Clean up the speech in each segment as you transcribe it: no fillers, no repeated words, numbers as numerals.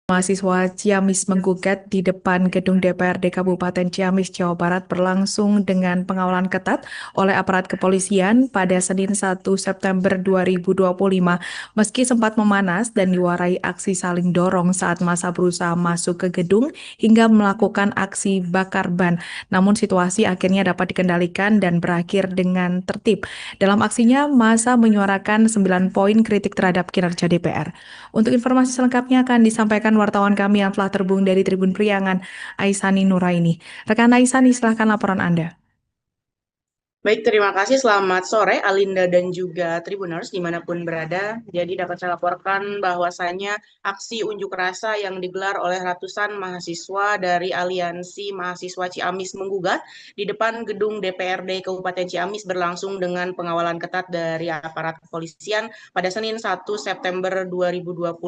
Mahasiswa Ciamis menggugat di depan gedung DPRD Kabupaten Ciamis, Jawa Barat berlangsung dengan pengawalan ketat oleh aparat kepolisian pada Senin 1 September 2025. Meski sempat memanas dan diwarai aksi saling dorong saat massa berusaha masuk ke gedung hingga melakukan aksi bakar ban. Namun situasi akhirnya dapat dikendalikan dan berakhir dengan tertib. Dalam aksinya, massa menyuarakan 9 poin kritik terhadap kinerja DPR. Untuk informasi selengkapnya akan disampaikan wartawan kami yang telah terhubung dari Tribun Priangan, Aisani Nuraini. Rekan Aisani, silahkan laporan Anda. Baik, terima kasih. Selamat sore, Alinda dan juga Tribuners dimanapun berada. Jadi dapat saya laporkan bahwasannya aksi unjuk rasa yang digelar oleh ratusan mahasiswa dari Aliansi Mahasiswa Ciamis Menggugat di depan gedung DPRD Kabupaten Ciamis berlangsung dengan pengawalan ketat dari aparat kepolisian pada Senin 1 September 2025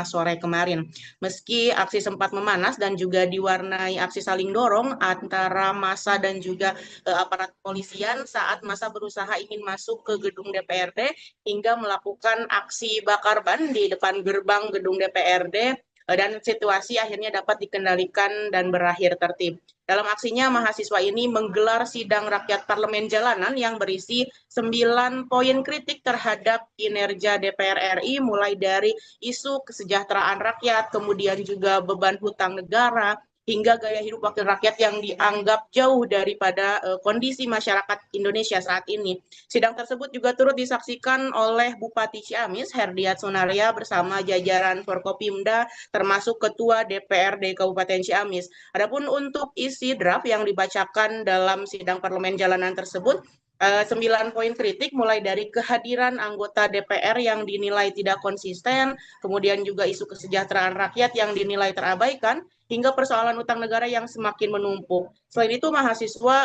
sore kemarin. Meski aksi sempat memanas dan juga diwarnai aksi saling dorong antara massa dan juga aparat kepolisian saat massa berusaha ingin masuk ke gedung DPRD hingga melakukan aksi bakar ban di depan gerbang gedung DPRD dan situasi akhirnya dapat dikendalikan dan berakhir tertib. Dalam aksinya, mahasiswa ini menggelar sidang rakyat parlemen jalanan yang berisi 9 poin kritik terhadap kinerja DPR RI, mulai dari isu kesejahteraan rakyat, kemudian juga beban hutang negara, hingga gaya hidup wakil rakyat yang dianggap jauh daripada kondisi masyarakat Indonesia saat ini. Sidang tersebut juga turut disaksikan oleh Bupati Ciamis, Herdiat Sunaria, bersama jajaran Forkopimda, termasuk Ketua DPRD Kabupaten Ciamis. Adapun untuk isi draft yang dibacakan dalam sidang parlemen jalanan tersebut, 9 poin kritik mulai dari kehadiran anggota DPR yang dinilai tidak konsisten, kemudian juga isu kesejahteraan rakyat yang dinilai terabaikan, hingga persoalan utang negara yang semakin menumpuk. Selain itu, mahasiswa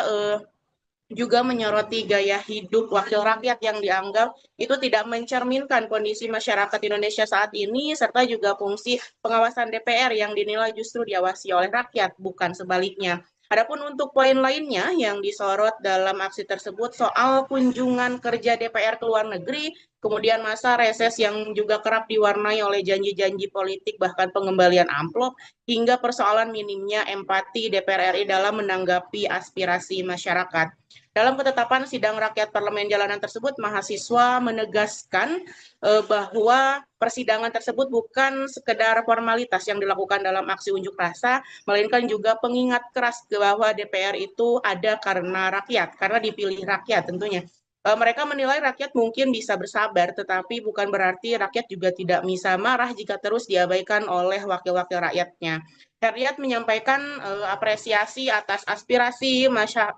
juga menyoroti gaya hidup wakil rakyat yang dianggap itu tidak mencerminkan kondisi masyarakat Indonesia saat ini, serta juga fungsi pengawasan DPR yang dinilai justru diawasi oleh rakyat, bukan sebaliknya. Adapun untuk poin lainnya yang disorot dalam aksi tersebut soal kunjungan kerja DPR ke luar negeri, kemudian masa reses yang juga kerap diwarnai oleh janji-janji politik bahkan pengembalian amplop, hingga persoalan minimnya empati DPR RI dalam menanggapi aspirasi masyarakat. Dalam ketetapan sidang rakyat parlemen jalanan tersebut, mahasiswa menegaskan bahwa persidangan tersebut bukan sekedar formalitas yang dilakukan dalam aksi unjuk rasa, melainkan juga pengingat keras bahwa DPR itu ada karena rakyat, karena dipilih rakyat tentunya. Mereka menilai rakyat mungkin bisa bersabar, tetapi bukan berarti rakyat juga tidak bisa marah jika terus diabaikan oleh wakil-wakil rakyatnya. Herdiat menyampaikan apresiasi atas aspirasi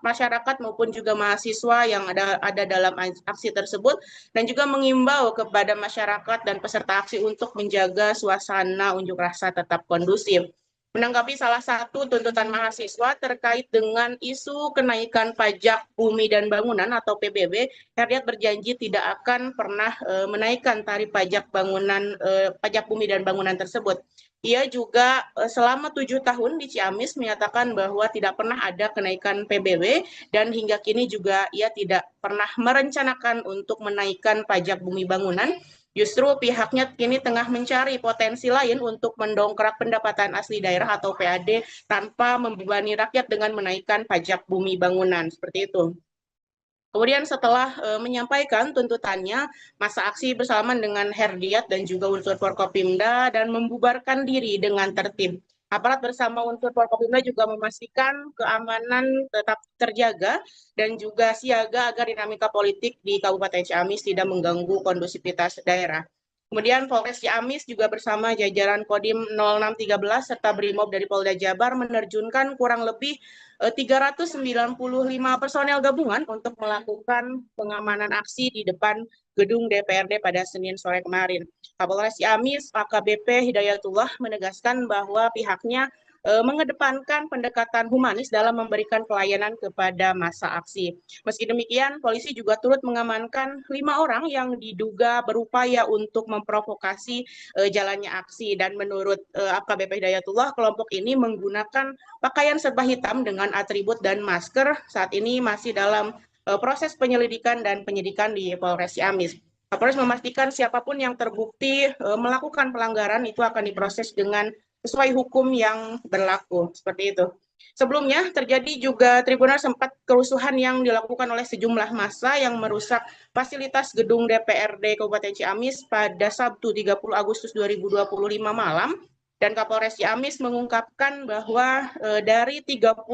masyarakat maupun juga mahasiswa yang ada dalam aksi tersebut, dan juga mengimbau kepada masyarakat dan peserta aksi untuk menjaga suasana unjuk rasa tetap kondusif. Menanggapi salah satu tuntutan mahasiswa terkait dengan isu kenaikan pajak bumi dan bangunan atau PBB, Herdiat berjanji tidak akan pernah menaikkan tarif pajak pajak bumi dan bangunan tersebut. Ia juga selama 7 tahun di Ciamis menyatakan bahwa tidak pernah ada kenaikan PBB dan hingga kini juga ia tidak pernah merencanakan untuk menaikkan pajak bumi bangunan. Justru pihaknya kini tengah mencari potensi lain untuk mendongkrak pendapatan asli daerah atau PAD tanpa membebani rakyat dengan menaikkan pajak bumi bangunan. Seperti itu. Kemudian setelah menyampaikan tuntutannya, masa aksi bersamaan dengan Herdiat dan juga unsur Forkopimda dan membubarkan diri dengan tertib. Aparat bersama unsur Forkopimda juga memastikan keamanan tetap terjaga dan juga siaga agar dinamika politik di Kabupaten Ciamis tidak mengganggu kondusivitas daerah. Kemudian Polres Ciamis juga bersama jajaran Kodim 0613 serta Brimob dari Polda Jabar menerjunkan kurang lebih 395 personel gabungan untuk melakukan pengamanan aksi di depan gedung DPRD pada Senin sore kemarin. Kapolres Ciamis AKBP Hidayatullah menegaskan bahwa pihaknya mengedepankan pendekatan humanis dalam memberikan pelayanan kepada massa aksi. Meski demikian, polisi juga turut mengamankan 5 orang yang diduga berupaya untuk memprovokasi jalannya aksi. Dan menurut AKBP Hidayatullah, kelompok ini menggunakan pakaian serba hitam dengan atribut dan masker. Saat ini masih dalam proses penyelidikan dan penyidikan di Polres Ciamis. Kapolres memastikan siapapun yang terbukti melakukan pelanggaran itu akan diproses dengan sesuai hukum yang berlaku. Seperti itu. Sebelumnya terjadi juga Tribunal sempat kerusuhan yang dilakukan oleh sejumlah massa yang merusak fasilitas gedung DPRD Kabupaten Ciamis pada Sabtu 30 Agustus 2025 malam, dan Kapolres Ciamis mengungkapkan bahwa dari 38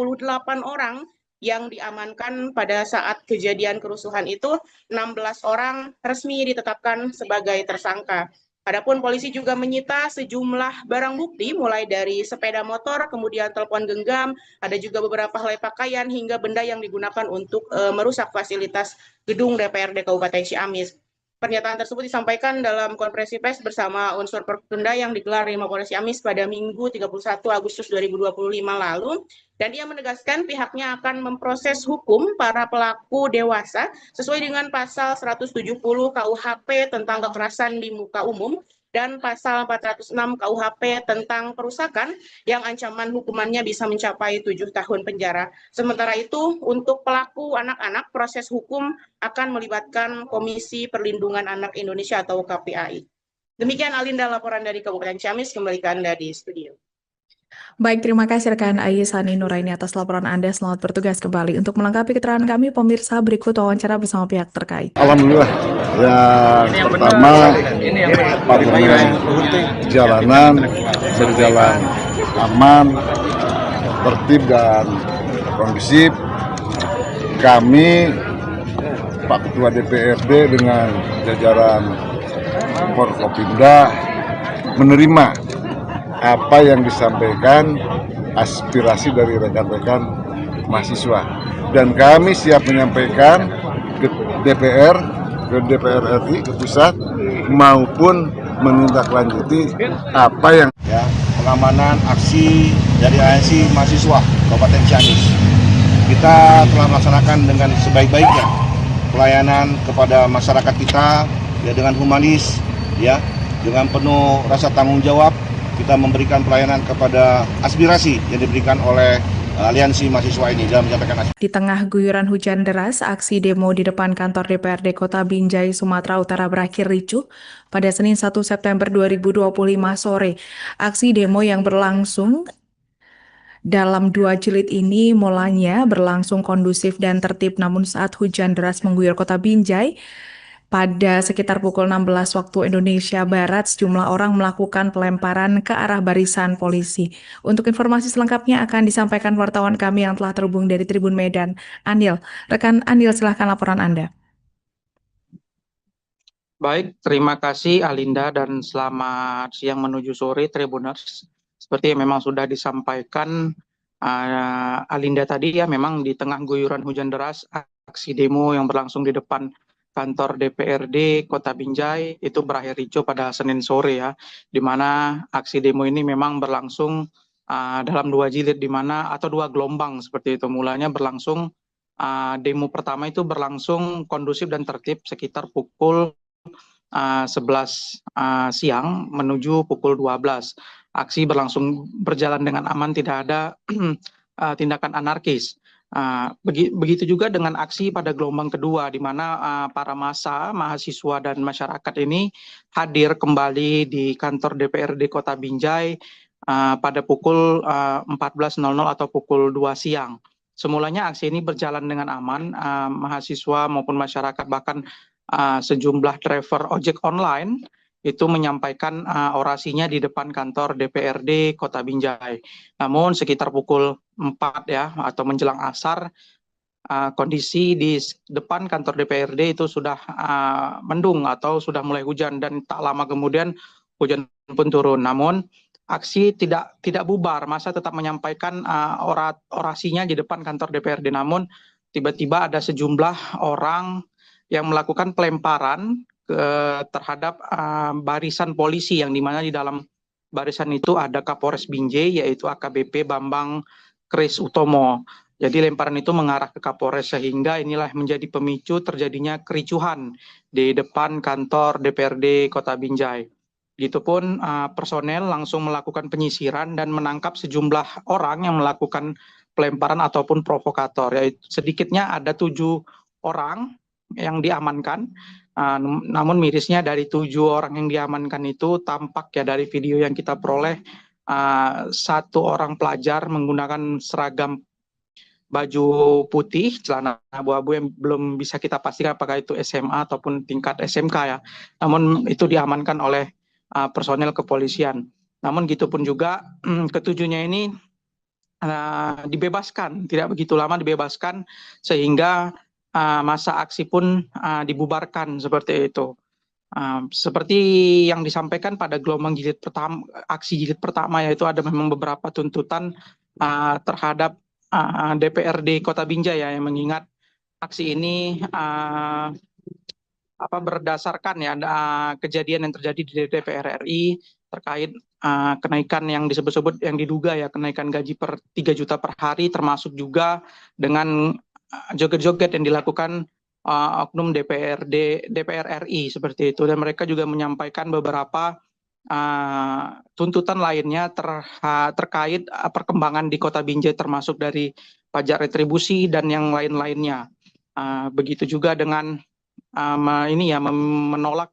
orang yang diamankan pada saat kejadian kerusuhan itu, 16 orang resmi ditetapkan sebagai tersangka. Adapun polisi juga menyita sejumlah barang bukti mulai dari sepeda motor, kemudian telepon genggam, ada juga beberapa helai pakaian hingga benda yang digunakan untuk merusak fasilitas gedung DPRD Kabupaten Ciamis. Pernyataan tersebut disampaikan dalam konferensi pers bersama unsur Perkenda yang digelar di Mapolres Ciamis pada Minggu 31 Agustus 2025 lalu, dan dia menegaskan pihaknya akan memproses hukum para pelaku dewasa sesuai dengan pasal 170 KUHP tentang kekerasan di muka umum dan pasal 406 KUHP tentang perusakan yang ancaman hukumannya bisa mencapai 7 tahun penjara. Sementara itu, untuk pelaku anak-anak, proses hukum akan melibatkan Komisi Perlindungan Anak Indonesia atau KPAI. Demikian Alinda laporan dari Kabupaten Ciamis, kembali ke Anda di studio. Baik, terima kasih rekan Sani Nuraini atas laporan Anda. Selamat bertugas kembali. Untuk melengkapi keterangan kami, pemirsa, berikut wawancara bersama pihak terkait. Alhamdulillah, yang pertama parlemen jalanan berjalan aman, tertib dan kondusif. Kami Pak Ketua DPRD dengan jajaran Forkopimda menerima apa yang disampaikan aspirasi dari rekan-rekan mahasiswa, dan kami siap menyampaikan ke DPR, ke DPR RI, ke pusat, maupun menindaklanjuti apa yang pengamanan aksi dari ANSI mahasiswa Kabupaten Ciamis. Kita telah melaksanakan dengan sebaik-baiknya pelayanan kepada masyarakat kita dengan humanis, dengan penuh rasa tanggung jawab. Kita memberikan pelayanan kepada aspirasi yang diberikan oleh aliansi mahasiswa ini dalam menyampaikan aspirasi. Di tengah guyuran hujan deras, aksi demo di depan kantor DPRD Kota Binjai, Sumatera Utara berakhir ricuh pada Senin 1 September 2025 sore. Aksi demo yang berlangsung dalam 2 jilid ini mulanya berlangsung kondusif dan tertib, namun saat hujan deras mengguyur Kota Binjai, pada sekitar pukul 16 waktu Indonesia Barat, sejumlah orang melakukan pelemparan ke arah barisan polisi. Untuk informasi selengkapnya akan disampaikan wartawan kami yang telah terhubung dari Tribun Medan, Anil. Rekan Anil, silahkan laporan Anda. Baik, terima kasih Alinda dan selamat siang menuju sore Tribuners. Seperti yang memang sudah disampaikan Alinda tadi, memang di tengah guyuran hujan deras, aksi demo yang berlangsung di depan kantor DPRD Kota Binjai itu berakhir ricuh pada Senin sore, di mana aksi demo ini memang berlangsung dalam 2 jilid, di mana atau 2 gelombang seperti itu. Mulanya berlangsung demo pertama itu berlangsung kondusif dan tertib sekitar pukul 11 siang menuju pukul 12. Aksi berjalan dengan aman, tidak ada tindakan anarkis. Begitu juga dengan aksi pada gelombang kedua, di mana para massa, mahasiswa dan masyarakat ini hadir kembali di kantor DPRD Kota Binjai pada pukul 14.00 atau pukul 2 siang. Semulanya aksi ini berjalan dengan aman, mahasiswa maupun masyarakat, bahkan sejumlah driver ojek online itu menyampaikan orasinya di depan kantor DPRD Kota Binjai. Namun sekitar pukul 4 atau menjelang asar, kondisi di depan kantor DPRD itu sudah mendung atau sudah mulai hujan, dan tak lama kemudian hujan pun turun. Namun aksi tidak bubar, massa tetap menyampaikan orasinya di depan kantor DPRD. Namun tiba-tiba ada sejumlah orang yang melakukan pelemparan terhadap barisan polisi, yang dimana di dalam barisan itu ada Kapolres Binjai, yaitu AKBP Bambang Kris Utomo. Jadi lemparan itu mengarah ke Kapolres, sehingga inilah menjadi pemicu terjadinya kericuhan di depan kantor DPRD Kota Binjai. Begitupun personel langsung melakukan penyisiran dan menangkap sejumlah orang yang melakukan pelemparan ataupun provokator. Yaitu sedikitnya ada 7 orang yang diamankan. Namun mirisnya dari 7 orang yang diamankan itu tampak dari video yang kita peroleh satu orang pelajar menggunakan seragam baju putih, celana abu-abu yang belum bisa kita pastikan apakah itu SMA ataupun tingkat SMK ya. Namun itu diamankan oleh personel kepolisian. Namun gitu pun juga ketujuhnya ini dibebaskan, tidak begitu lama dibebaskan sehingga masa aksi pun dibubarkan seperti itu. Seperti yang disampaikan pada gelombang jilid pertama, aksi jilid pertama, yaitu ada memang beberapa tuntutan terhadap DPRD Kota Binjai ya, yang mengingat aksi ini berdasarkan ya kejadian yang terjadi di DPR RI terkait kenaikan yang disebut-sebut yang diduga ya kenaikan gaji per 3 juta per hari, termasuk juga dengan joget-joget yang dilakukan oknum DPR RI seperti itu, dan mereka juga menyampaikan beberapa tuntutan lainnya terkait perkembangan di Kota Binjai, termasuk dari pajak retribusi dan yang lain-lainnya. Begitu juga dengan menolak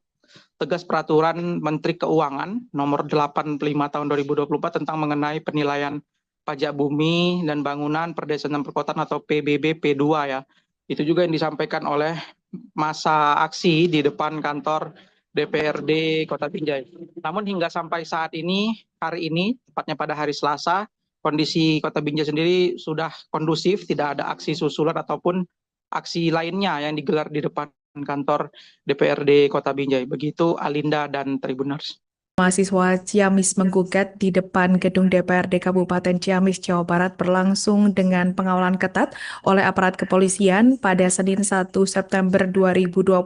tegas peraturan Menteri Keuangan nomor 85 tahun 2024 tentang mengenai penilaian pajak bumi dan bangunan perdesaan dan perkotaan atau PBB P2 ya. Itu juga yang disampaikan oleh masa aksi di depan kantor DPRD Kota Binjai. Namun hingga sampai saat ini, hari ini, tepatnya pada hari Selasa, kondisi Kota Binjai sendiri sudah kondusif, tidak ada aksi susulan ataupun aksi lainnya yang digelar di depan kantor DPRD Kota Binjai. Begitu Alinda dan Tribuners. Mahasiswa Ciamis menggugat di depan gedung DPRD Kabupaten Ciamis, Jawa Barat berlangsung dengan pengawalan ketat oleh aparat kepolisian pada Senin 1 September 2025.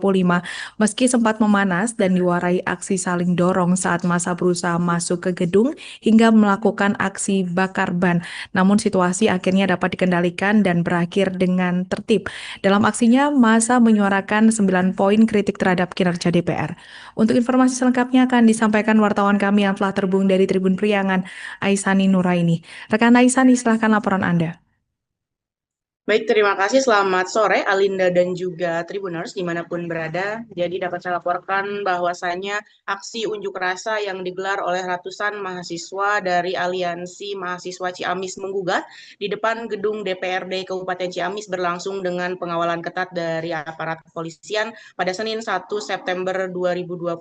Meski sempat memanas dan diwarai aksi saling dorong saat massa berusaha masuk ke gedung hingga melakukan aksi bakar ban, namun situasi akhirnya dapat dikendalikan dan berakhir dengan tertib. Dalam aksinya, massa menyuarakan 9 poin kritik terhadap kinerja DPR. Untuk informasi selengkapnya akan disampaikan wartawan kami yang telah terhubung dari Tribun Priangan, Aisani Nuraini. Rekan Aisani, silahkan laporan Anda. Baik, terima kasih. Selamat sore, Alinda dan juga Tribuners dimanapun berada. Jadi dapat saya laporkan bahwasannya aksi unjuk rasa yang digelar oleh ratusan mahasiswa dari Aliansi Mahasiswa Ciamis Menggugat di depan gedung DPRD Kabupaten Ciamis berlangsung dengan pengawalan ketat dari aparat kepolisian pada Senin 1 September 2025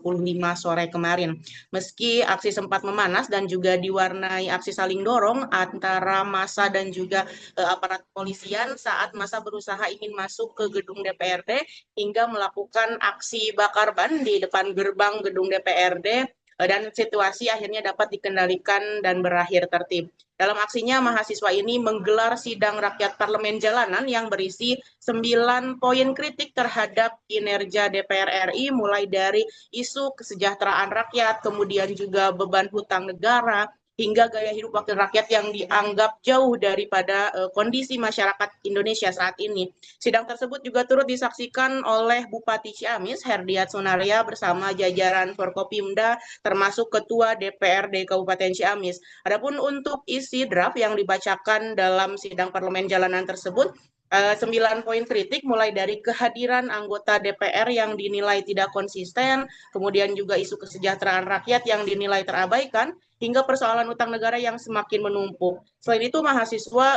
sore kemarin. Meski aksi sempat memanas dan juga diwarnai aksi saling dorong antara massa dan juga aparat kepolisian saat massa berusaha ingin masuk ke gedung DPRD hingga melakukan aksi bakar ban di depan gerbang gedung DPRD, dan situasi akhirnya dapat dikendalikan dan berakhir tertib. Dalam aksinya, mahasiswa ini menggelar sidang rakyat parlemen jalanan yang berisi 9 poin kritik terhadap kinerja DPR RI, mulai dari isu kesejahteraan rakyat, kemudian juga beban hutang negara, hingga gaya hidup wakil rakyat yang dianggap jauh daripada kondisi masyarakat Indonesia saat ini. Sidang tersebut juga turut disaksikan oleh Bupati Ciamis, Herdiat Sunaria, bersama jajaran Forkopimda, termasuk Ketua DPRD Kabupaten Ciamis. Adapun untuk isi draft yang dibacakan dalam sidang parlemen jalanan tersebut, 9 poin kritik mulai dari kehadiran anggota DPR yang dinilai tidak konsisten, kemudian juga isu kesejahteraan rakyat yang dinilai terabaikan, hingga persoalan utang negara yang semakin menumpuk. Selain itu, mahasiswa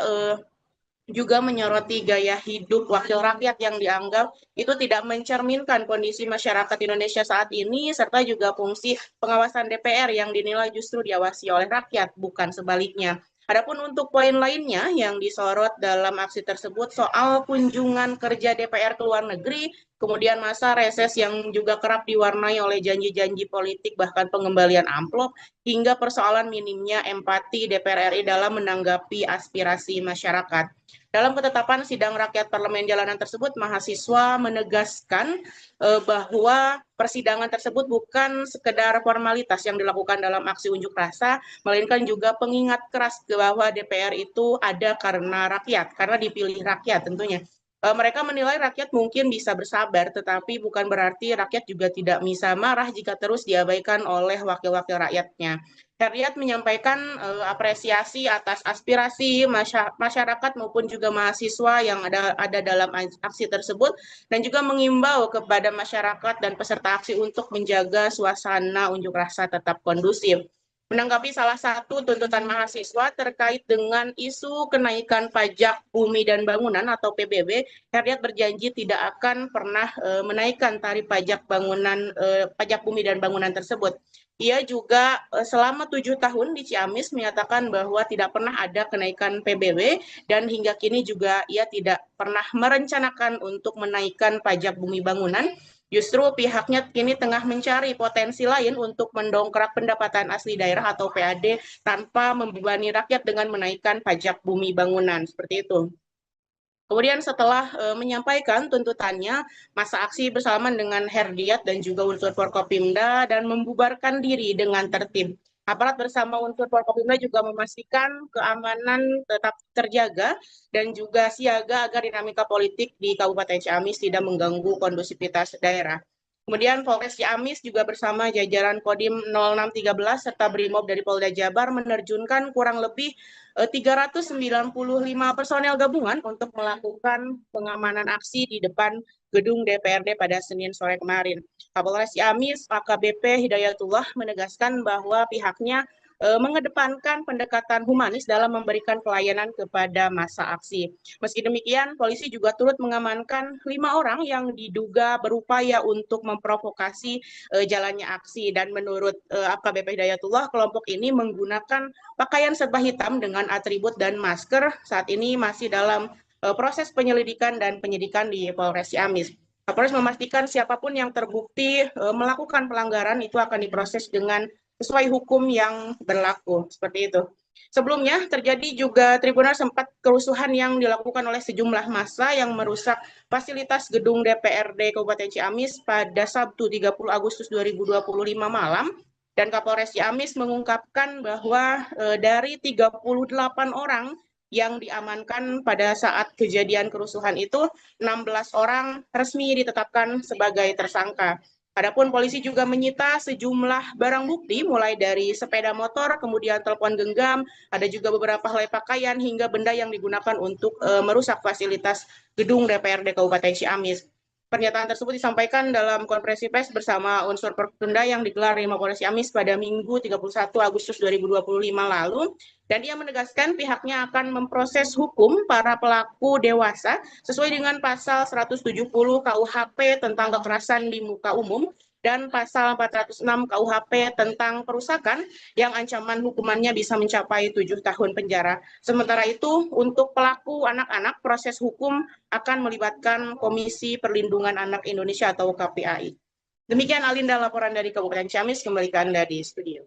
juga menyoroti gaya hidup wakil rakyat yang dianggap itu tidak mencerminkan kondisi masyarakat Indonesia saat ini, serta juga fungsi pengawasan DPR yang dinilai justru diawasi oleh rakyat, bukan sebaliknya. Adapun untuk poin lainnya yang disorot dalam aksi tersebut soal kunjungan kerja DPR ke luar negeri, kemudian masa reses yang juga kerap diwarnai oleh janji-janji politik bahkan pengembalian amplop, hingga persoalan minimnya empati DPR RI dalam menanggapi aspirasi masyarakat. Dalam ketetapan sidang rakyat parlemen jalanan tersebut, mahasiswa menegaskan bahwa persidangan tersebut bukan sekedar formalitas yang dilakukan dalam aksi unjuk rasa, melainkan juga pengingat keras bahwa DPR itu ada karena rakyat, karena dipilih rakyat tentunya. Mereka menilai rakyat mungkin bisa bersabar, tetapi bukan berarti rakyat juga tidak bisa marah jika terus diabaikan oleh wakil-wakil rakyatnya. Herdiat menyampaikan apresiasi atas aspirasi masyarakat maupun juga mahasiswa yang ada dalam aksi tersebut, dan juga mengimbau kepada masyarakat dan peserta aksi untuk menjaga suasana unjuk rasa tetap kondusif. Menanggapi salah satu tuntutan mahasiswa terkait dengan isu kenaikan pajak bumi dan bangunan atau PBB, Herdiat berjanji tidak akan pernah menaikkan tarif pajak pajak bumi dan bangunan tersebut. Ia juga selama 7 tahun di Ciamis menyatakan bahwa tidak pernah ada kenaikan PBB dan hingga kini juga ia tidak pernah merencanakan untuk menaikkan pajak bumi bangunan. Justru pihaknya kini tengah mencari potensi lain untuk mendongkrak pendapatan asli daerah atau PAD tanpa membebani rakyat dengan menaikkan pajak bumi bangunan. Seperti itu. Kemudian setelah menyampaikan tuntutannya, masa aksi bersalaman dengan Herdiat dan juga unsur Forkopimda dan membubarkan diri dengan tertib. Aparat bersama unsur Forkopimda juga memastikan keamanan tetap terjaga dan juga siaga agar dinamika politik di Kabupaten Ciamis tidak mengganggu kondusivitas daerah. Kemudian Polres Ciamis juga bersama jajaran Kodim 0613 serta Brimob dari Polda Jabar menerjunkan kurang lebih 395 personel gabungan untuk melakukan pengamanan aksi di depan gedung DPRD pada Senin sore kemarin. Kapolres Ciamis AKBP Hidayatullah menegaskan bahwa pihaknya mengedepankan pendekatan humanis dalam memberikan pelayanan kepada massa aksi. Meski demikian, polisi juga turut mengamankan 5 orang yang diduga berupaya untuk memprovokasi jalannya aksi. Dan menurut AKBP Hidayatullah, kelompok ini menggunakan pakaian serba hitam dengan atribut dan masker. Saat ini masih dalam proses penyelidikan dan penyidikan di Polres Ciamis. Kapolres memastikan siapapun yang terbukti melakukan pelanggaran itu akan diproses dengan sesuai hukum yang berlaku. Seperti itu. Sebelumnya terjadi juga Tribuners sempat kerusuhan yang dilakukan oleh sejumlah massa yang merusak fasilitas gedung DPRD Kabupaten Ciamis pada Sabtu 30 Agustus 2025 malam. Dan Kapolres Ciamis mengungkapkan bahwa dari 38 orang yang diamankan pada saat kejadian kerusuhan itu, 16 orang resmi ditetapkan sebagai tersangka. Adapun polisi juga menyita sejumlah barang bukti mulai dari sepeda motor, kemudian telepon genggam, ada juga beberapa helai pakaian hingga benda yang digunakan untuk merusak fasilitas gedung DPRD Kabupaten Ciamis. Pernyataan tersebut disampaikan dalam konferensi pers bersama unsur Forkopimda yang digelar di Mapolres Ciamis pada Minggu 31 Agustus 2025 lalu. Dan ia menegaskan pihaknya akan memproses hukum para pelaku dewasa sesuai dengan pasal 170 KUHP tentang kekerasan di muka umum dan pasal 406 KUHP tentang perusakan yang ancaman hukumannya bisa mencapai 7 tahun penjara. Sementara itu, untuk pelaku anak-anak, proses hukum akan melibatkan Komisi Perlindungan Anak Indonesia atau KPAI. Demikian Alinda laporan dari Kabupaten Ciamis, kembali ke Anda di studio.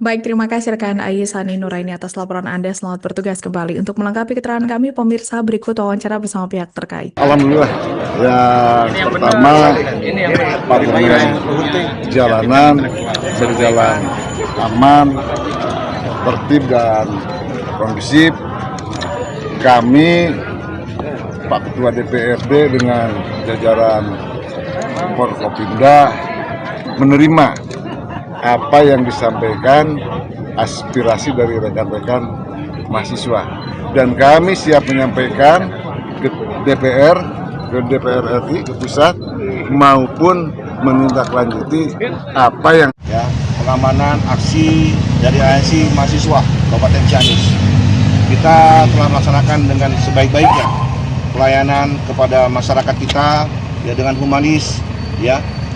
Baik, terima kasih rekan Aisani Nuraini atas laporan Anda. Selamat bertugas kembali. Untuk melengkapi keterangan kami, pemirsa, berikut wawancara bersama pihak terkait. Alhamdulillah, yang pertama parlemen jalanan berjalan aman, tertib dan kondusif. Kami Pak Ketua DPRD dengan jajaran Forkopimda menerima apa yang disampaikan aspirasi dari rekan-rekan mahasiswa, dan kami siap menyampaikan ke DPR, ke DPR RI, ke pusat maupun menindaklanjuti apa yang pengamanan aksi dari ANC mahasiswa Kabupaten Ciamis. Kita telah melaksanakan dengan sebaik-baiknya pelayanan kepada masyarakat kita dengan humanis,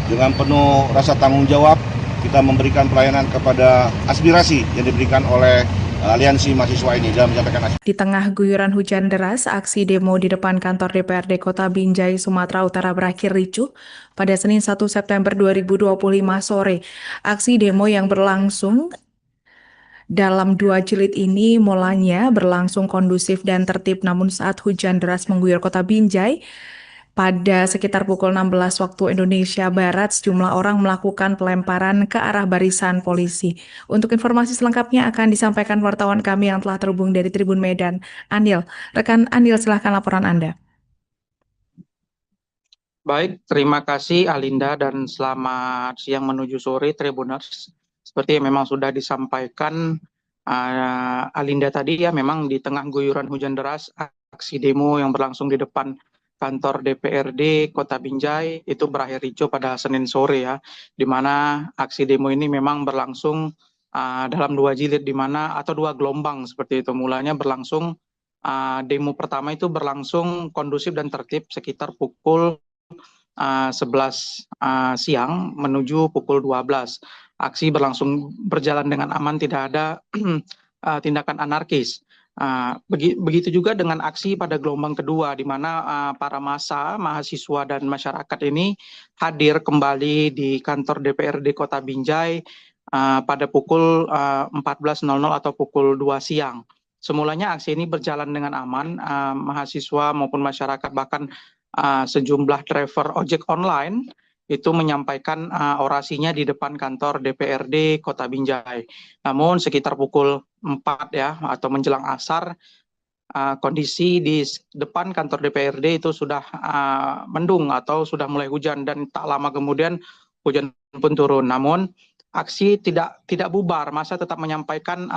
dengan penuh rasa tanggung jawab. Kita memberikan pelayanan kepada aspirasi yang diberikan oleh aliansi mahasiswa ini dalam menyampaikan aspirasi. Di tengah guyuran hujan deras, aksi demo di depan kantor DPRD Kota Binjai, Sumatera Utara berakhir ricuh pada Senin 1 September 2025 sore. Aksi demo yang berlangsung dalam 2 jilid ini mulanya berlangsung kondusif dan tertib, namun saat hujan deras mengguyur Kota Binjai, pada sekitar pukul 16 waktu Indonesia Barat, sejumlah orang melakukan pelemparan ke arah barisan polisi. Untuk informasi selengkapnya akan disampaikan wartawan kami yang telah terhubung dari Tribun Medan, Anil. Rekan Anil, silahkan laporan Anda. Baik, terima kasih Alinda dan selamat siang menuju sore Tribuners. Seperti yang memang sudah disampaikan Alinda tadi, memang di tengah guyuran hujan deras, aksi demo yang berlangsung di depan kantor DPRD Kota Binjai itu berakhir ricuh pada Senin sore, di mana aksi demo ini memang berlangsung dalam 2 jilid di mana atau 2 gelombang seperti itu. Mulanya berlangsung demo pertama itu berlangsung kondusif dan tertib sekitar pukul 11 siang menuju pukul 12. Aksi berjalan dengan aman, tidak ada tindakan anarkis. Begitu juga dengan aksi pada gelombang kedua, di mana para massa, mahasiswa dan masyarakat ini hadir kembali di kantor DPRD Kota Binjai pada pukul 14.00 atau pukul 2 siang. Semulanya aksi ini berjalan dengan aman, mahasiswa maupun masyarakat, bahkan sejumlah driver ojek online itu menyampaikan orasinya di depan kantor DPRD Kota Binjai. Namun sekitar pukul 4 ya atau menjelang asar, kondisi di depan kantor DPRD itu sudah mendung atau sudah mulai hujan, dan tak lama kemudian hujan pun turun. Namun aksi tidak bubar, massa tetap menyampaikan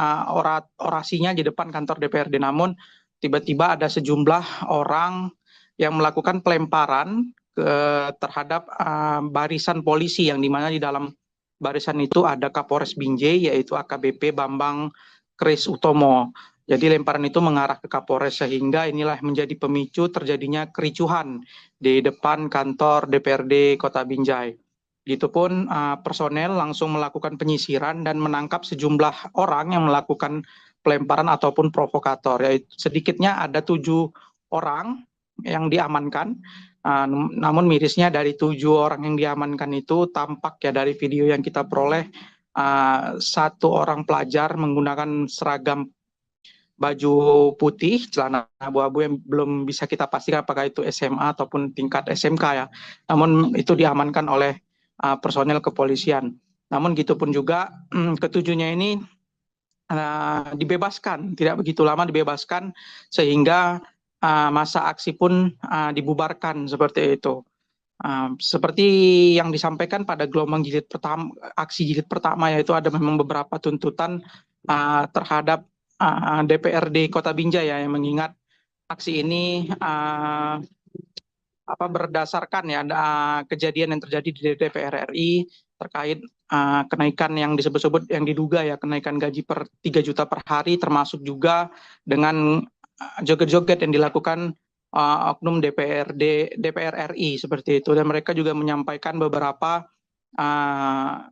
orasinya di depan kantor DPRD. Namun tiba-tiba ada sejumlah orang yang melakukan pelemparan terhadap barisan polisi, yang dimana di dalam barisan itu ada Kapolres Binjai yaitu AKBP Bambang Kris Utomo. Jadi lemparan itu mengarah ke Kapolres, sehingga inilah menjadi pemicu terjadinya kericuhan di depan kantor DPRD Kota Binjai. Begitupun personel langsung melakukan penyisiran dan menangkap sejumlah orang yang melakukan pelemparan ataupun provokator. Yaitu sedikitnya ada 7 orang yang diamankan. Namun mirisnya dari 7 orang yang diamankan itu tampak ya dari video yang kita peroleh, 1 orang pelajar menggunakan seragam baju putih, celana abu-abu yang belum bisa kita pastikan apakah itu SMA ataupun tingkat SMK ya. Namun itu diamankan oleh personel kepolisian. Namun gitu pun juga ketujuhnya ini dibebaskan, tidak begitu lama dibebaskan, sehingga masa aksi pun dibubarkan seperti itu. Seperti yang disampaikan pada gelombang jilid pertama, aksi jilid pertama, yaitu ada memang beberapa tuntutan terhadap DPRD Kota Binjai ya, yang mengingat aksi ini berdasarkan ya kejadian yang terjadi di DPR RI terkait kenaikan yang disebut-sebut yang diduga ya kenaikan gaji per 3 juta per hari, termasuk juga dengan joget-joget yang dilakukan oknum DPR RI seperti itu. Dan mereka juga menyampaikan beberapa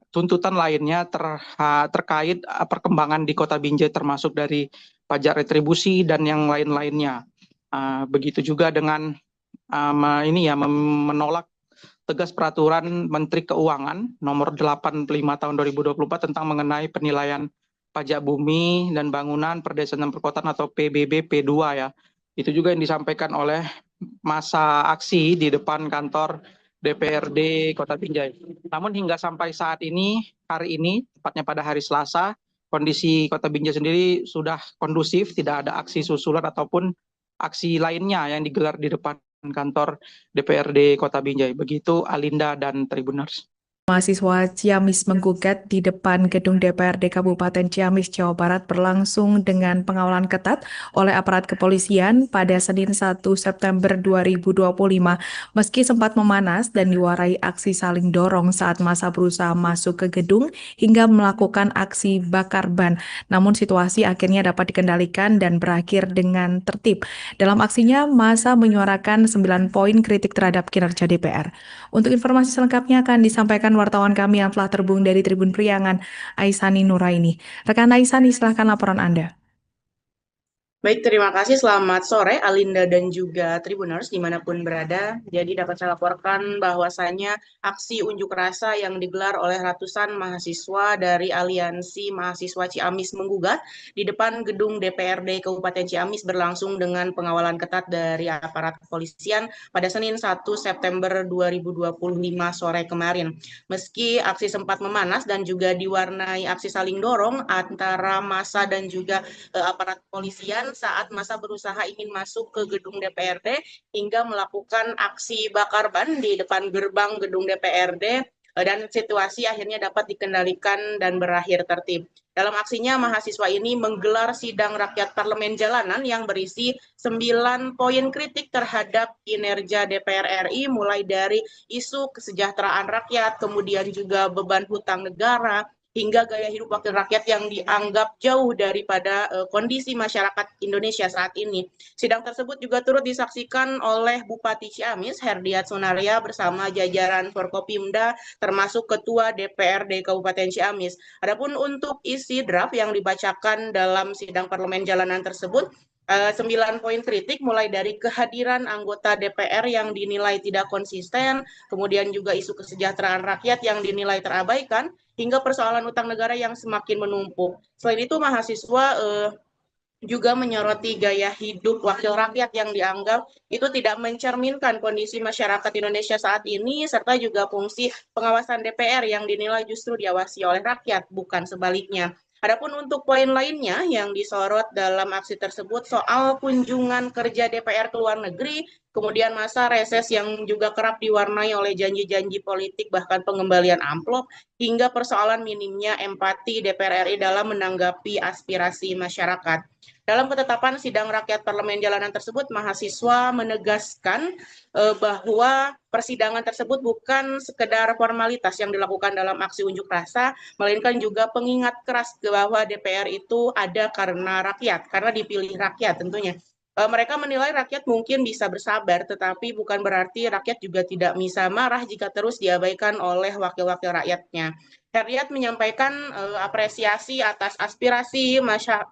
tuntutan lainnya terkait perkembangan di Kota Binjai, termasuk dari pajak retribusi dan yang lain-lainnya. Begitu juga dengan menolak tegas peraturan Menteri Keuangan nomor 85 tahun 2024 tentang mengenai penilaian pajak bumi dan bangunan perdesaan dan perkotaan atau PBB P2 ya. Itu juga yang disampaikan oleh massa aksi di depan kantor DPRD Kota Binjai. Namun hingga sampai saat ini, hari ini, tepatnya pada hari Selasa, kondisi Kota Binjai sendiri sudah kondusif, tidak ada aksi susulan ataupun aksi lainnya yang digelar di depan kantor DPRD Kota Binjai. Begitu Alinda dan Tribuners. Mahasiswa Ciamis menggugat di depan gedung DPRD Kabupaten Ciamis, Jawa Barat berlangsung dengan pengawalan ketat oleh aparat kepolisian pada Senin 1 September 2025. Meski sempat memanas dan diwarai aksi saling dorong saat massa berusaha masuk ke gedung hingga melakukan aksi bakar ban, namun situasi akhirnya dapat dikendalikan dan berakhir dengan tertib. Dalam aksinya, massa menyuarakan 9 poin kritik terhadap kinerja DPR. Untuk informasi selengkapnya akan disampaikan wartawan kami yang telah terhubung dari Tribun Priangan, Aisani Nuraini. Rekan Aisani, silahkan laporan Anda. Baik, terima kasih. Selamat sore, Alinda dan juga Tribuners dimanapun berada. Jadi dapat saya laporkan bahwasannya aksi unjuk rasa yang digelar oleh ratusan mahasiswa dari Aliansi Mahasiswa Ciamis Menggugat di depan gedung DPRD Kabupaten Ciamis berlangsung dengan pengawalan ketat dari aparat kepolisian pada Senin 1 September 2025 sore kemarin. Meski aksi sempat memanas dan juga diwarnai aksi saling dorong antara massa dan juga aparat kepolisian saat massa berusaha ingin masuk ke gedung DPRD hingga melakukan aksi bakar ban di depan gerbang gedung DPRD, dan situasi akhirnya dapat dikendalikan dan berakhir tertib. Dalam aksinya, mahasiswa ini menggelar sidang rakyat parlemen jalanan yang berisi 9 poin kritik terhadap kinerja DPR RI, mulai dari isu kesejahteraan rakyat, kemudian juga beban hutang negara, hingga gaya hidup wakil rakyat yang dianggap jauh daripada kondisi masyarakat Indonesia saat ini. Sidang tersebut juga turut disaksikan oleh Bupati Ciamis, Herdiat Sunaria, bersama jajaran Forkopimda, termasuk Ketua DPRD Kabupaten Ciamis. Adapun untuk isi draft yang dibacakan dalam sidang parlemen jalanan tersebut, 9 poin kritik mulai dari kehadiran anggota DPR yang dinilai tidak konsisten, kemudian juga isu kesejahteraan rakyat yang dinilai terabaikan, hingga persoalan utang negara yang semakin menumpuk. Selain itu, mahasiswa juga menyoroti gaya hidup wakil rakyat yang dianggap itu tidak mencerminkan kondisi masyarakat Indonesia saat ini, serta juga fungsi pengawasan DPR yang dinilai justru diawasi oleh rakyat, bukan sebaliknya. Adapun untuk poin lainnya yang disorot dalam aksi tersebut soal kunjungan kerja DPR ke luar negeri, kemudian masa reses yang juga kerap diwarnai oleh janji-janji politik bahkan pengembalian amplop, hingga persoalan minimnya empati DPR RI dalam menanggapi aspirasi masyarakat. Dalam ketetapan sidang rakyat parlemen jalanan tersebut, mahasiswa menegaskan bahwa persidangan tersebut bukan sekedar formalitas yang dilakukan dalam aksi unjuk rasa, melainkan juga pengingat keras bahwa DPR itu ada karena rakyat, karena dipilih rakyat tentunya. Mereka menilai rakyat mungkin bisa bersabar, tetapi bukan berarti rakyat juga tidak bisa marah jika terus diabaikan oleh wakil-wakil rakyatnya. Herdiat menyampaikan apresiasi atas aspirasi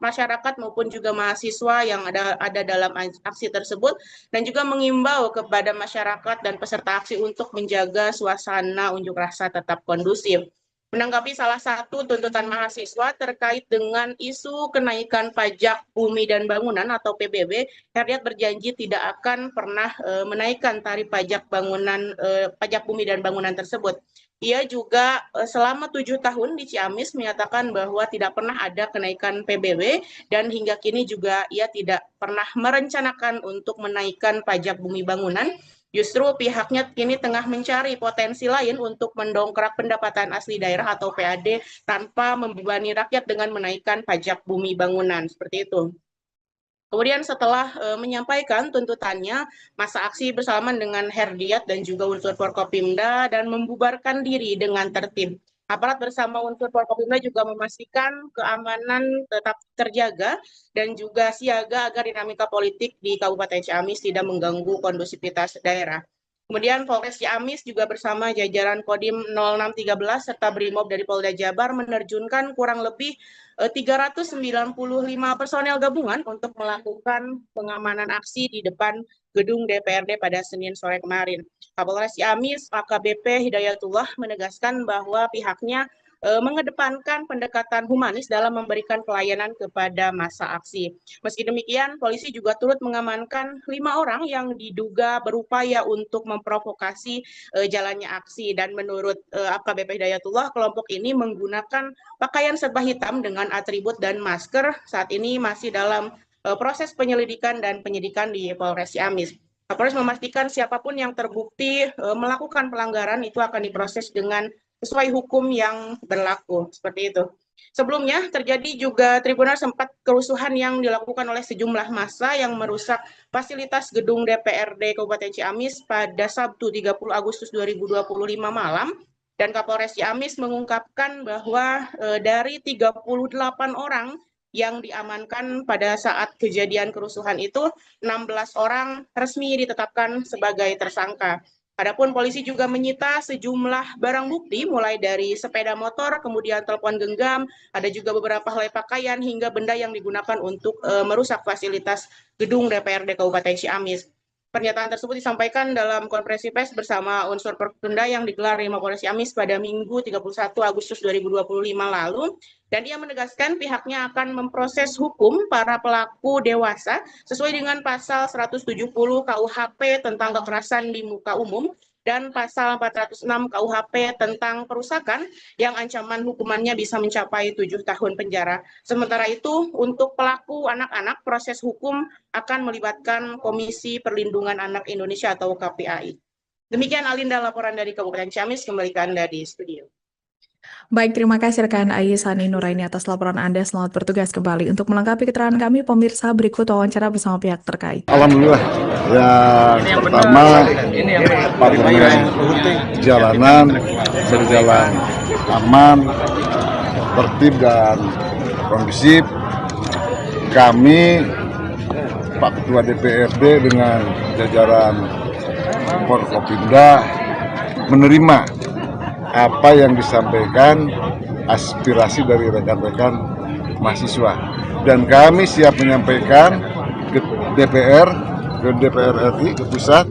masyarakat maupun juga mahasiswa yang ada dalam aksi tersebut, dan juga mengimbau kepada masyarakat dan peserta aksi untuk menjaga suasana unjuk rasa tetap kondusif. Menanggapi salah satu tuntutan mahasiswa terkait dengan isu kenaikan pajak bumi dan bangunan atau PBB, Herdiat berjanji tidak akan pernah menaikkan tarif pajak bumi dan bangunan tersebut. Ia juga selama 7 tahun di Ciamis menyatakan bahwa tidak pernah ada kenaikan PBB, dan hingga kini juga ia tidak pernah merencanakan untuk menaikkan pajak bumi bangunan. Justru pihaknya kini tengah mencari potensi lain untuk mendongkrak pendapatan asli daerah atau PAD tanpa membebani rakyat dengan menaikkan pajak bumi bangunan, seperti itu. Kemudian setelah menyampaikan tuntutannya, masa aksi bersalaman dengan Herdiat dan juga unsur Forkopimda dan membubarkan diri dengan tertib. Aparat bersama unsur Forkopimda juga memastikan keamanan tetap terjaga dan juga siaga agar dinamika politik di Kabupaten Ciamis tidak mengganggu kondusivitas daerah. Kemudian Polres Ciamis juga bersama jajaran Kodim 0613 serta Brimob dari Polda Jabar menerjunkan kurang lebih 395 personel gabungan untuk melakukan pengamanan aksi di depan gedung DPRD pada Senin sore kemarin. Kapolres Ciamis AKBP Hidayatullah menegaskan bahwa pihaknya mengedepankan pendekatan humanis dalam memberikan pelayanan kepada massa aksi. Meski demikian, polisi juga turut mengamankan 5 orang yang diduga berupaya untuk memprovokasi jalannya aksi. Dan menurut AKBP Hidayatullah, kelompok ini menggunakan pakaian serba hitam dengan atribut dan masker. Saat ini masih dalam proses penyelidikan dan penyidikan di Polres Ciamis. Kapolres memastikan siapapun yang terbukti melakukan pelanggaran itu akan diproses dengan sesuai hukum yang berlaku, seperti itu. Sebelumnya terjadi juga Tribuners sempat kerusuhan yang dilakukan oleh sejumlah massa yang merusak fasilitas gedung DPRD Kabupaten Ciamis pada Sabtu 30 Agustus 2025 malam, dan Kapolres Ciamis mengungkapkan bahwa dari 38 orang yang diamankan pada saat kejadian kerusuhan itu, 16 orang resmi ditetapkan sebagai tersangka. Adapun polisi juga menyita sejumlah barang bukti mulai dari sepeda motor, kemudian telepon genggam, ada juga beberapa helai pakaian hingga benda yang digunakan untuk merusak fasilitas gedung DPRD Kabupaten Ciamis. Pernyataan tersebut disampaikan dalam konferensi pers bersama unsur Forkopimda yang digelar di Mapolres Ciamis pada Minggu 31 Agustus 2025 lalu, dan ia menegaskan pihaknya akan memproses hukum para pelaku dewasa sesuai dengan pasal 170 KUHP tentang kekerasan di muka umum dan pasal 406 KUHP tentang perusakan yang ancaman hukumannya bisa mencapai 7 tahun penjara. Sementara itu, untuk pelaku anak-anak, proses hukum akan melibatkan Komisi Perlindungan Anak Indonesia atau KPAI. Demikian Alinda laporan dari Kabupaten Ciamis, kembali ke Anda di studio. Baik, terima kasih rekan Aisani Nuraini atas laporan Anda. Selamat bertugas kembali. Untuk melengkapi keterangan kami, pemirsa, berikut wawancara bersama pihak terkait. Alhamdulillah, ya pertama parlemen jalanan berjalan aman, tertib dan kondusif. Kami Pak Ketua DPRD dengan jajaran Forkopimda menerima apa yang disampaikan aspirasi dari rekan-rekan mahasiswa, dan kami siap menyampaikan ke DPR, ke DPR RI, ke pusat,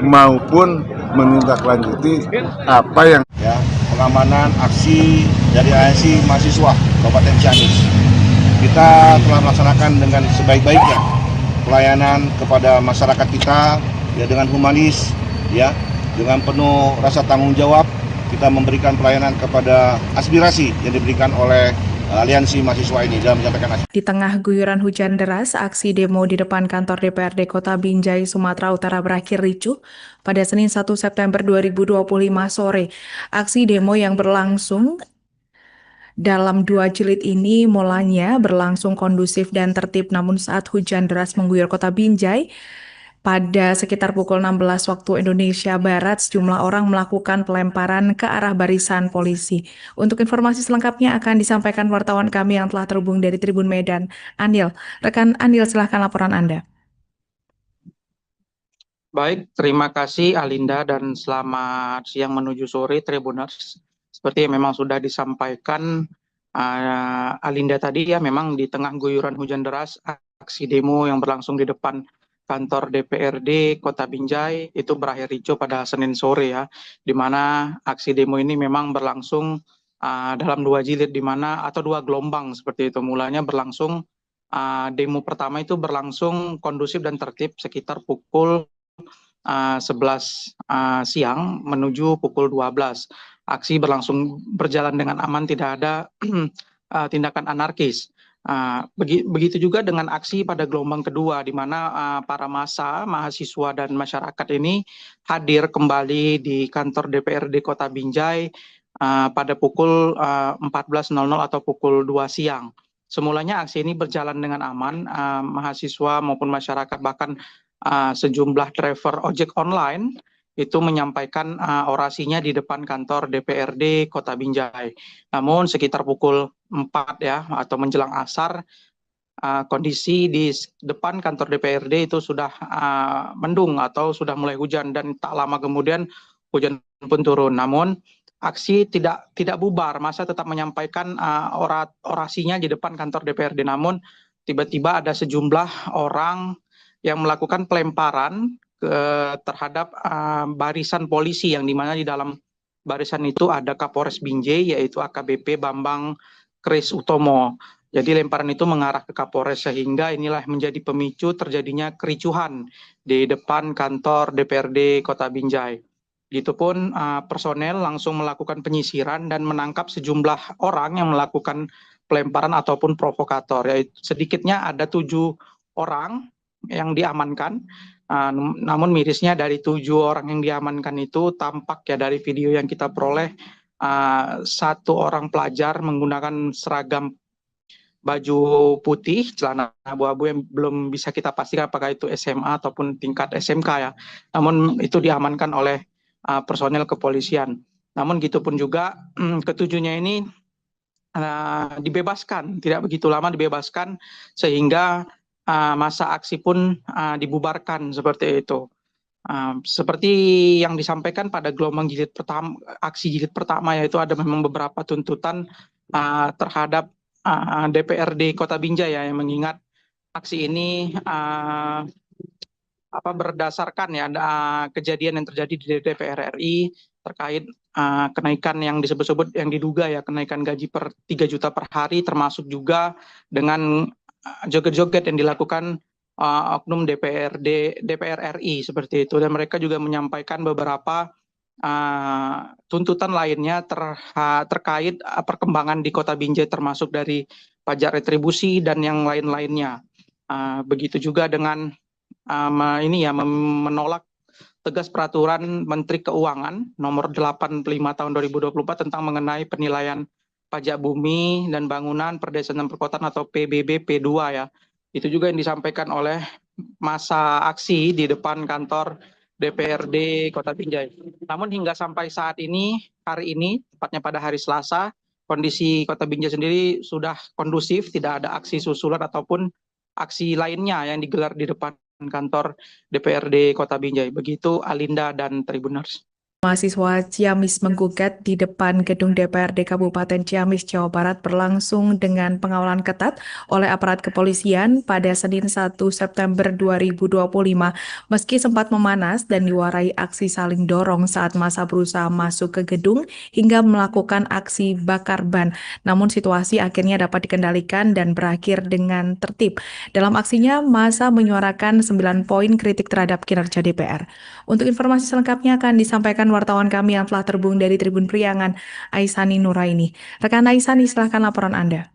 maupun menindaklanjuti apa yang pengamanan aksi dari ANC mahasiswa Kabupaten Ciamis. Kita telah melaksanakan dengan sebaik-baiknya pelayanan kepada masyarakat kita dengan humanis, dengan penuh rasa tanggung jawab. Kita memberikan pelayanan kepada aspirasi yang diberikan oleh aliansi mahasiswa ini dalam menyampaikan aspirasi. Di tengah guyuran hujan deras, aksi demo di depan kantor DPRD Kota Binjai, Sumatera Utara berakhir ricuh pada Senin 1 September 2025 sore. Aksi demo yang berlangsung dalam 2 jilid ini mulanya berlangsung kondusif dan tertib, namun saat hujan deras mengguyur Kota Binjai, pada sekitar pukul 16 waktu Indonesia Barat, sejumlah orang melakukan pelemparan ke arah barisan polisi. Untuk informasi selengkapnya akan disampaikan wartawan kami yang telah terhubung dari Tribun Medan. Anil, rekan Anil, silahkan laporan Anda. Baik, terima kasih Alinda dan selamat siang menuju sore Tribuners. Seperti yang memang sudah disampaikan Alinda tadi memang di tengah guyuran hujan deras, aksi demo yang berlangsung di depan kantor DPRD Kota Binjai itu berakhir ricuh pada Senin sore di mana aksi demo ini memang berlangsung dalam 2 jilid atau 2 gelombang seperti itu. Mulanya berlangsung demo pertama itu berlangsung kondusif dan tertib sekitar pukul 11 siang menuju pukul 12. Aksi berjalan dengan aman, tidak ada tindakan anarkis. Begitu juga dengan aksi pada gelombang kedua, di mana para massa, mahasiswa dan masyarakat ini hadir kembali di kantor DPRD Kota Binjai pada pukul 14.00 atau pukul 2 siang. Semulanya aksi ini berjalan dengan aman, mahasiswa maupun masyarakat, bahkan sejumlah driver ojek online itu menyampaikan orasinya di depan kantor DPRD Kota Binjai. Namun sekitar pukul 4 atau menjelang asar, kondisi di depan kantor DPRD itu sudah mendung atau sudah mulai hujan, dan tak lama kemudian hujan pun turun. Namun aksi tidak bubar, massa tetap menyampaikan orasinya di depan kantor DPRD. Namun tiba-tiba ada sejumlah orang yang melakukan pelemparan terhadap barisan polisi, yang dimana di dalam barisan itu ada Kapolres Binjai yaitu AKBP Bambang Kris Utomo. Jadi lemparan itu mengarah ke Kapolres, sehingga inilah menjadi pemicu terjadinya kericuhan di depan kantor DPRD Kota Binjai. Begitupun personel langsung melakukan penyisiran dan menangkap sejumlah orang yang melakukan pelemparan ataupun provokator. Yaitu sedikitnya ada 7 orang yang diamankan. Namun mirisnya dari 7 orang yang diamankan itu tampak dari video yang kita peroleh, 1 orang pelajar menggunakan seragam baju putih, celana abu-abu yang belum bisa kita pastikan apakah itu SMA ataupun tingkat SMK Namun itu diamankan oleh personel kepolisian. Namun gitupun juga ketujuhnya ini dibebaskan, tidak begitu lama dibebaskan, sehingga masa aksi pun dibubarkan seperti itu. Seperti yang disampaikan pada gelombang aksi jilid pertama, yaitu ada memang beberapa tuntutan terhadap DPRD Kota Binjai yang mengingat aksi ini berdasarkan kejadian yang terjadi di DPR RI terkait kenaikan yang disebut-sebut yang diduga kenaikan gaji per 3 juta per hari, termasuk juga dengan joget-joget yang dilakukan oknum DPR RI seperti itu. Dan mereka juga menyampaikan beberapa tuntutan lainnya terkait perkembangan di Kota Binjai, termasuk dari pajak retribusi dan yang lain-lainnya. Begitu juga dengan menolak tegas peraturan Menteri Keuangan nomor 85 tahun 2024 tentang mengenai penilaian pajak bumi dan bangunan perdesaan dan perkotaan atau PBB P2 Itu juga yang disampaikan oleh massa aksi di depan kantor DPRD Kota Binjai. Namun hingga sampai saat ini, hari ini, tepatnya pada hari Selasa, kondisi Kota Binjai sendiri sudah kondusif, tidak ada aksi susulan ataupun aksi lainnya yang digelar di depan kantor DPRD Kota Binjai. Begitu Alinda dan Tribuners. Mahasiswa Ciamis menggugat di depan gedung DPRD Kabupaten Ciamis, Jawa Barat berlangsung dengan pengawalan ketat oleh aparat kepolisian pada Senin 1 September 2025. Meski sempat memanas dan diwarai aksi saling dorong saat massa berusaha masuk ke gedung hingga melakukan aksi bakar ban, namun situasi akhirnya dapat dikendalikan dan berakhir dengan tertib. Dalam aksinya, massa menyuarakan 9 poin kritik terhadap kinerja DPR. Untuk informasi selengkapnya akan disampaikan wartawan kami yang telah terhubung dari Tribun Priangan, Aisani Nuraini. Rekan Aisani, silahkan laporan Anda.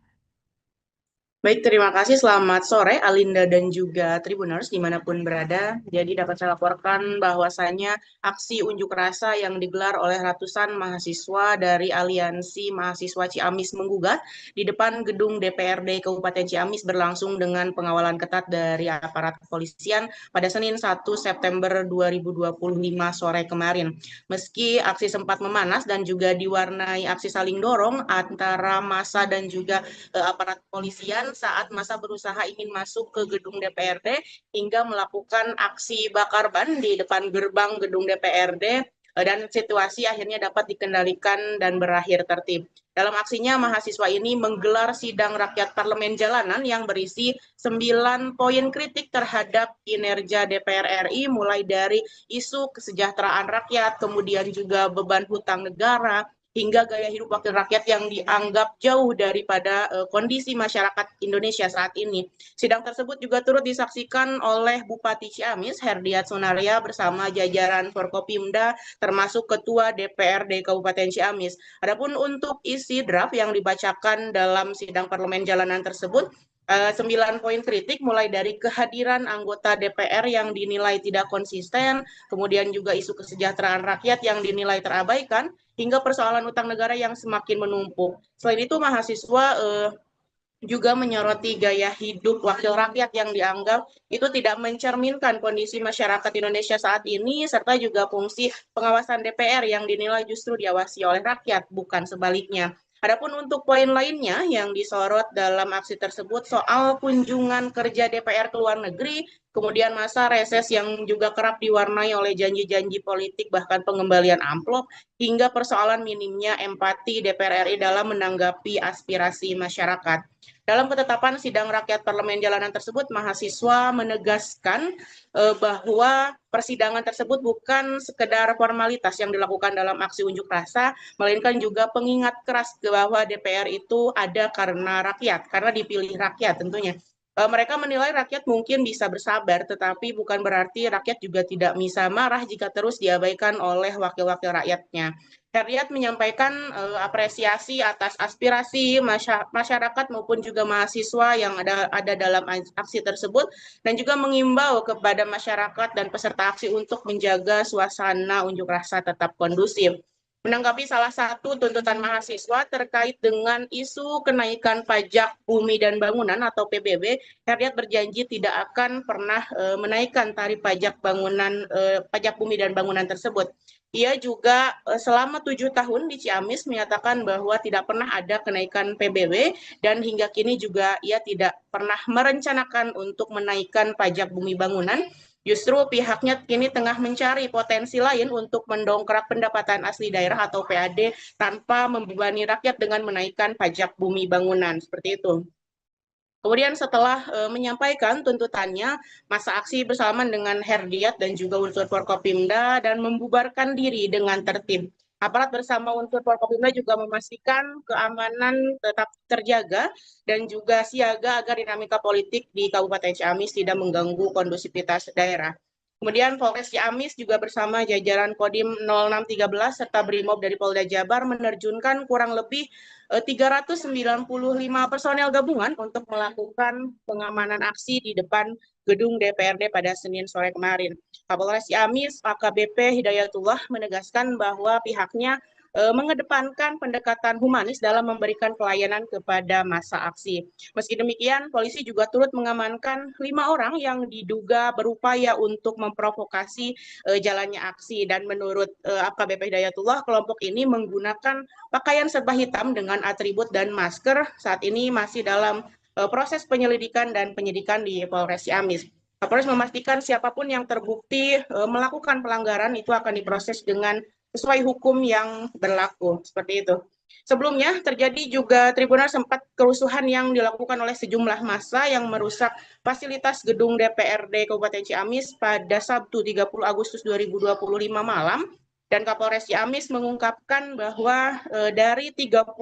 Baik, terima kasih. Selamat sore, Alinda dan juga Tribuners dimanapun berada. Jadi dapat saya laporkan bahwasannya aksi unjuk rasa yang digelar oleh ratusan mahasiswa dari Aliansi Mahasiswa Ciamis Menggugat di depan gedung DPRD Kabupaten Ciamis berlangsung dengan pengawalan ketat dari aparat kepolisian pada Senin 1 September 2025 sore kemarin. Meski aksi sempat memanas dan juga diwarnai aksi saling dorong antara massa dan juga aparat kepolisian saat massa berusaha ingin masuk ke gedung DPRD hingga melakukan aksi bakar ban di depan gerbang gedung DPRD dan situasi akhirnya dapat dikendalikan dan berakhir tertib. Dalam aksinya, mahasiswa ini menggelar sidang rakyat parlemen jalanan yang berisi 9 poin kritik terhadap kinerja DPR RI, mulai dari isu kesejahteraan rakyat, kemudian juga beban hutang negara, hingga gaya hidup wakil rakyat yang dianggap jauh daripada kondisi masyarakat Indonesia saat ini. Sidang tersebut juga turut disaksikan oleh Bupati Ciamis, Herdiat Sunaria, bersama jajaran Forkopimda, termasuk Ketua DPRD Kabupaten Ciamis. Adapun untuk isi draft yang dibacakan dalam sidang parlemen jalanan tersebut, 9 poin kritik mulai dari kehadiran anggota DPR yang dinilai tidak konsisten, kemudian juga isu kesejahteraan rakyat yang dinilai terabaikan, hingga persoalan utang negara yang semakin menumpuk. Selain itu, mahasiswa juga menyoroti gaya hidup wakil rakyat yang dianggap itu tidak mencerminkan kondisi masyarakat Indonesia saat ini, serta juga fungsi pengawasan DPR yang dinilai justru diawasi oleh rakyat, bukan sebaliknya. Adapun untuk poin lainnya yang disorot dalam aksi tersebut soal kunjungan kerja DPR ke luar negeri, kemudian masa reses yang juga kerap diwarnai oleh janji-janji politik bahkan pengembalian amplop, hingga persoalan minimnya empati DPR RI dalam menanggapi aspirasi masyarakat. Dalam ketetapan sidang rakyat parlemen jalanan tersebut, mahasiswa menegaskan bahwa persidangan tersebut bukan sekedar formalitas yang dilakukan dalam aksi unjuk rasa, melainkan juga pengingat keras bahwa DPR itu ada karena rakyat, karena dipilih rakyat tentunya. Mereka menilai rakyat mungkin bisa bersabar, tetapi bukan berarti rakyat juga tidak bisa marah jika terus diabaikan oleh wakil-wakil rakyatnya. Herdiat menyampaikan apresiasi atas aspirasi masyarakat maupun juga mahasiswa yang ada dalam aksi tersebut, dan juga mengimbau kepada masyarakat dan peserta aksi untuk menjaga suasana unjuk rasa tetap kondusif. Menanggapi salah satu tuntutan mahasiswa terkait dengan isu kenaikan pajak bumi dan bangunan atau PBB, Herdiat berjanji tidak akan pernah menaikkan tarif pajak bumi dan bangunan tersebut. Ia juga selama 7 tahun di Ciamis menyatakan bahwa tidak pernah ada kenaikan PBB dan hingga kini juga ia tidak pernah merencanakan untuk menaikkan pajak bumi bangunan. Justru pihaknya kini tengah mencari potensi lain untuk mendongkrak pendapatan asli daerah atau PAD tanpa membebani rakyat dengan menaikkan pajak bumi bangunan. Seperti itu. Kemudian setelah menyampaikan tuntutannya, masa aksi bersamaan dengan Herdiat dan juga unsur Forkopimda dan membubarkan diri dengan tertib. Aparat bersama unsur Forkopimda juga memastikan keamanan tetap terjaga dan juga siaga agar dinamika politik di Kabupaten Ciamis tidak mengganggu kondusivitas daerah. Kemudian Polres Ciamis juga bersama jajaran Kodim 0613 serta Brimob dari Polda Jabar menerjunkan kurang lebih 395 personel gabungan untuk melakukan pengamanan aksi di depan gedung DPRD pada Senin sore kemarin. Kapolres Ciamis AKBP Hidayatullah menegaskan bahwa pihaknya mengedepankan pendekatan humanis dalam memberikan pelayanan kepada massa aksi. Meski demikian, polisi juga turut mengamankan 5 orang yang diduga berupaya untuk memprovokasi jalannya aksi. Dan menurut AKBP Hidayatullah, kelompok ini menggunakan pakaian serba hitam dengan atribut dan masker. Saat ini masih dalam proses penyelidikan dan penyidikan di Polres Ciamis. Kapolres memastikan siapapun yang terbukti melakukan pelanggaran itu akan diproses dengan sesuai hukum yang berlaku. Seperti itu. Sebelumnya terjadi juga Tribuners sempat kerusuhan yang dilakukan oleh sejumlah massa yang merusak fasilitas gedung DPRD Kabupaten Ciamis pada Sabtu 30 Agustus 2025 malam. Dan Kapolres Ciamis mengungkapkan bahwa dari 38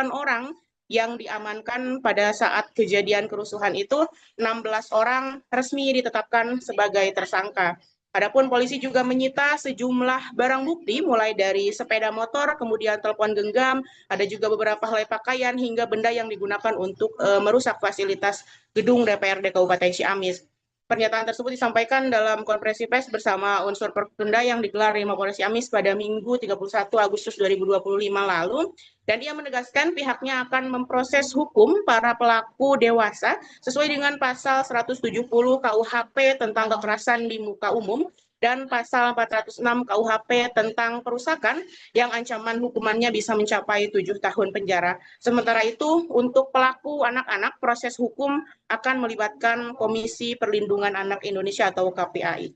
orang yang diamankan pada saat kejadian kerusuhan itu, 16 orang resmi ditetapkan sebagai tersangka. Adapun polisi juga menyita sejumlah barang bukti mulai dari sepeda motor, kemudian telepon genggam, ada juga beberapa helai pakaian hingga benda yang digunakan untuk merusak fasilitas gedung DPRD Kabupaten Ciamis. Pernyataan tersebut disampaikan dalam konferensi pers bersama unsur Perpindah yang digelar di Mapolres Ciamis pada Minggu 31 Agustus 2025 lalu. Dan dia menegaskan pihaknya akan memproses hukum para pelaku dewasa sesuai dengan pasal 170 KUHP tentang kekerasan di muka umum dan pasal 406 KUHP tentang perusakan yang ancaman hukumannya bisa mencapai 7 tahun penjara. Sementara itu, untuk pelaku anak-anak, proses hukum akan melibatkan Komisi Perlindungan Anak Indonesia atau KPAI.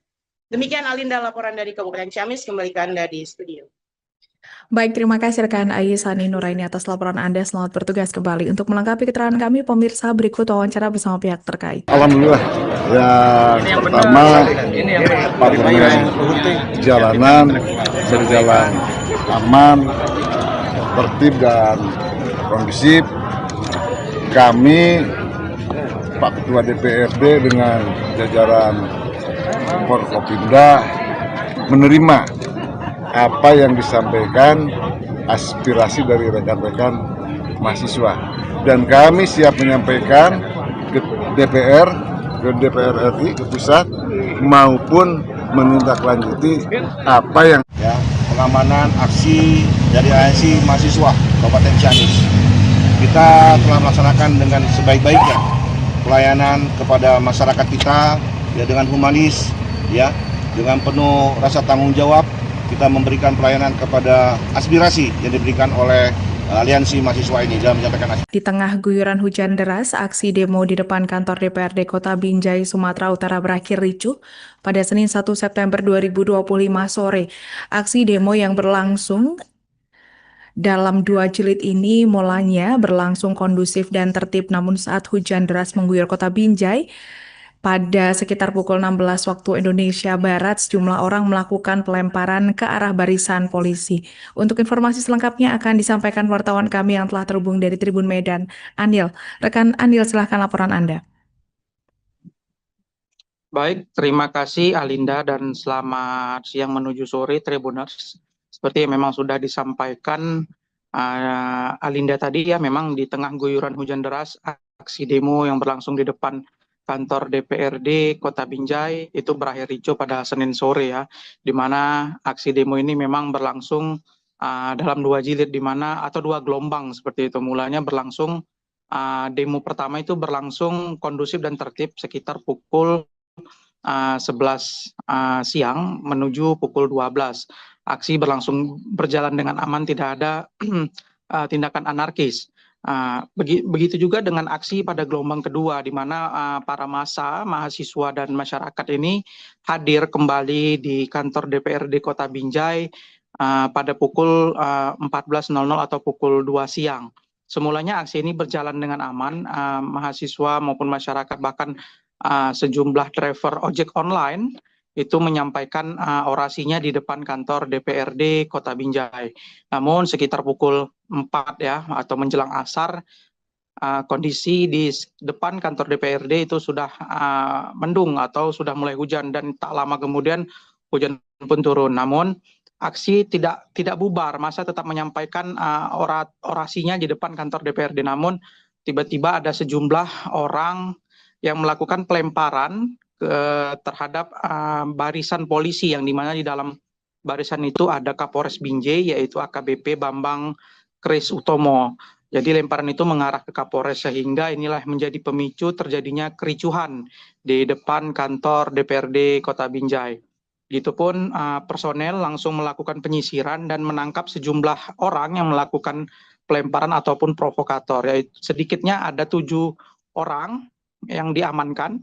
Demikian Alinda laporan dari Kabupaten Ciamis, kembali ke Anda di studio. Baik, terima kasih rekan Aisani Nuraini atas laporan Anda. Selamat bertugas kembali. Untuk melengkapi keterangan kami, pemirsa, berikut wawancara bersama pihak terkait. Alhamdulillah, yang pertama parlemen jalanan berjalan aman, tertib dan kondusif. Kami Pak Ketua DPRD dengan jajaran Forkopimda menerima apa yang disampaikan aspirasi dari rekan-rekan mahasiswa, dan kami siap menyampaikan ke DPR, ke DPR RI, ke pusat, maupun menindaklanjuti apa yang pengamanan aksi dari ANC mahasiswa Kabupaten Ciamis. Kita telah melaksanakan dengan sebaik-baiknya pelayanan kepada masyarakat kita dengan humanis, dengan penuh rasa tanggung jawab. Kita memberikan pelayanan kepada aspirasi yang diberikan oleh aliansi mahasiswa ini dalam menyampaikan aspirasi. Di tengah guyuran hujan deras, aksi demo di depan kantor DPRD Kota Binjai, Sumatera Utara berakhir ricuh pada Senin 1 September 2025 sore. Aksi demo yang berlangsung dalam 2 jilid ini mulanya berlangsung kondusif dan tertib, namun saat hujan deras mengguyur Kota Binjai, pada sekitar pukul 16 waktu Indonesia Barat, sejumlah orang melakukan pelemparan ke arah barisan polisi. Untuk informasi selengkapnya akan disampaikan wartawan kami yang telah terhubung dari Tribun Medan, Anil. Rekan Anil, silahkan laporan Anda. Baik, terima kasih Alinda dan selamat siang menuju sore Tribuners. Seperti yang memang sudah disampaikan Alinda tadi, memang di tengah guyuran hujan deras, aksi demo yang berlangsung di depan kantor DPRD Kota Binjai itu berakhir ricuh pada Senin sore, di mana aksi demo ini memang berlangsung dalam 2 jilid, atau 2 gelombang seperti itu. Mulanya berlangsung demo pertama itu berlangsung kondusif dan tertib sekitar pukul 11 siang menuju pukul 12. Aksi berjalan dengan aman, tidak ada tindakan anarkis. Begitu juga dengan aksi pada gelombang kedua, di mana para massa, mahasiswa dan masyarakat ini hadir kembali di kantor DPRD Kota Binjai pada pukul 14.00 atau pukul 2 siang. Semulanya aksi ini berjalan dengan aman, mahasiswa maupun masyarakat, bahkan sejumlah driver ojek online itu menyampaikan orasinya di depan kantor DPRD Kota Binjai. Namun sekitar pukul 4 atau menjelang asar, kondisi di depan kantor DPRD itu sudah mendung atau sudah mulai hujan, dan tak lama kemudian hujan pun turun. Namun aksi tidak bubar, massa tetap menyampaikan orasinya di depan kantor DPRD. Namun tiba-tiba ada sejumlah orang yang melakukan pelemparan terhadap barisan polisi, yang dimana di dalam barisan itu ada Kapolres Binjai yaitu AKBP Bambang Kris Utomo. Jadi lemparan itu mengarah ke Kapolres sehingga inilah menjadi pemicu terjadinya kericuhan di depan kantor DPRD Kota Binjai. Begitupun personel langsung melakukan penyisiran dan menangkap sejumlah orang yang melakukan pelemparan ataupun provokator. Yaitu sedikitnya ada 7 orang yang diamankan.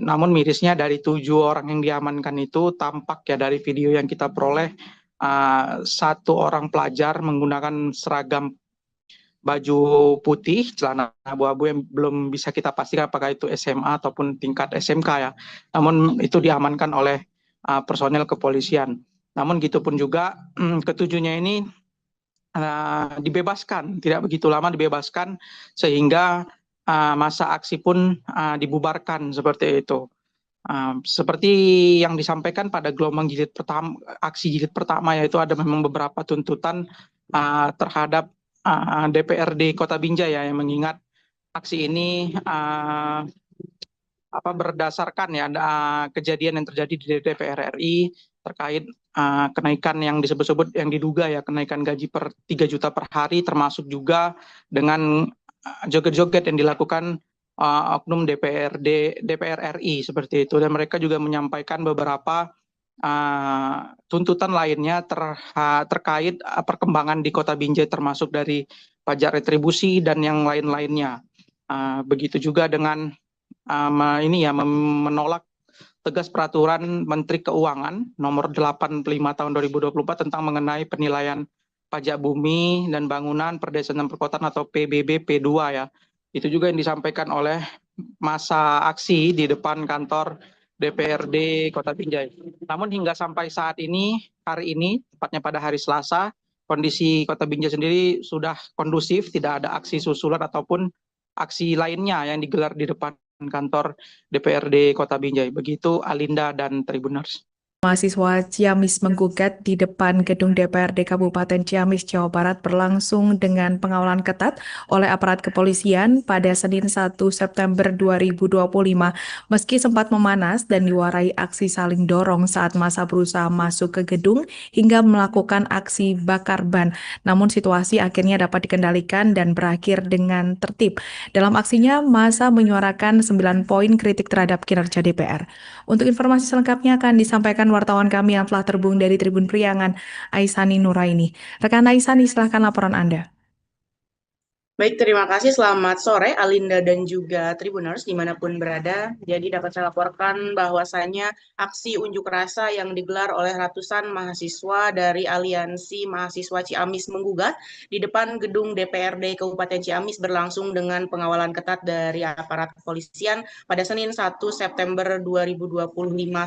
Namun mirisnya dari 7 orang yang diamankan itu tampak ya dari video yang kita peroleh 1 orang pelajar menggunakan seragam baju putih, celana abu-abu yang belum bisa kita pastikan apakah itu SMA ataupun tingkat SMK ya. Namun itu diamankan oleh personel kepolisian. Namun gitu pun juga ketujuhnya ini dibebaskan, tidak begitu lama dibebaskan sehingga masa aksi pun dibubarkan seperti itu. Seperti yang disampaikan pada gelombang aksi jilid pertama yaitu ada memang beberapa tuntutan terhadap DPRD Kota Binjai ya, yang mengingat aksi ini berdasarkan ya kejadian yang terjadi di DPR RI terkait kenaikan yang disebut-sebut yang diduga ya kenaikan gaji per 3 juta per hari, termasuk juga dengan joget-joget yang dilakukan oknum DPR RI seperti itu, dan mereka juga menyampaikan beberapa tuntutan lainnya terkait perkembangan di Kota Binjai, termasuk dari pajak retribusi dan yang lain-lainnya. Begitu juga dengan menolak tegas peraturan Menteri Keuangan nomor 85 tahun 2024 tentang mengenai penilaian pajak bumi dan bangunan perdesaan dan perkotaan atau PBB P2 ya. Itu juga yang disampaikan oleh masa aksi di depan kantor DPRD Kota Binjai. Namun hingga sampai saat ini, hari ini, tepatnya pada hari Selasa, kondisi Kota Binjai sendiri sudah kondusif, tidak ada aksi susulan ataupun aksi lainnya yang digelar di depan kantor DPRD Kota Binjai. Begitu Alinda dan Tribuners. Mahasiswa Ciamis menggugat di depan gedung DPRD Kabupaten Ciamis, Jawa Barat berlangsung dengan pengawalan ketat oleh aparat kepolisian pada Senin 1 September 2025. Meski sempat memanas dan diwarai aksi saling dorong saat massa berusaha masuk ke gedung hingga melakukan aksi bakar ban, namun situasi akhirnya dapat dikendalikan dan berakhir dengan tertib. Dalam aksinya, massa menyuarakan 9 poin kritik terhadap kinerja DPR. Untuk informasi selengkapnya akan disampaikan wartawan kami yang telah terhubung dari Tribun Priangan, Aisani Nuraini. Rekan Aisani, silahkan laporan Anda. Baik, terima kasih. Selamat sore Alinda dan juga Tribuners dimanapun berada. Jadi dapat saya laporkan bahwasannya aksi unjuk rasa yang digelar oleh ratusan mahasiswa dari Aliansi Mahasiswa Ciamis Menggugat di depan gedung DPRD Kabupaten Ciamis berlangsung dengan pengawalan ketat dari aparat kepolisian pada Senin 1 September 2025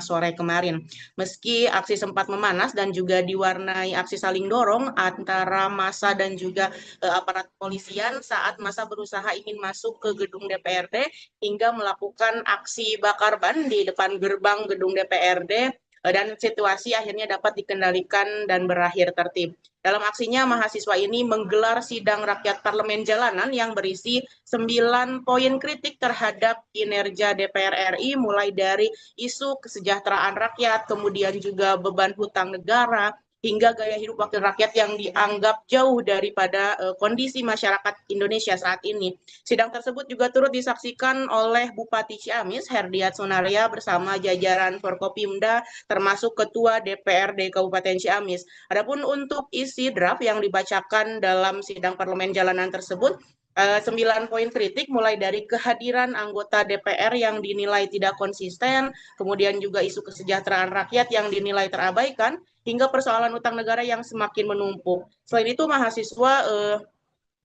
sore kemarin. Meski aksi sempat memanas dan juga diwarnai aksi saling dorong antara massa dan juga aparat kepolisian saat massa berusaha ingin masuk ke gedung DPRD hingga melakukan aksi bakar ban di depan gerbang gedung DPRD, dan situasi akhirnya dapat dikendalikan dan berakhir tertib. Dalam aksinya, mahasiswa ini menggelar sidang rakyat parlemen jalanan yang berisi 9 poin kritik terhadap kinerja DPR RI, mulai dari isu kesejahteraan rakyat, kemudian juga beban hutang negara, hingga gaya hidup wakil rakyat yang dianggap jauh daripada kondisi masyarakat Indonesia saat ini. Sidang tersebut juga turut disaksikan oleh Bupati Ciamis, Herdiat Sunaria, bersama jajaran Forkopimda, termasuk Ketua DPRD Kabupaten Ciamis. Adapun untuk isi draft yang dibacakan dalam sidang parlemen jalanan tersebut, 9 poin kritik mulai dari kehadiran anggota DPR yang dinilai tidak konsisten, kemudian juga isu kesejahteraan rakyat yang dinilai terabaikan, hingga persoalan utang negara yang semakin menumpuk. Selain itu, mahasiswa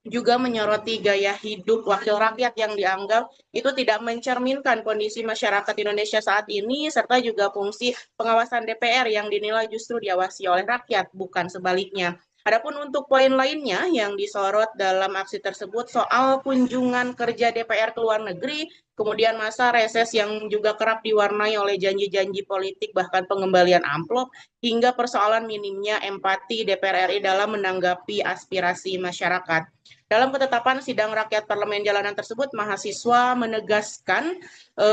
juga menyoroti gaya hidup wakil rakyat yang dianggap itu tidak mencerminkan kondisi masyarakat Indonesia saat ini, serta juga fungsi pengawasan DPR yang dinilai justru diawasi oleh rakyat, bukan sebaliknya. Adapun untuk poin lainnya yang disorot dalam aksi tersebut soal kunjungan kerja DPR ke luar negeri kemudian masa reses yang juga kerap diwarnai oleh janji-janji politik bahkan pengembalian amplop, hingga persoalan minimnya empati DPR RI dalam menanggapi aspirasi masyarakat. Dalam ketetapan sidang rakyat parlemen jalanan tersebut, mahasiswa menegaskan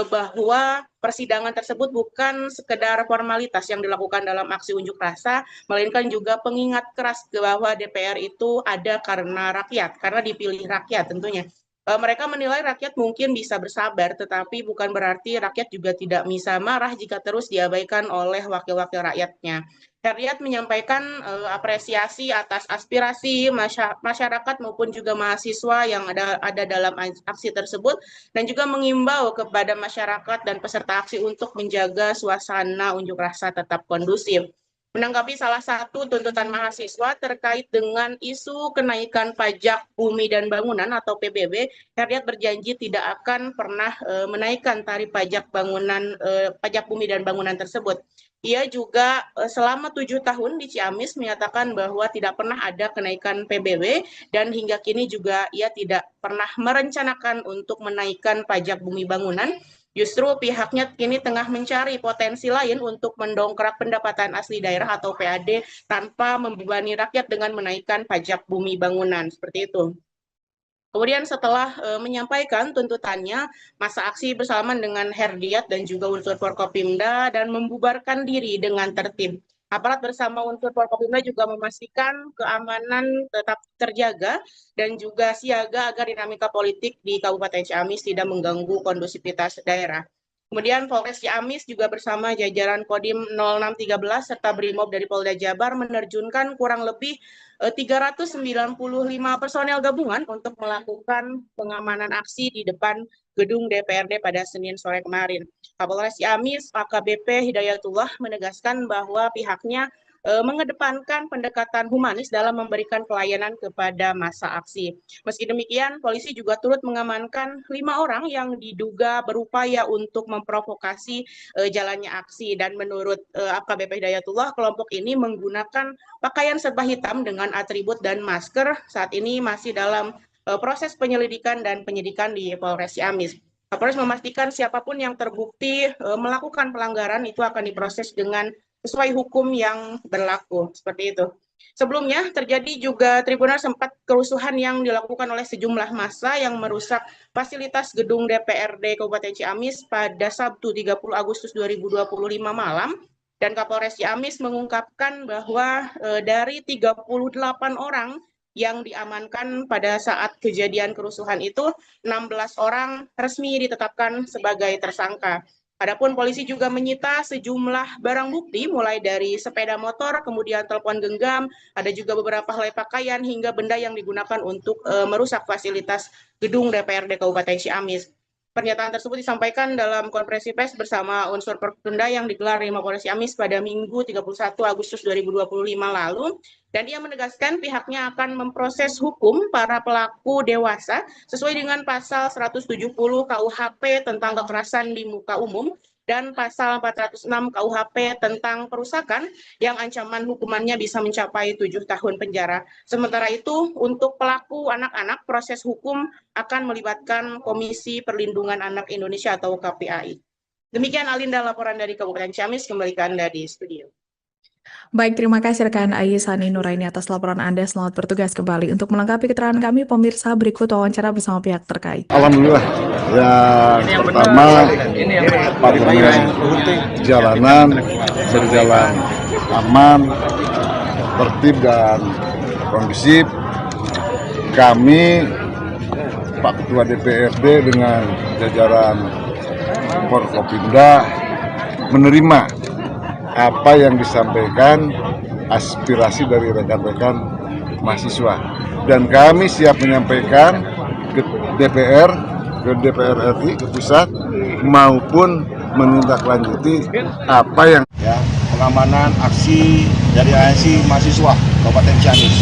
bahwa persidangan tersebut bukan sekedar formalitas yang dilakukan dalam aksi unjuk rasa, melainkan juga pengingat keras bahwa DPR itu ada karena rakyat, karena dipilih rakyat tentunya. Mereka menilai rakyat mungkin bisa bersabar, tetapi bukan berarti rakyat juga tidak bisa marah jika terus diabaikan oleh wakil-wakil rakyatnya. Heriat menyampaikan apresiasi atas aspirasi masyarakat maupun juga mahasiswa yang ada dalam aksi tersebut, dan juga mengimbau kepada masyarakat dan peserta aksi untuk menjaga suasana unjuk rasa tetap kondusif. Menanggapi salah satu tuntutan mahasiswa terkait dengan isu kenaikan pajak bumi dan bangunan atau PBB, Heriat berjanji tidak akan pernah menaikkan tarif pajak bumi dan bangunan tersebut. Ia juga selama 7 tahun di Ciamis menyatakan bahwa tidak pernah ada kenaikan PBB dan hingga kini juga ia tidak pernah merencanakan untuk menaikkan pajak bumi bangunan. Justru pihaknya kini tengah mencari potensi lain untuk mendongkrak pendapatan asli daerah atau PAD tanpa membebani rakyat dengan menaikkan pajak bumi bangunan, seperti itu. Kemudian setelah menyampaikan tuntutannya, masa aksi bersalaman dengan Herdiat dan juga unsur Forkopimda dan membubarkan diri dengan tertib. Aparat bersama unsur Forkopimda juga memastikan keamanan tetap terjaga dan juga siaga agar dinamika politik di Kabupaten Ciamis tidak mengganggu kondusivitas daerah. Kemudian Polres Ciamis juga bersama jajaran Kodim 0613 serta Brimob dari Polda Jabar menerjunkan kurang lebih 395 personel gabungan untuk melakukan pengamanan aksi di depan gedung DPRD pada Senin sore kemarin. Kapolres Ciamis AKBP Hidayatullah menegaskan bahwa pihaknya mengedepankan pendekatan humanis dalam memberikan pelayanan kepada massa aksi. Meski demikian, polisi juga turut mengamankan 5 orang yang diduga berupaya untuk memprovokasi jalannya aksi. Dan menurut AKBP Hidayatullah, kelompok ini menggunakan pakaian serba hitam dengan atribut dan masker. Saat ini masih dalam proses penyelidikan dan penyidikan di Polres Ciamis. Kapolres memastikan siapapun yang terbukti melakukan pelanggaran itu akan diproses dengan sesuai hukum yang berlaku, seperti itu. Sebelumnya terjadi juga Tribuners sempat kerusuhan yang dilakukan oleh sejumlah massa yang merusak fasilitas gedung DPRD Kabupaten Ciamis pada Sabtu 30 Agustus 2025 malam, dan Kapolres Ciamis mengungkapkan bahwa dari 38 orang yang diamankan pada saat kejadian kerusuhan itu, 16 orang resmi ditetapkan sebagai tersangka. Adapun polisi juga menyita sejumlah barang bukti mulai dari sepeda motor, kemudian telepon genggam, ada juga beberapa helai pakaian hingga benda yang digunakan untuk merusak fasilitas gedung DPRD Kabupaten Ciamis. Pernyataan tersebut disampaikan dalam konferensi pers bersama unsur Forkopimda yang digelar di Mapolres Ciamis pada Minggu 31 Agustus 2025 lalu, dan ia menegaskan pihaknya akan memproses hukum para pelaku dewasa sesuai dengan pasal 170 KUHP tentang kekerasan di muka umum dan pasal 406 KUHP tentang perusakan yang ancaman hukumannya bisa mencapai 7 tahun penjara. Sementara itu, untuk pelaku anak-anak, proses hukum akan melibatkan Komisi Perlindungan Anak Indonesia atau KPAI. Demikian Alinda laporan dari Kabupaten Ciamis, kembali ke Anda di studio. Baik, terima kasih rekan Aisani Nuraini atas laporan Anda. Selamat bertugas kembali. Untuk melengkapi keterangan kami, pemirsa, berikut wawancara bersama pihak terkait. Alhamdulillah, yang pertama parlemen jalanan berjalan aman, tertib dan kondusif. Kami, Pak Ketua DPRD dengan jajaran Forkopimda menerima apa yang disampaikan aspirasi dari rekan-rekan mahasiswa, dan kami siap menyampaikan ke DPR RI, ke pusat, maupun menindaklanjuti apa yang pengamanan aksi dari ANC mahasiswa Kabupaten Ciamis.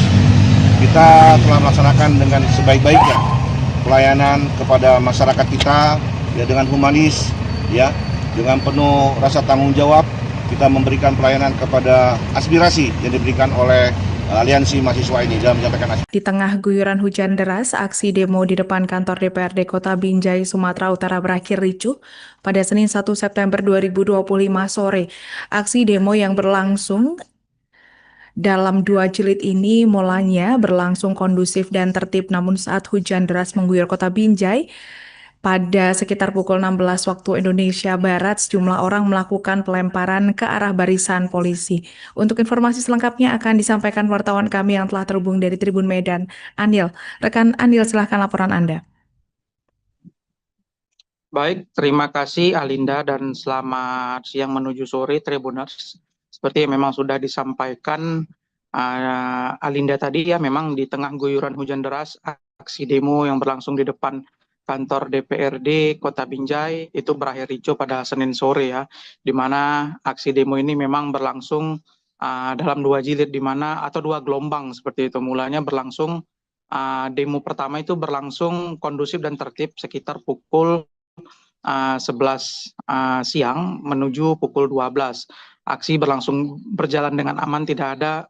Kita telah melaksanakan dengan sebaik-baiknya pelayanan kepada masyarakat kita dengan humanis, dengan penuh rasa tanggung jawab. Kita memberikan pelayanan kepada aspirasi yang diberikan oleh aliansi mahasiswa ini dalam menyampaikan aspirasi. Di tengah guyuran hujan deras, aksi demo di depan kantor DPRD Kota Binjai, Sumatera Utara berakhir ricuh pada Senin 1 September 2025 sore. Aksi demo yang berlangsung dalam 2 jilid ini mulanya berlangsung kondusif dan tertib, namun saat hujan deras mengguyur Kota Binjai, pada sekitar pukul 16 waktu Indonesia Barat, sejumlah orang melakukan pelemparan ke arah barisan polisi. Untuk informasi selengkapnya akan disampaikan wartawan kami yang telah terhubung dari Tribun Medan, Anil. Rekan Anil, silahkan laporan Anda. Baik, terima kasih Alinda dan selamat siang menuju sore Tribuners. Seperti yang memang sudah disampaikan Alinda tadi ya, memang di tengah guyuran hujan deras, aksi demo yang berlangsung di depan kantor DPRD Kota Binjai itu berakhir ricuh pada Senin sore ya, di mana aksi demo ini memang berlangsung dalam 2 jilid atau 2 gelombang seperti itu. Mulanya berlangsung demo pertama itu berlangsung kondusif dan tertib sekitar pukul 11 siang menuju pukul 12. Aksi berjalan dengan aman, tidak ada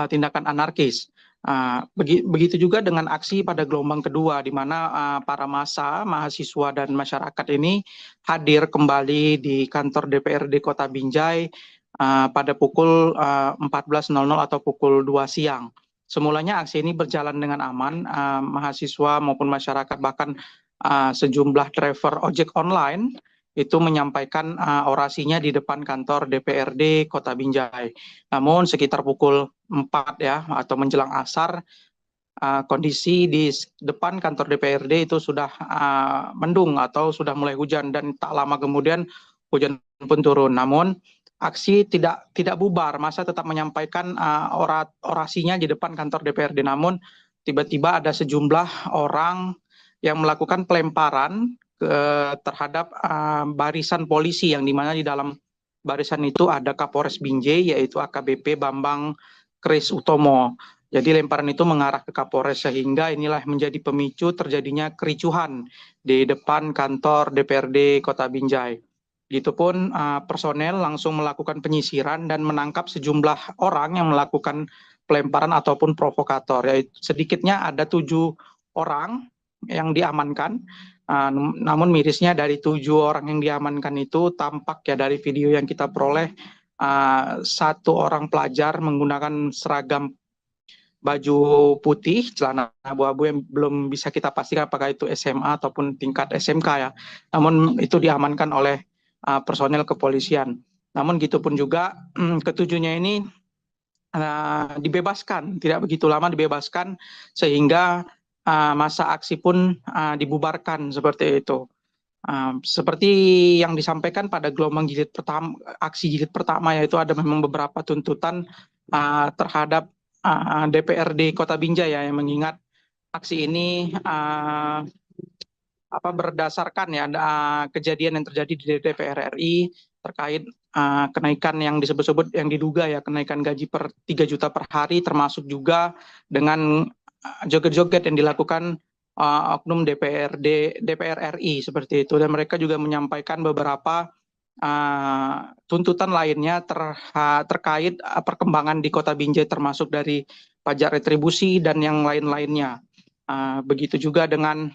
tindakan anarkis. Begitu juga dengan aksi pada gelombang kedua, di mana para massa, mahasiswa dan masyarakat ini hadir kembali di kantor DPRD Kota Binjai pada pukul 14.00 atau pukul 2 siang. Semulanya aksi ini berjalan dengan aman, mahasiswa maupun masyarakat, bahkan sejumlah driver ojek online itu menyampaikan orasinya di depan kantor DPRD Kota Binjai. Namun sekitar pukul 4 ya, atau menjelang asar, kondisi di depan kantor DPRD itu sudah mendung atau sudah mulai hujan, dan tak lama kemudian hujan pun turun. Namun aksi tidak bubar, massa tetap menyampaikan orasinya di depan kantor DPRD. Namun tiba-tiba ada sejumlah orang yang melakukan pelemparan terhadap barisan polisi, yang dimana di dalam barisan itu ada Kapolres Binjai, yaitu AKBP Bambang Kris Utomo. Jadi lemparan itu mengarah ke Kapolres, sehingga inilah menjadi pemicu terjadinya kericuhan di depan kantor DPRD Kota Binjai. Begitupun personel langsung melakukan penyisiran dan menangkap sejumlah orang yang melakukan pelemparan ataupun provokator. Yaitu sedikitnya ada 7 orang yang diamankan. Namun mirisnya dari 7 orang yang diamankan itu, tampak ya dari video yang kita peroleh, 1 orang pelajar menggunakan seragam baju putih, celana abu-abu yang belum bisa kita pastikan apakah itu SMA ataupun tingkat SMK ya. Namun itu diamankan oleh personel kepolisian. Namun gitu pun juga ketujuhnya ini dibebaskan, tidak begitu lama dibebaskan, sehingga masa aksi pun dibubarkan seperti itu. Seperti yang disampaikan pada gelombang aksi jilid pertama, yaitu ada memang beberapa tuntutan terhadap DPRD Kota Binjai ya, yang mengingat aksi ini berdasarkan ya kejadian yang terjadi di DPR RI terkait kenaikan yang disebut-sebut, yang diduga ya kenaikan gaji per 3 juta per hari, termasuk juga dengan joget-joget yang dilakukan oknum DPR RI seperti itu. Dan mereka juga menyampaikan beberapa tuntutan lainnya terkait perkembangan di Kota Binjai, termasuk dari pajak retribusi dan yang lain-lainnya. Begitu juga dengan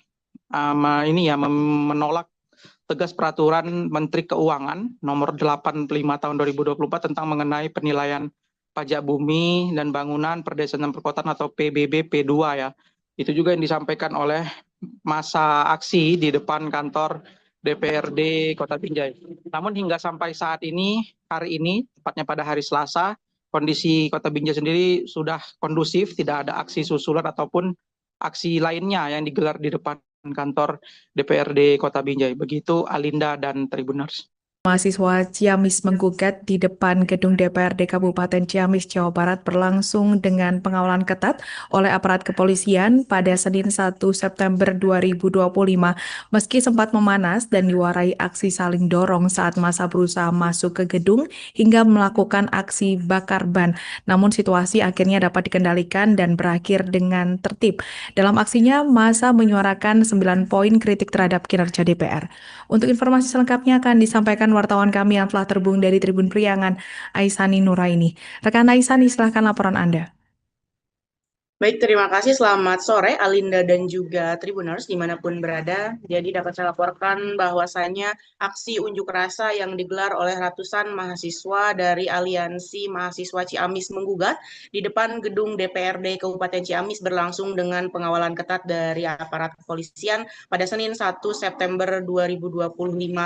menolak tegas peraturan Menteri Keuangan nomor 85 tahun 2024 tentang mengenai penilaian pajak bumi dan bangunan perdesaan dan perkotaan atau PBB P2 ya. Itu juga yang disampaikan oleh massa aksi di depan kantor DPRD Kota Binjai. Namun hingga sampai saat ini, hari ini, tepatnya pada hari Selasa, kondisi Kota Binjai sendiri sudah kondusif, tidak ada aksi susulan ataupun aksi lainnya yang digelar di depan kantor DPRD Kota Binjai. Begitu Alinda dan Tribuners. Mahasiswa Ciamis menggugat di depan gedung DPRD Kabupaten Ciamis, Jawa Barat berlangsung dengan pengawalan ketat oleh aparat kepolisian pada Senin 1 September 2025. Meski sempat memanas dan diwarai aksi saling dorong saat massa berusaha masuk ke gedung hingga melakukan aksi bakar ban, namun situasi akhirnya dapat dikendalikan dan berakhir dengan tertib. Dalam aksinya, massa menyuarakan 9 poin kritik terhadap kinerja DPR. Untuk informasi selengkapnya akan disampaikan wartawan kami yang telah terhubung dari Tribun Priangan, Aisani Nuraini. Rekan Aisani, silahkan laporan Anda. Baik, terima kasih. Selamat sore, Alinda dan juga Tribuners dimanapun berada. Jadi dapat saya laporkan bahwasannya aksi unjuk rasa yang digelar oleh ratusan mahasiswa dari Aliansi Mahasiswa Ciamis Menggugat di depan gedung DPRD Kabupaten Ciamis berlangsung dengan pengawalan ketat dari aparat kepolisian pada Senin 1 September 2025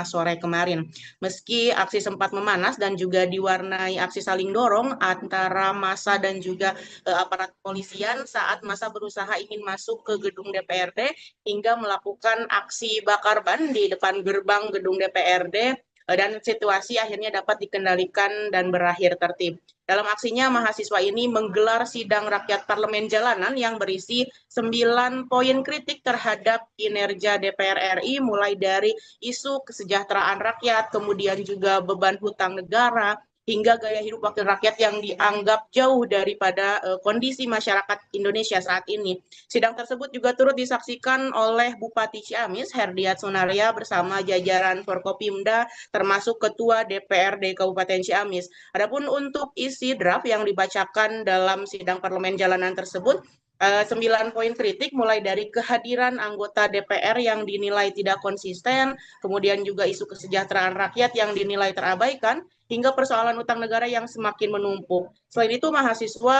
sore kemarin. Meski aksi sempat memanas dan juga diwarnai aksi saling dorong antara massa dan juga aparat kepolisian saat massa berusaha ingin masuk ke gedung DPRD hingga melakukan aksi bakar ban di depan gerbang gedung DPRD dan situasi akhirnya dapat dikendalikan dan berakhir tertib. Dalam aksinya, mahasiswa ini menggelar sidang rakyat parlemen jalanan yang berisi 9 poin kritik terhadap kinerja DPR RI, mulai dari isu kesejahteraan rakyat, kemudian juga beban hutang negara, hingga gaya hidup wakil rakyat yang dianggap jauh daripada kondisi masyarakat Indonesia saat ini. Sidang tersebut juga turut disaksikan oleh Bupati Ciamis, Herdiat Sunaria, bersama jajaran Forkopimda, termasuk Ketua DPRD Kabupaten Ciamis. Adapun untuk isi draft yang dibacakan dalam sidang parlemen jalanan tersebut, 9 poin kritik mulai dari kehadiran anggota DPR yang dinilai tidak konsisten, kemudian juga isu kesejahteraan rakyat yang dinilai terabaikan, hingga persoalan utang negara yang semakin menumpuk. Selain itu, mahasiswa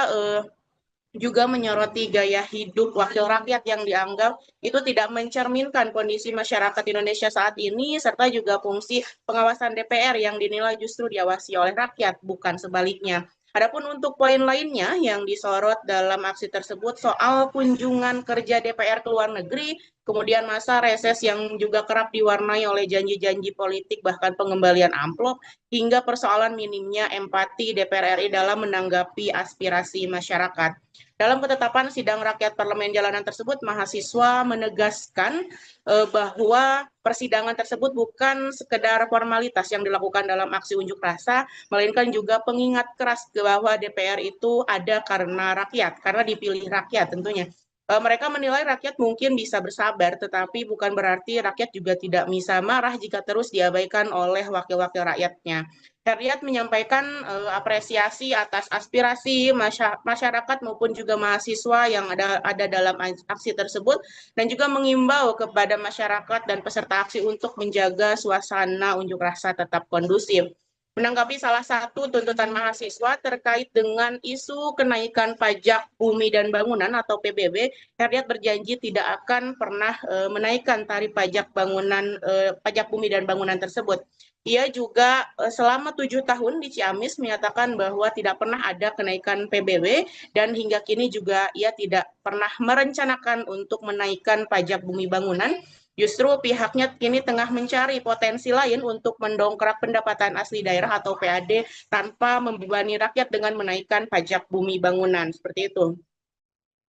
juga menyoroti gaya hidup wakil rakyat yang dianggap itu tidak mencerminkan kondisi masyarakat Indonesia saat ini, serta juga fungsi pengawasan DPR yang dinilai justru diawasi oleh rakyat, bukan sebaliknya. Adapun untuk poin lainnya yang disorot dalam aksi tersebut soal kunjungan kerja DPR ke luar negeri, kemudian masa reses yang juga kerap diwarnai oleh janji-janji politik bahkan pengembalian amplop, hingga persoalan minimnya empati DPR RI dalam menanggapi aspirasi masyarakat. Dalam ketetapan sidang rakyat parlemen jalanan tersebut, mahasiswa menegaskan bahwa persidangan tersebut bukan sekedar formalitas yang dilakukan dalam aksi unjuk rasa, melainkan juga pengingat keras bahwa DPR itu ada karena rakyat, karena dipilih rakyat tentunya. Mereka menilai rakyat mungkin bisa bersabar, tetapi bukan berarti rakyat juga tidak bisa marah jika terus diabaikan oleh wakil-wakil rakyatnya. Herdiat menyampaikan apresiasi atas aspirasi masyarakat maupun juga mahasiswa yang ada dalam aksi tersebut, dan juga mengimbau kepada masyarakat dan peserta aksi untuk menjaga suasana unjuk rasa tetap kondusif. Menanggapi salah satu tuntutan mahasiswa terkait dengan isu kenaikan pajak bumi dan bangunan atau PBB, Herdiat berjanji tidak akan pernah menaikkan tarif pajak bumi dan bangunan tersebut. Ia juga selama 7 tahun di Ciamis menyatakan bahwa tidak pernah ada kenaikan PBB dan hingga kini juga ia tidak pernah merencanakan untuk menaikkan pajak bumi bangunan. Justru pihaknya kini tengah mencari potensi lain untuk mendongkrak pendapatan asli daerah atau PAD tanpa membebani rakyat dengan menaikkan pajak bumi bangunan. Seperti itu.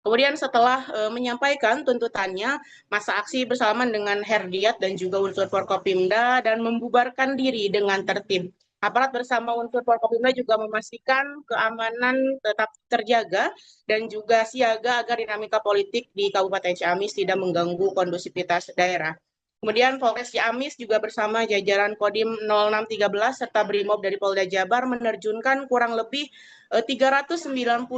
Kemudian setelah menyampaikan tuntutannya, masa aksi bersalaman dengan Herdiat dan juga unsur Forkopimda dan membubarkan diri dengan tertib. Aparat bersama unsur Forkopimda juga memastikan keamanan tetap terjaga dan juga siaga agar dinamika politik di Kabupaten Ciamis tidak mengganggu kondusivitas daerah. Kemudian Polres Ciamis juga bersama jajaran Kodim 0613 serta Brimob dari Polda Jabar menerjunkan kurang lebih 395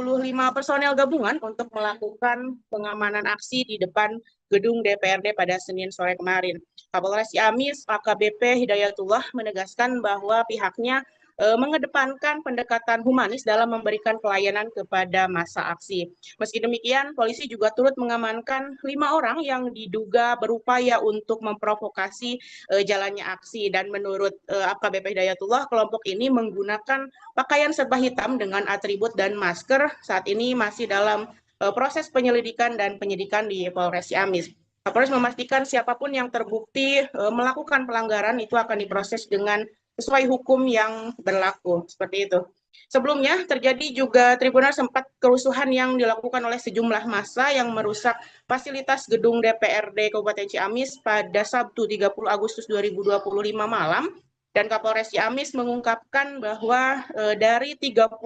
personel gabungan untuk melakukan pengamanan aksi di depan gedung DPRD pada Senin sore kemarin. Kapolres Ciamis AKBP Hidayatullah menegaskan bahwa pihaknya mengedepankan pendekatan humanis dalam memberikan pelayanan kepada massa aksi. Meski demikian, polisi juga turut mengamankan 5 orang yang diduga berupaya untuk memprovokasi jalannya aksi. Dan menurut AKBP Hidayatullah, kelompok ini menggunakan pakaian serba hitam dengan atribut dan masker. Saat ini masih dalam proses penyelidikan dan penyidikan di Polres Ciamis. Kapolres memastikan siapapun yang terbukti melakukan pelanggaran itu akan diproses dengan sesuai hukum yang berlaku, seperti itu. Sebelumnya terjadi juga Tribuners sempat kerusuhan yang dilakukan oleh sejumlah massa yang merusak fasilitas gedung DPRD Kabupaten Ciamis pada Sabtu 30 Agustus 2025 malam, dan Kapolres Ciamis mengungkapkan bahwa dari 38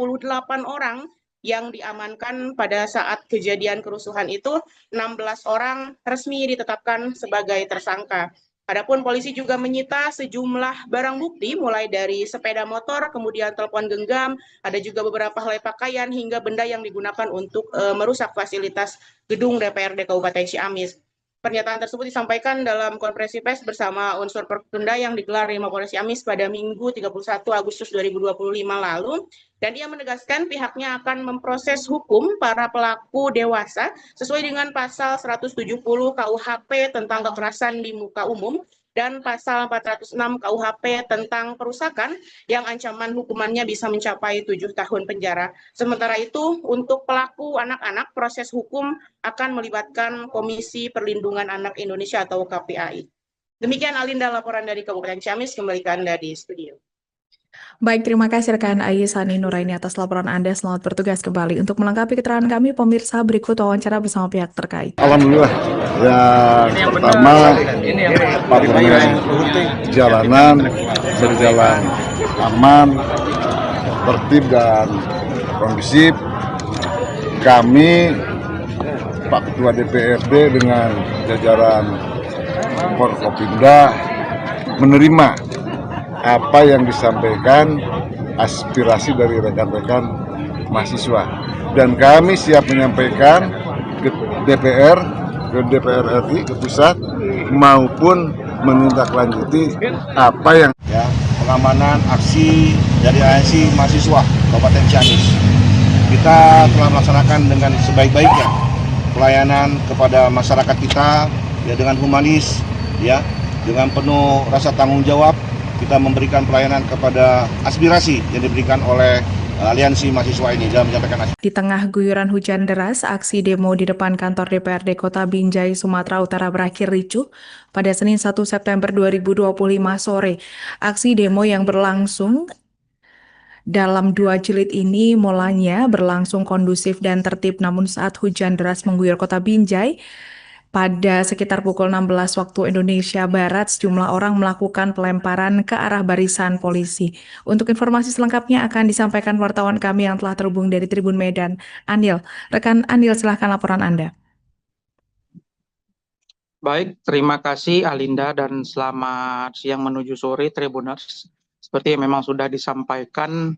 orang yang diamankan pada saat kejadian kerusuhan itu, 16 orang resmi ditetapkan sebagai tersangka. Adapun polisi juga menyita sejumlah barang bukti mulai dari sepeda motor, kemudian telepon genggam, ada juga beberapa helai pakaian hingga benda yang digunakan untuk merusak fasilitas gedung DPRD Kabupaten Ciamis. Pernyataan tersebut disampaikan dalam konferensi pers bersama unsur Perkenda yang digelar di Mapolres Ciamis pada Minggu 31 Agustus 2025 lalu, dan ia menegaskan pihaknya akan memproses hukum para pelaku dewasa sesuai dengan pasal 170 KUHP tentang kekerasan di muka umum dan pasal 406 KUHP tentang perusakan yang ancaman hukumannya bisa mencapai 7 tahun penjara. Sementara itu, untuk pelaku anak-anak, proses hukum akan melibatkan Komisi Perlindungan Anak Indonesia atau KPAI. Demikian Alinda laporan dari Kabupaten Ciamis, kembali ke Anda di studio. Baik, terima kasih rekan Sani Nuraini atas laporan Anda. Selamat bertugas kembali. Untuk melengkapi keterangan kami, pemirsa, berikut wawancara bersama pihak terkait. Alhamdulillah, yang pertama parlemen jalanan berjalan aman, tertib dan kondusif. Kami Pak Ketua DPRD dengan jajaran Forkopimda menerima apa yang disampaikan aspirasi dari rekan-rekan mahasiswa, dan kami siap menyampaikan ke DPR, ke DPR RI, ke pusat, maupun menindaklanjuti apa yang pengamanan aksi dari ANC mahasiswa Kabupaten Ciamis. Kita telah melaksanakan dengan sebaik-baiknya pelayanan kepada masyarakat kita dengan humanis, dengan penuh rasa tanggung jawab. Kita memberikan pelayanan kepada aspirasi yang diberikan oleh aliansi mahasiswa ini dalam menyampaikan aspirasi. Di tengah guyuran hujan deras, aksi demo di depan kantor DPRD Kota Binjai, Sumatera Utara berakhir ricuh pada Senin 1 September 2025 sore. Aksi demo yang berlangsung dalam 2 jilid ini mulanya berlangsung kondusif dan tertib, namun saat hujan deras mengguyur Kota Binjai, pada sekitar pukul 16 waktu Indonesia Barat, sejumlah orang melakukan pelemparan ke arah barisan polisi. Untuk informasi selengkapnya akan disampaikan wartawan kami yang telah terhubung dari Tribun Medan, Anil. Rekan Anil, silahkan laporan Anda. Baik, terima kasih Alinda dan selamat siang menuju sore Tribuners. Seperti yang memang sudah disampaikan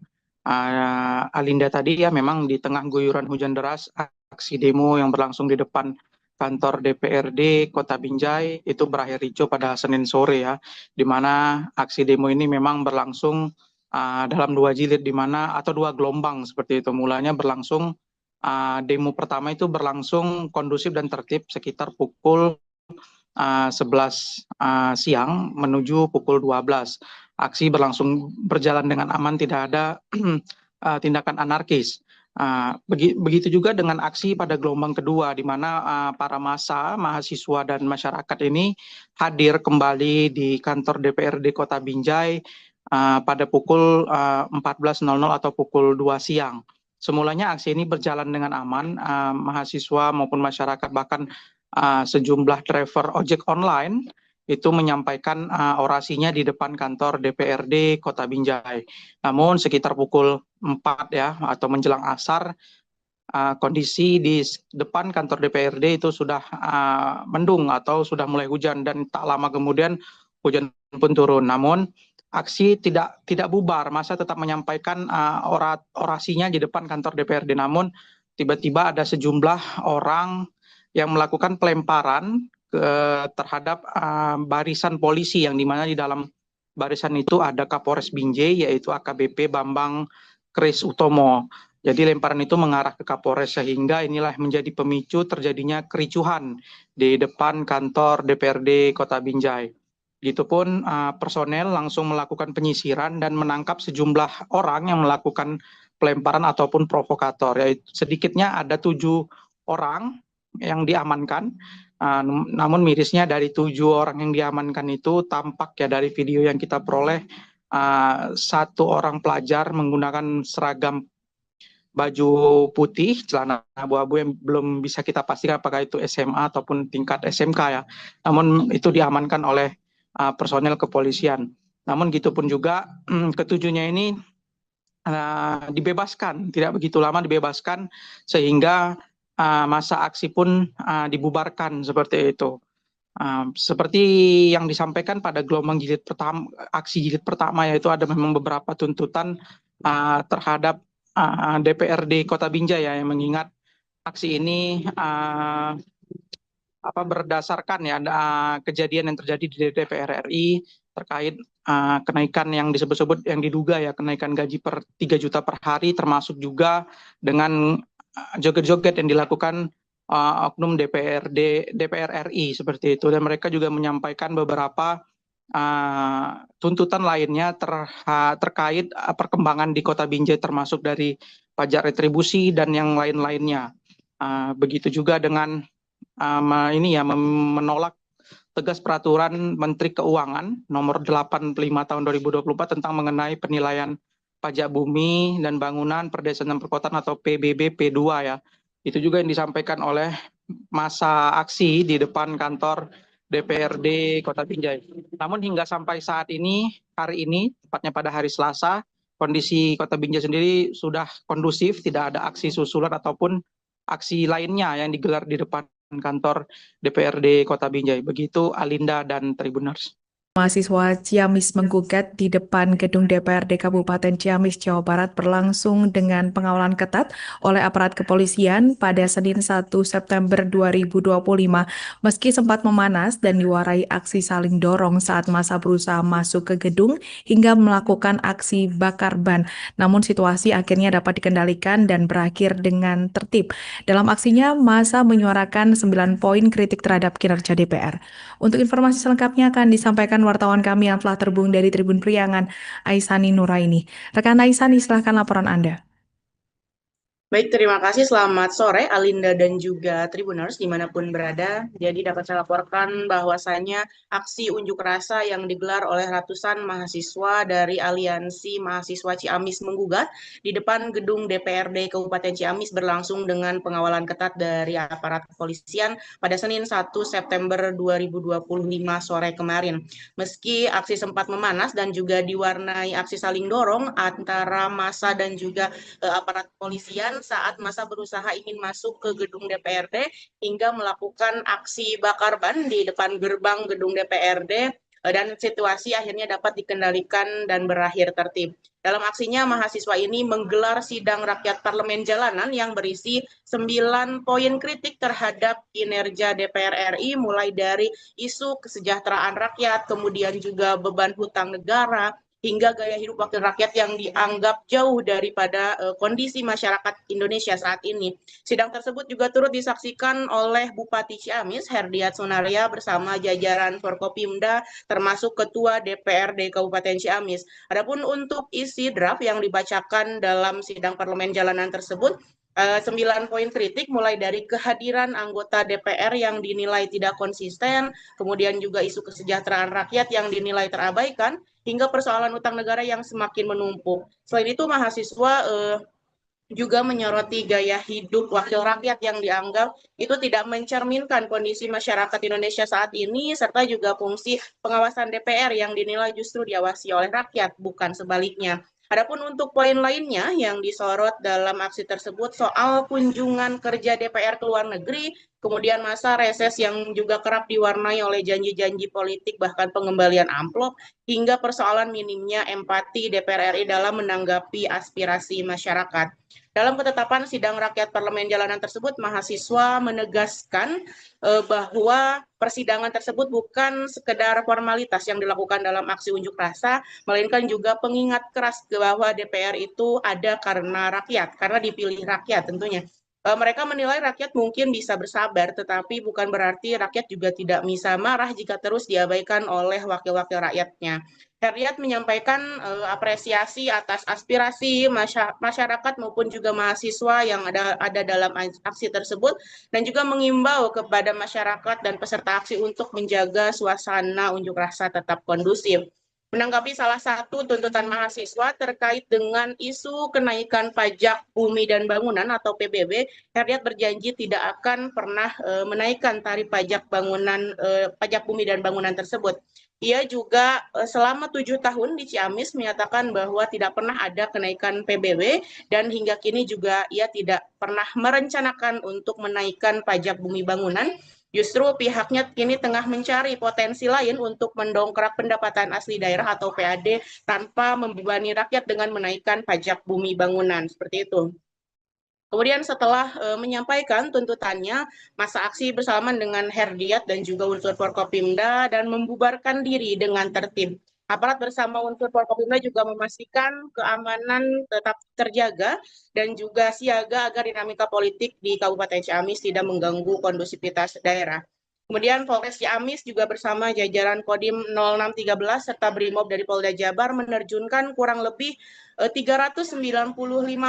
Alinda tadi, memang di tengah guyuran hujan deras, aksi demo yang berlangsung di depan kantor DPRD Kota Binjai itu berakhir ricuh pada Senin sore, di mana aksi demo ini memang berlangsung dalam 2 jilid, atau 2 gelombang seperti itu. Mulanya berlangsung demo pertama itu berlangsung kondusif dan tertib sekitar pukul 11 siang menuju pukul 12. Aksi berjalan dengan aman, tidak ada tindakan anarkis. Begitu juga dengan aksi pada gelombang kedua, di mana para massa, mahasiswa dan masyarakat ini hadir kembali di kantor DPRD Kota Binjai pada pukul 14.00 atau pukul 2 siang. Semulanya aksi ini berjalan dengan aman, mahasiswa maupun masyarakat, bahkan sejumlah driver ojek online itu menyampaikan orasinya di depan kantor DPRD Kota Binjai. Namun sekitar pukul 4 atau menjelang asar, kondisi di depan kantor DPRD itu sudah mendung atau sudah mulai hujan, dan tak lama kemudian hujan pun turun. Namun aksi tidak bubar, massa tetap menyampaikan orasinya di depan kantor DPRD. Namun tiba-tiba ada sejumlah orang yang melakukan pelemparan terhadap barisan polisi, yang dimana di dalam barisan itu ada Kapolres Binjai, yaitu AKBP Bambang Kris Utomo. Jadi lemparan itu mengarah ke Kapolres, sehingga inilah menjadi pemicu terjadinya kericuhan di depan kantor DPRD Kota Binjai. Begitupun personel langsung melakukan penyisiran dan menangkap sejumlah orang yang melakukan pelemparan ataupun provokator. Yaitu sedikitnya ada 7 orang yang diamankan. Namun mirisnya dari 7 orang yang diamankan itu tampak dari video yang kita peroleh, 1 orang pelajar menggunakan seragam baju putih, celana abu-abu yang belum bisa kita pastikan apakah itu SMA ataupun tingkat SMK Namun itu diamankan oleh personel kepolisian. Namun gitupun juga ketujuhnya ini dibebaskan, tidak begitu lama dibebaskan, sehingga masa aksi pun dibubarkan seperti itu. Seperti yang disampaikan pada gelombang jilid pertama, aksi jilid pertama, yaitu ada memang beberapa tuntutan terhadap DPRD Kota Binjai ya, yang mengingat aksi ini berdasarkan ya kejadian yang terjadi di DPR RI terkait kenaikan yang disebut-sebut yang diduga ya kenaikan gaji per 3 juta per hari, termasuk juga dengan joget-joget yang dilakukan oknum DPR RI seperti itu, dan mereka juga menyampaikan beberapa tuntutan lainnya terkait perkembangan di Kota Binjai, termasuk dari pajak retribusi dan yang lain-lainnya. Begitu juga dengan menolak tegas peraturan Menteri Keuangan nomor 85 tahun 2024 tentang mengenai penilaian pajak bumi dan bangunan per desa dan perkotaan atau PBB P2 ya. Itu juga yang disampaikan oleh masa aksi di depan kantor DPRD Kota Binjai. Namun hingga sampai saat ini, hari ini, tepatnya pada hari Selasa, kondisi Kota Binjai sendiri sudah kondusif, tidak ada aksi susulan ataupun aksi lainnya yang digelar di depan kantor DPRD Kota Binjai. Begitu Alinda dan Tribuners. Mahasiswa Ciamis menggugat di depan gedung DPRD Kabupaten Ciamis, Jawa Barat berlangsung dengan pengawalan ketat oleh aparat kepolisian pada Senin 1 September 2025. Meski sempat memanas dan diwarai aksi saling dorong saat massa berusaha masuk ke gedung hingga melakukan aksi bakar ban, namun situasi akhirnya dapat dikendalikan dan berakhir dengan tertib. Dalam aksinya, massa menyuarakan 9 poin kritik terhadap kinerja DPR. Untuk informasi selengkapnya akan disampaikan wartawan kami yang telah terhubung dari Tribun Priangan, Aisani Nuraini. Rekan Aisani, silahkan laporan Anda. Baik, terima kasih. Selamat sore, Alinda dan juga Tribuners dimanapun berada. Jadi dapat saya laporkan bahwasannya aksi unjuk rasa yang digelar oleh ratusan mahasiswa dari Aliansi Mahasiswa Ciamis Menggugat di depan gedung DPRD Kabupaten Ciamis berlangsung dengan pengawalan ketat dari aparat kepolisian pada Senin 1 September 2025 sore kemarin. Meski aksi sempat memanas dan juga diwarnai aksi saling dorong antara massa dan juga aparat kepolisian saat massa berusaha ingin masuk ke gedung DPRD hingga melakukan aksi bakar ban di depan gerbang gedung DPRD, dan situasi akhirnya dapat dikendalikan dan berakhir tertib. Dalam aksinya, mahasiswa ini menggelar sidang rakyat parlemen jalanan yang berisi 9 poin kritik terhadap kinerja DPR RI, mulai dari isu kesejahteraan rakyat, kemudian juga beban hutang negara, hingga gaya hidup wakil rakyat yang dianggap jauh daripada kondisi masyarakat Indonesia saat ini. Sidang tersebut juga turut disaksikan oleh Bupati Ciamis, Herdiat Sonaria, bersama jajaran Forkopimda, termasuk Ketua DPRD Kabupaten Ciamis. Adapun untuk isi draft yang dibacakan dalam sidang parlemen jalanan tersebut, 9 poin kritik mulai dari kehadiran anggota DPR yang dinilai tidak konsisten, kemudian juga isu kesejahteraan rakyat yang dinilai terabaikan, hingga persoalan utang negara yang semakin menumpuk. Selain itu, mahasiswa juga menyoroti gaya hidup wakil rakyat yang dianggap itu tidak mencerminkan kondisi masyarakat Indonesia saat ini, serta juga fungsi pengawasan DPR yang dinilai justru diawasi oleh rakyat, bukan sebaliknya. Adapun untuk poin lainnya yang disorot dalam aksi tersebut soal kunjungan kerja DPR ke luar negeri, kemudian masa reses yang juga kerap diwarnai oleh janji-janji politik bahkan pengembalian amplop, hingga persoalan minimnya empati DPR RI dalam menanggapi aspirasi masyarakat. Dalam ketetapan sidang rakyat parlemen jalanan tersebut, mahasiswa menegaskan bahwa persidangan tersebut bukan sekedar formalitas yang dilakukan dalam aksi unjuk rasa, melainkan juga pengingat keras bahwa DPR itu ada karena rakyat, karena dipilih rakyat tentunya. Mereka menilai rakyat mungkin bisa bersabar, tetapi bukan berarti rakyat juga tidak bisa marah jika terus diabaikan oleh wakil-wakil rakyatnya. Herdiat menyampaikan apresiasi atas aspirasi masyarakat maupun juga mahasiswa yang ada dalam aksi tersebut, dan juga mengimbau kepada masyarakat dan peserta aksi untuk menjaga suasana unjuk rasa tetap kondusif. Menanggapi salah satu tuntutan mahasiswa terkait dengan isu kenaikan pajak bumi dan bangunan atau PBB, Herdiat berjanji tidak akan pernah menaikkan tarif pajak pajak bumi dan bangunan tersebut. Ia juga selama 7 tahun di Ciamis menyatakan bahwa tidak pernah ada kenaikan PBB, dan hingga kini juga ia tidak pernah merencanakan untuk menaikkan pajak bumi bangunan. Justru pihaknya kini tengah mencari potensi lain untuk mendongkrak pendapatan asli daerah atau PAD tanpa membebani rakyat dengan menaikkan pajak bumi bangunan, seperti itu. Kemudian setelah menyampaikan tuntutannya, masa aksi bersalaman dengan Herdiat dan juga unsur Forkopimda dan membubarkan diri dengan tertib. Aparat bersama unsur Forkopimda juga memastikan keamanan tetap terjaga dan juga siaga agar dinamika politik di Kabupaten Ciamis tidak mengganggu kondusivitas daerah. Kemudian Polres Ciamis juga bersama jajaran Kodim 0613 serta Brimob dari Polda Jabar menerjunkan kurang lebih 395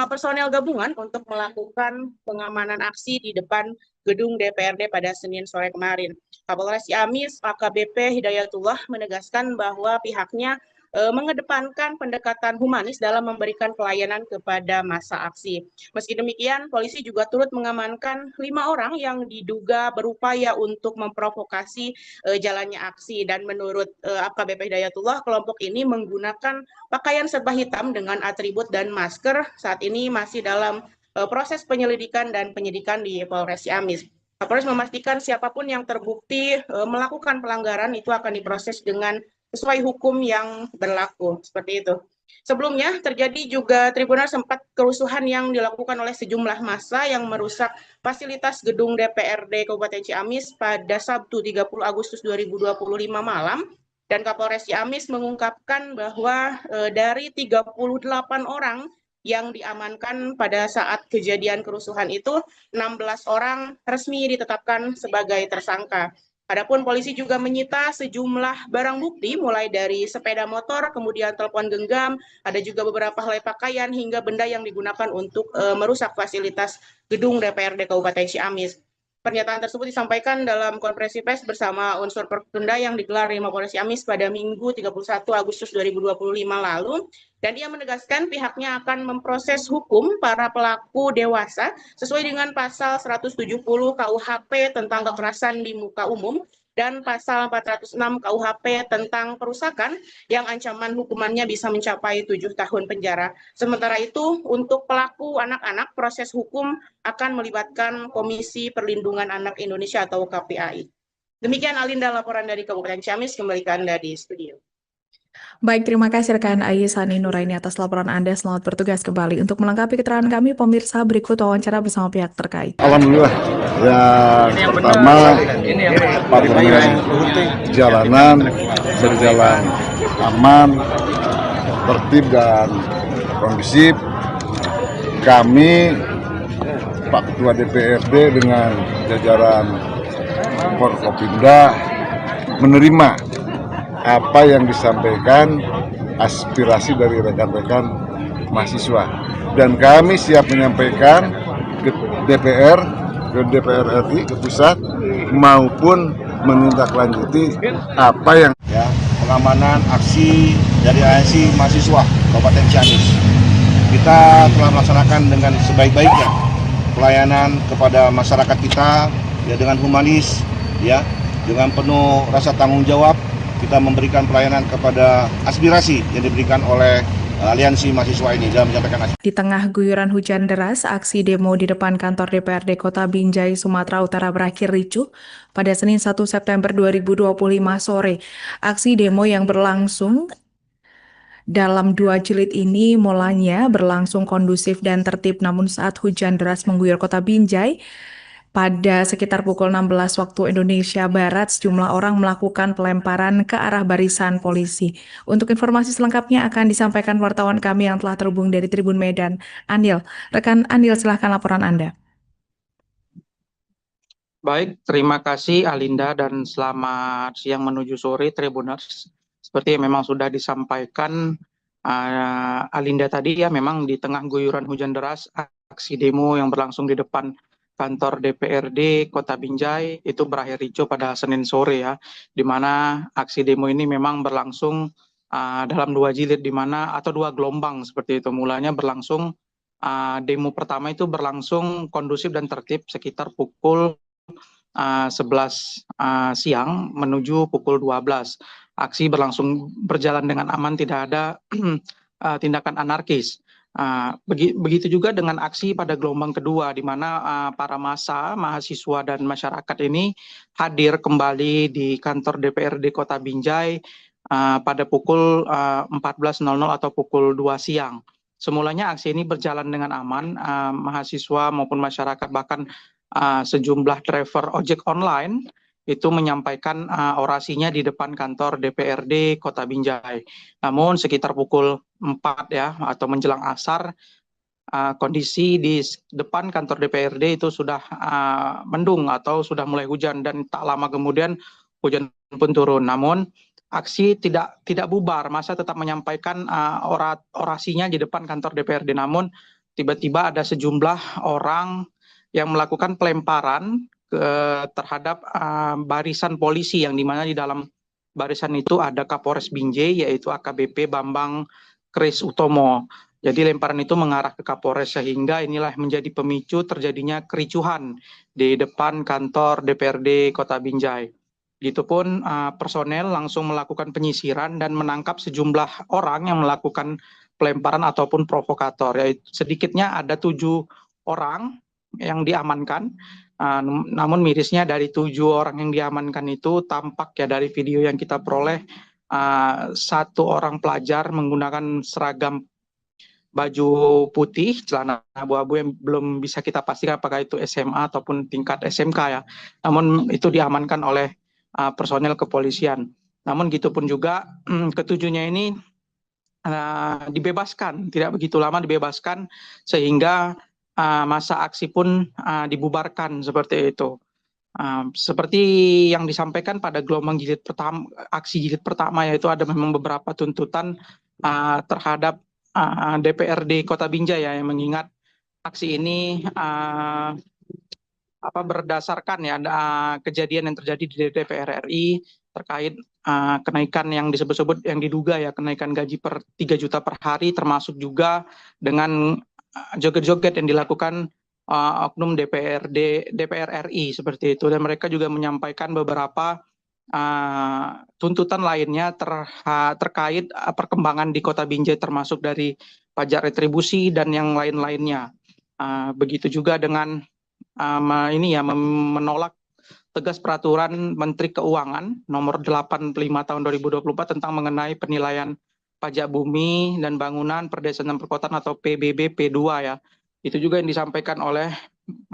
personel gabungan untuk melakukan pengamanan aksi di depan gedung DPRD pada Senin sore kemarin. Kapolres Ciamis AKBP Hidayatullah menegaskan bahwa pihaknya mengedepankan pendekatan humanis dalam memberikan pelayanan kepada massa aksi. Meski demikian, polisi juga turut mengamankan 5 orang yang diduga berupaya untuk memprovokasi jalannya aksi. Dan menurut AKBP Hidayatullah, kelompok ini menggunakan pakaian serba hitam dengan atribut dan masker. Saat ini masih dalam proses penyelidikan dan penyidikan di Polres Ciamis. Kapolres memastikan siapapun yang terbukti melakukan pelanggaran itu akan diproses dengan sesuai hukum yang berlaku, seperti itu. Sebelumnya terjadi juga Tribuners sempat kerusuhan yang dilakukan oleh sejumlah massa yang merusak fasilitas gedung DPRD Kabupaten Ciamis pada Sabtu 30 Agustus 2025 malam. Dan Kapolres Ciamis mengungkapkan bahwa dari 38 orang yang diamankan pada saat kejadian kerusuhan itu, 16 orang resmi ditetapkan sebagai tersangka. Adapun polisi juga menyita sejumlah barang bukti mulai dari sepeda motor, kemudian telepon genggam, ada juga beberapa helai pakaian hingga benda yang digunakan untuk merusak fasilitas gedung DPRD Kabupaten Ciamis. Pernyataan tersebut disampaikan dalam konferensi pers bersama unsur Forkopimda yang digelar di Mapolres Ciamis pada Minggu 31 Agustus 2025 lalu. Dan dia menegaskan pihaknya akan memproses hukum para pelaku dewasa sesuai dengan pasal 170 KUHP tentang kekerasan di muka umum dan pasal 406 KUHP tentang perusakan yang ancaman hukumannya bisa mencapai 7 tahun penjara. Sementara itu, untuk pelaku anak-anak, proses hukum akan melibatkan Komisi Perlindungan Anak Indonesia atau KPAI. Demikian Alinda laporan dari Kabupaten Ciamis, kembali ke Anda di studio. Baik, terima kasih rekan Ayesani Nuraini atas laporan Anda. Selamat bertugas kembali. Untuk melengkapi keterangan kami, pemirsa, berikut wawancara bersama pihak terkait. Alhamdulillah, yang pertama patroli jalanan berjalan aman, tertib dan kondusif. Kami Pak Ketua DPRD dengan jajaran Forkopimda menerima apa yang disampaikan aspirasi dari rekan-rekan mahasiswa, dan kami siap menyampaikan ke DPR, ke DPR RI, ke pusat maupun menindaklanjuti apa yang pengamanan aksi dari ANC mahasiswa Kabupaten Ciamis. Kita telah melaksanakan dengan sebaik-baiknya pelayanan kepada masyarakat kita dengan humanis, dengan penuh rasa tanggung jawab. Kita memberikan pelayanan kepada aspirasi yang diberikan oleh aliansi mahasiswa ini dalam menyampaikan aspirasi. Di tengah guyuran hujan deras, aksi demo di depan kantor DPRD Kota Binjai, Sumatera Utara berakhir ricuh pada Senin 1 September 2025 sore. Aksi demo yang berlangsung dalam 2 jilid ini mulanya berlangsung kondusif dan tertib, namun saat hujan deras mengguyur Kota Binjai, pada sekitar pukul 16 waktu Indonesia Barat, sejumlah orang melakukan pelemparan ke arah barisan polisi. Untuk informasi selengkapnya akan disampaikan wartawan kami yang telah terhubung dari Tribun Medan, Anil. Rekan Anil, silahkan laporan Anda. Baik, terima kasih Alinda dan selamat siang menuju sore Tribuners. Seperti yang memang sudah disampaikan Alinda tadi, memang di tengah guyuran hujan deras, aksi demo yang berlangsung di depan kantor DPRD Kota Binjai itu berakhir ricuh pada Senin sore, di mana aksi demo ini memang berlangsung dalam 2 jilid, atau 2 gelombang seperti itu. Mulanya berlangsung demo pertama itu berlangsung kondusif dan tertib sekitar pukul 11 siang menuju pukul 12. Aksi berlangsung berjalan dengan aman, tidak ada tindakan anarkis. Begitu juga dengan aksi pada gelombang kedua, di mana para massa, mahasiswa dan masyarakat ini hadir kembali di kantor DPRD Kota Binjai pada pukul 14.00 atau pukul 2 siang. Semulanya aksi ini berjalan dengan aman, mahasiswa maupun masyarakat, bahkan sejumlah driver ojek online itu menyampaikan orasinya di depan kantor DPRD Kota Binjai. Namun sekitar pukul 4 ya atau menjelang asar, kondisi di depan kantor DPRD itu sudah mendung atau sudah mulai hujan, dan tak lama kemudian hujan pun turun. Namun aksi tidak bubar, massa tetap menyampaikan orasinya di depan kantor DPRD. Namun tiba-tiba ada sejumlah orang yang melakukan pelemparan terhadap barisan polisi, yang dimana di dalam barisan itu ada Kapolres Binjai yaitu AKBP Bambang Kris Utomo. Jadi lemparan itu mengarah ke Kapolres, sehingga inilah menjadi pemicu terjadinya kericuhan di depan kantor DPRD Kota Binjai. Begitupun personel langsung melakukan penyisiran dan menangkap sejumlah orang yang melakukan pelemparan ataupun provokator. Yaitu sedikitnya ada 7 orang yang diamankan. Namun mirisnya dari 7 orang yang diamankan itu tampak ya dari video yang kita peroleh, 1 orang pelajar menggunakan seragam baju putih, celana abu-abu yang belum bisa kita pastikan apakah itu SMA ataupun tingkat SMK ya. Namun itu diamankan oleh personel kepolisian. Namun gitu pun juga ketujuhnya ini dibebaskan, tidak begitu lama dibebaskan, sehingga masa aksi pun dibubarkan seperti itu. Seperti yang disampaikan pada gelombang aksi jilid pertama, yaitu ada memang beberapa tuntutan terhadap DPRD Kota Binjai ya, yang mengingat aksi ini berdasarkan ya kejadian yang terjadi di DPR RI terkait kenaikan yang disebut-sebut yang diduga ya kenaikan gaji per 3 juta per hari, termasuk juga dengan joget-joget yang dilakukan oknum DPR RI seperti itu. Dan mereka juga menyampaikan beberapa tuntutan lainnya terkait perkembangan di Kota Binjai, termasuk dari pajak retribusi dan yang lain-lainnya. Begitu juga dengan menolak tegas peraturan Menteri Keuangan nomor 85 tahun 2024 tentang mengenai penilaian pajak bumi dan bangunan per desa dan perkotaan atau PBB P2 ya. Itu juga yang disampaikan oleh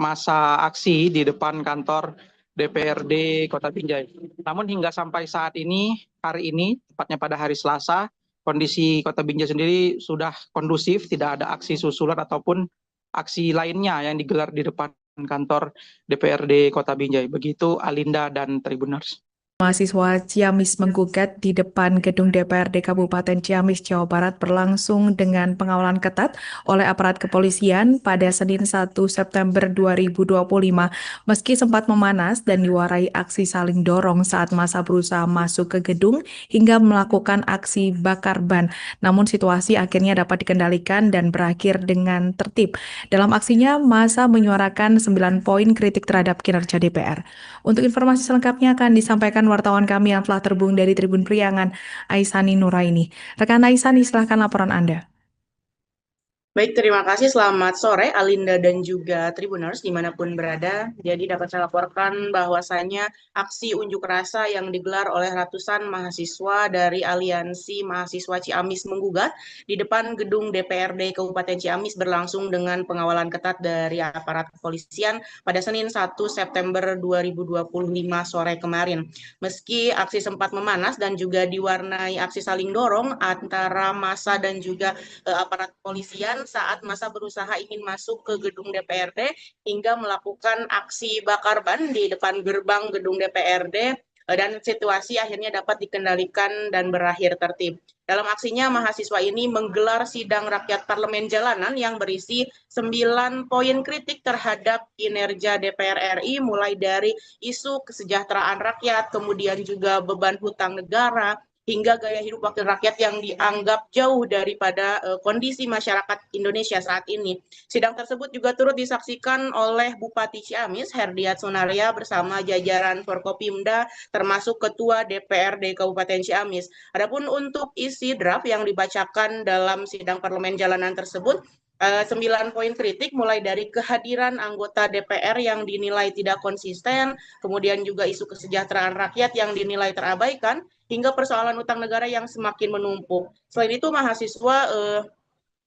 massa aksi di depan kantor DPRD Kota Binjai. Namun hingga sampai saat ini, hari ini, tepatnya pada hari Selasa, kondisi Kota Binjai sendiri sudah kondusif, tidak ada aksi susulan ataupun aksi lainnya yang digelar di depan kantor DPRD Kota Binjai. Begitu Alinda dan Tribuners. Mahasiswa Ciamis menggugat di depan gedung DPRD Kabupaten Ciamis, Jawa Barat berlangsung dengan pengawalan ketat oleh aparat kepolisian pada Senin 1 September 2025. Meski sempat memanas dan diwarai aksi saling dorong saat massa berusaha masuk ke gedung hingga melakukan aksi bakar ban, namun situasi akhirnya dapat dikendalikan dan berakhir dengan tertib. Dalam aksinya, massa menyuarakan 9 poin kritik terhadap kinerja DPR. Untuk informasi selengkapnya akan disampaikan wartawan kami yang telah terhubung dari Tribun Priangan, Aisani Nuraini. Rekan Aisani, silahkan laporan Anda. Baik, terima kasih. Selamat sore Alinda dan juga Tribuners dimanapun berada. Jadi dapat saya laporkan bahwasannya aksi unjuk rasa yang digelar oleh ratusan mahasiswa dari Aliansi Mahasiswa Ciamis Menggugat di depan gedung DPRD Kabupaten Ciamis berlangsung dengan pengawalan ketat dari aparat kepolisian pada Senin 1 September 2025 sore kemarin. Meski aksi sempat memanas dan juga diwarnai aksi saling dorong antara massa dan juga aparat kepolisian saat massa berusaha ingin masuk ke gedung DPRD hingga melakukan aksi bakar ban di depan gerbang gedung DPRD, dan situasi akhirnya dapat dikendalikan dan berakhir tertib. Dalam aksinya, mahasiswa ini menggelar sidang rakyat parlemen jalanan yang berisi 9 poin kritik terhadap kinerja DPR RI, mulai dari isu kesejahteraan rakyat, kemudian juga beban hutang negara, hingga gaya hidup wakil rakyat yang dianggap jauh daripada kondisi masyarakat Indonesia saat ini. Sidang tersebut juga turut disaksikan oleh Bupati Ciamis, Herdiat Sunaria, bersama jajaran Forkopimda, termasuk Ketua DPRD Kabupaten Ciamis. Adapun untuk isi draft yang dibacakan dalam sidang parlemen jalanan tersebut, 9 poin kritik mulai dari kehadiran anggota DPR yang dinilai tidak konsisten, kemudian juga isu kesejahteraan rakyat yang dinilai terabaikan, hingga persoalan utang negara yang semakin menumpuk. Selain itu, mahasiswa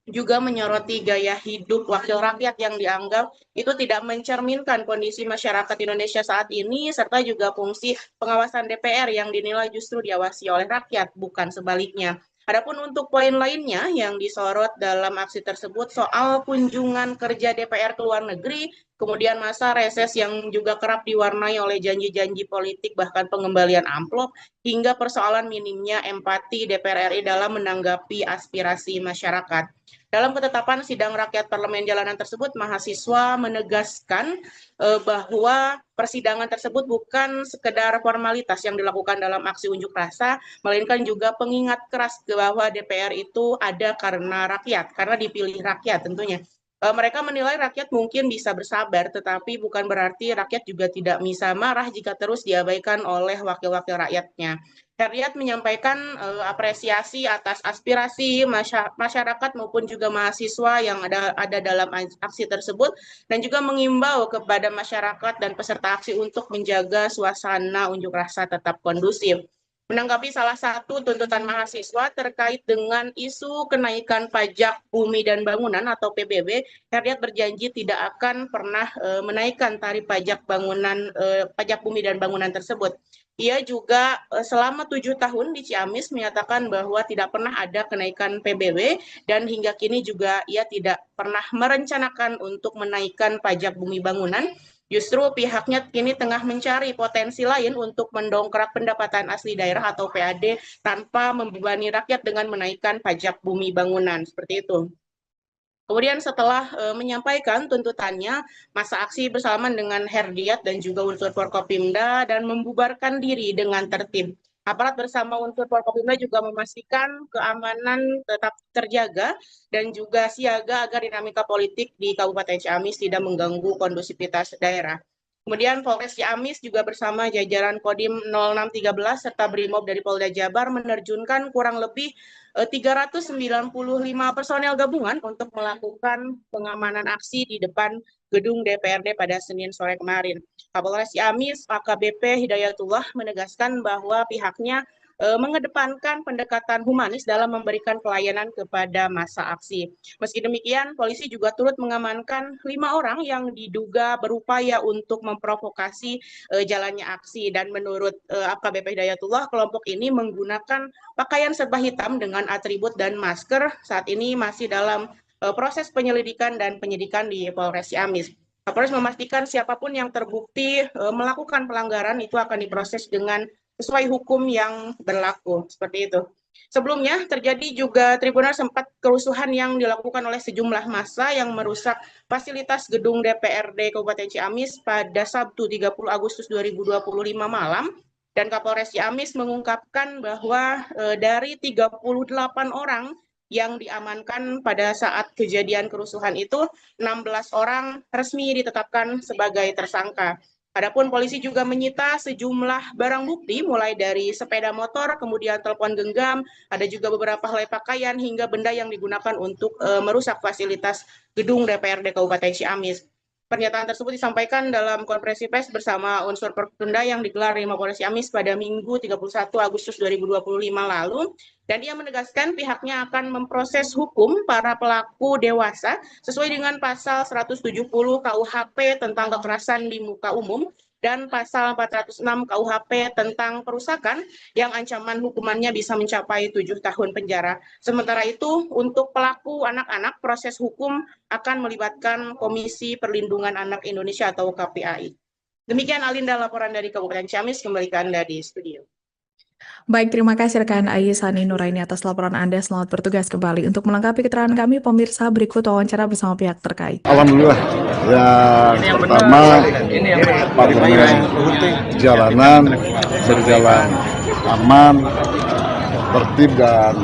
juga menyoroti gaya hidup wakil rakyat yang dianggap itu tidak mencerminkan kondisi masyarakat Indonesia saat ini, serta juga fungsi pengawasan DPR yang dinilai justru diawasi oleh rakyat, bukan sebaliknya. Adapun untuk poin lainnya yang disorot dalam aksi tersebut soal kunjungan kerja DPR ke luar negeri, kemudian masa reses yang juga kerap diwarnai oleh janji-janji politik bahkan pengembalian amplop, hingga persoalan minimnya empati DPR RI dalam menanggapi aspirasi masyarakat. Dalam ketetapan sidang rakyat parlemen jalanan tersebut, mahasiswa menegaskan bahwa persidangan tersebut bukan sekedar formalitas yang dilakukan dalam aksi unjuk rasa, melainkan juga pengingat keras bahwa DPR itu ada karena rakyat, karena dipilih rakyat tentunya. Mereka menilai rakyat mungkin bisa bersabar, tetapi bukan berarti rakyat juga tidak bisa marah jika terus diabaikan oleh wakil-wakil rakyatnya. Herdiat menyampaikan apresiasi atas aspirasi masyarakat maupun juga mahasiswa yang ada dalam aksi tersebut, dan juga mengimbau kepada masyarakat dan peserta aksi untuk menjaga suasana unjuk rasa tetap kondusif. Menanggapi salah satu tuntutan mahasiswa terkait dengan isu kenaikan pajak bumi dan bangunan atau PBB, Herdiat berjanji tidak akan pernah menaikkan tarif pajak bumi dan bangunan tersebut. Ia juga selama 7 tahun di Ciamis menyatakan bahwa tidak pernah ada kenaikan PBB, dan hingga kini juga ia tidak pernah merencanakan untuk menaikkan pajak bumi bangunan. Justru pihaknya kini tengah mencari potensi lain untuk mendongkrak pendapatan asli daerah atau PAD tanpa membebani rakyat dengan menaikkan pajak bumi bangunan, seperti itu. Kemudian setelah menyampaikan tuntutannya, masa aksi bersalaman dengan Herdiat dan juga unsur Forkopimda dan membubarkan diri dengan tertib. Aparat bersama unsur Forkopimda juga memastikan keamanan tetap terjaga dan juga siaga agar dinamika politik di Kabupaten Ciamis tidak mengganggu kondusivitas daerah. Kemudian Polres Ciamis juga bersama jajaran Kodim 0613 serta Brimob dari Polda Jabar menerjunkan kurang lebih 395 personel gabungan untuk melakukan pengamanan aksi di depan gedung DPRD pada Senin sore kemarin. Kapolres Ciamis AKBP Hidayatullah menegaskan bahwa pihaknya mengedepankan pendekatan humanis dalam memberikan pelayanan kepada massa aksi. Meski demikian, polisi juga turut mengamankan 5 orang yang diduga berupaya untuk memprovokasi jalannya aksi. Dan menurut AKBP Hidayatullah, kelompok ini menggunakan pakaian serba hitam dengan atribut dan masker. Saat ini masih dalam proses penyelidikan dan penyidikan di Polres Ciamis. Kapolres memastikan siapapun yang terbukti melakukan pelanggaran itu akan diproses dengan sesuai hukum yang berlaku, seperti itu. Sebelumnya terjadi juga Tribuners sempat kerusuhan yang dilakukan oleh sejumlah massa yang merusak fasilitas gedung DPRD Kabupaten Ciamis pada Sabtu 30 Agustus 2025 malam, dan Kapolres Ciamis mengungkapkan bahwa dari 38 orang yang diamankan pada saat kejadian kerusuhan itu, 16 orang resmi ditetapkan sebagai tersangka. Adapun polisi juga menyita sejumlah barang bukti mulai dari sepeda motor, kemudian telepon genggam, ada juga beberapa helai pakaian hingga benda yang digunakan untuk merusak fasilitas gedung DPRD Kabupaten Ciamis. Pernyataan tersebut disampaikan dalam konferensi pers bersama unsur Forkopimda yang digelar di Mapolres Ciamis pada Minggu 31 Agustus 2025 lalu, dan ia menegaskan pihaknya akan memproses hukum para pelaku dewasa sesuai dengan pasal 170 KUHP tentang kekerasan di muka umum dan pasal 406 KUHP tentang perusakan yang ancaman hukumannya bisa mencapai 7 tahun penjara. Sementara itu, untuk pelaku anak-anak, proses hukum akan melibatkan Komisi Perlindungan Anak Indonesia atau KPAI. Demikian Alinda laporan dari Kabupaten Ciamis, kembali ke Anda di studio. Baik, terima kasih rekan Aisani Nuraini atas laporan Anda. Selamat bertugas kembali. Untuk melengkapi keterangan kami, pemirsa, berikut wawancara bersama pihak terkait. Alhamdulillah, ya pertama parlemen jalanan berjalan aman, tertib dan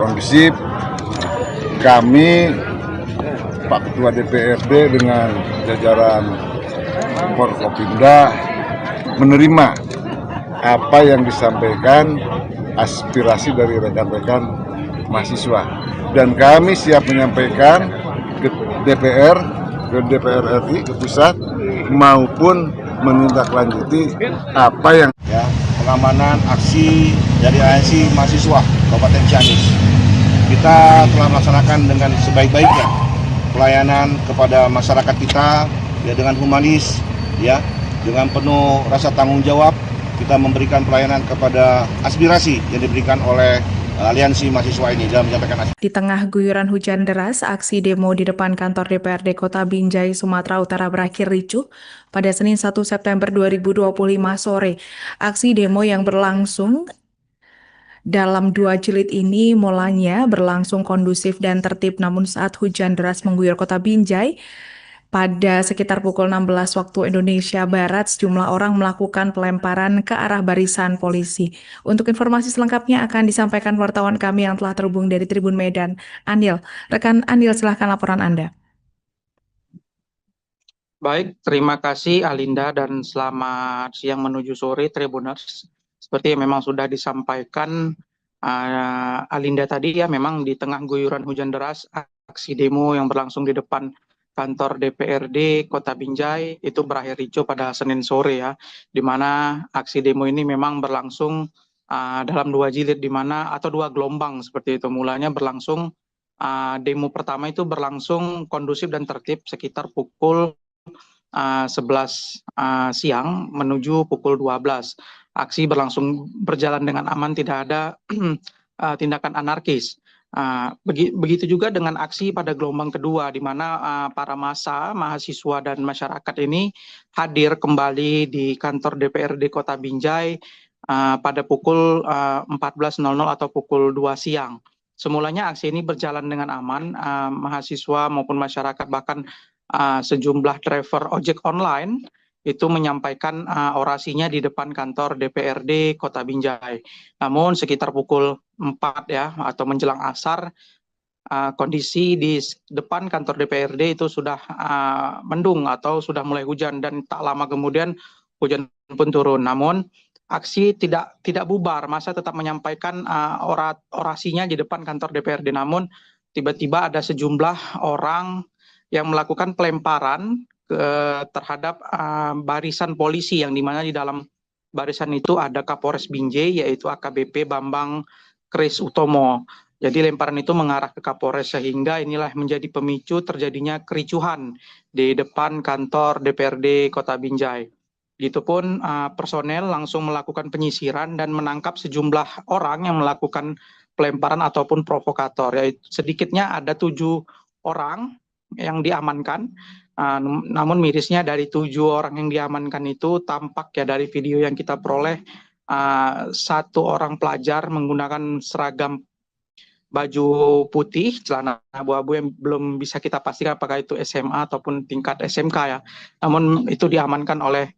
kondusif. Kami Pak Ketua DPRD dengan jajaran Forkopimda menerima apa yang disampaikan aspirasi dari rekan-rekan mahasiswa, dan kami siap menyampaikan ke DPR RI, ke pusat, maupun menindaklanjuti apa yang pengamanan aksi dari ANC mahasiswa Kabupaten Ciamis. Kita telah melaksanakan dengan sebaik-baiknya pelayanan kepada masyarakat kita dengan humanis, dengan penuh rasa tanggung jawab. Kita memberikan pelayanan kepada aspirasi yang diberikan oleh aliansi mahasiswa ini dalam menyampaikan aspirasi. Di tengah guyuran hujan deras, aksi demo di depan kantor DPRD Kota Binjai, Sumatera Utara berakhir ricuh pada Senin 1 September 2025 sore. Aksi demo yang berlangsung dalam 2 jilid ini mulanya berlangsung kondusif dan tertib, namun saat hujan deras mengguyur Kota Binjai, pada sekitar pukul 16 waktu Indonesia Barat, sejumlah orang melakukan pelemparan ke arah barisan polisi. Untuk informasi selengkapnya akan disampaikan wartawan kami yang telah terhubung dari Tribun Medan. Anil, rekan Anil, silahkan laporan Anda. Baik, terima kasih Alinda dan selamat siang menuju sore Tribuners. Seperti yang memang sudah disampaikan Alinda tadi, memang di tengah guyuran hujan deras, aksi demo yang berlangsung di depan kantor DPRD Kota Binjai itu berakhir ricuh pada Senin sore, di mana aksi demo ini memang berlangsung dalam 2 jilid, atau 2 gelombang seperti itu. Mulanya berlangsung demo pertama itu berlangsung kondusif dan tertib sekitar pukul 11 siang menuju pukul 12. Aksi berjalan dengan aman, tidak ada tindakan anarkis. Begitu juga dengan aksi pada gelombang kedua, di mana para massa, mahasiswa dan masyarakat ini hadir kembali di kantor DPRD Kota Binjai pada pukul 14.00 atau pukul 2 siang. Semulanya aksi ini berjalan dengan aman, mahasiswa maupun masyarakat, bahkan sejumlah driver ojek online itu menyampaikan orasinya di depan kantor DPRD Kota Binjai. Namun sekitar pukul 4 atau menjelang asar, kondisi di depan kantor DPRD itu sudah mendung atau sudah mulai hujan, dan tak lama kemudian hujan pun turun. Namun aksi tidak bubar, massa tetap menyampaikan orasinya di depan kantor DPRD. Namun tiba-tiba ada sejumlah orang yang melakukan pelemparan terhadap barisan polisi, yang dimana di dalam barisan itu ada Kapolres Binjai, yaitu AKBP Bambang Kris Utomo. Jadi lemparan itu mengarah ke Kapolres, sehingga inilah menjadi pemicu terjadinya kericuhan di depan kantor DPRD Kota Binjai. Begitupun personel langsung melakukan penyisiran dan menangkap sejumlah orang yang melakukan pelemparan ataupun provokator. Yaitu sedikitnya ada 7 orang yang diamankan. Namun mirisnya dari 7 orang yang diamankan itu tampak dari video yang kita peroleh, 1 orang pelajar menggunakan seragam baju putih, celana abu-abu yang belum bisa kita pastikan apakah itu SMA ataupun tingkat SMK Namun itu diamankan oleh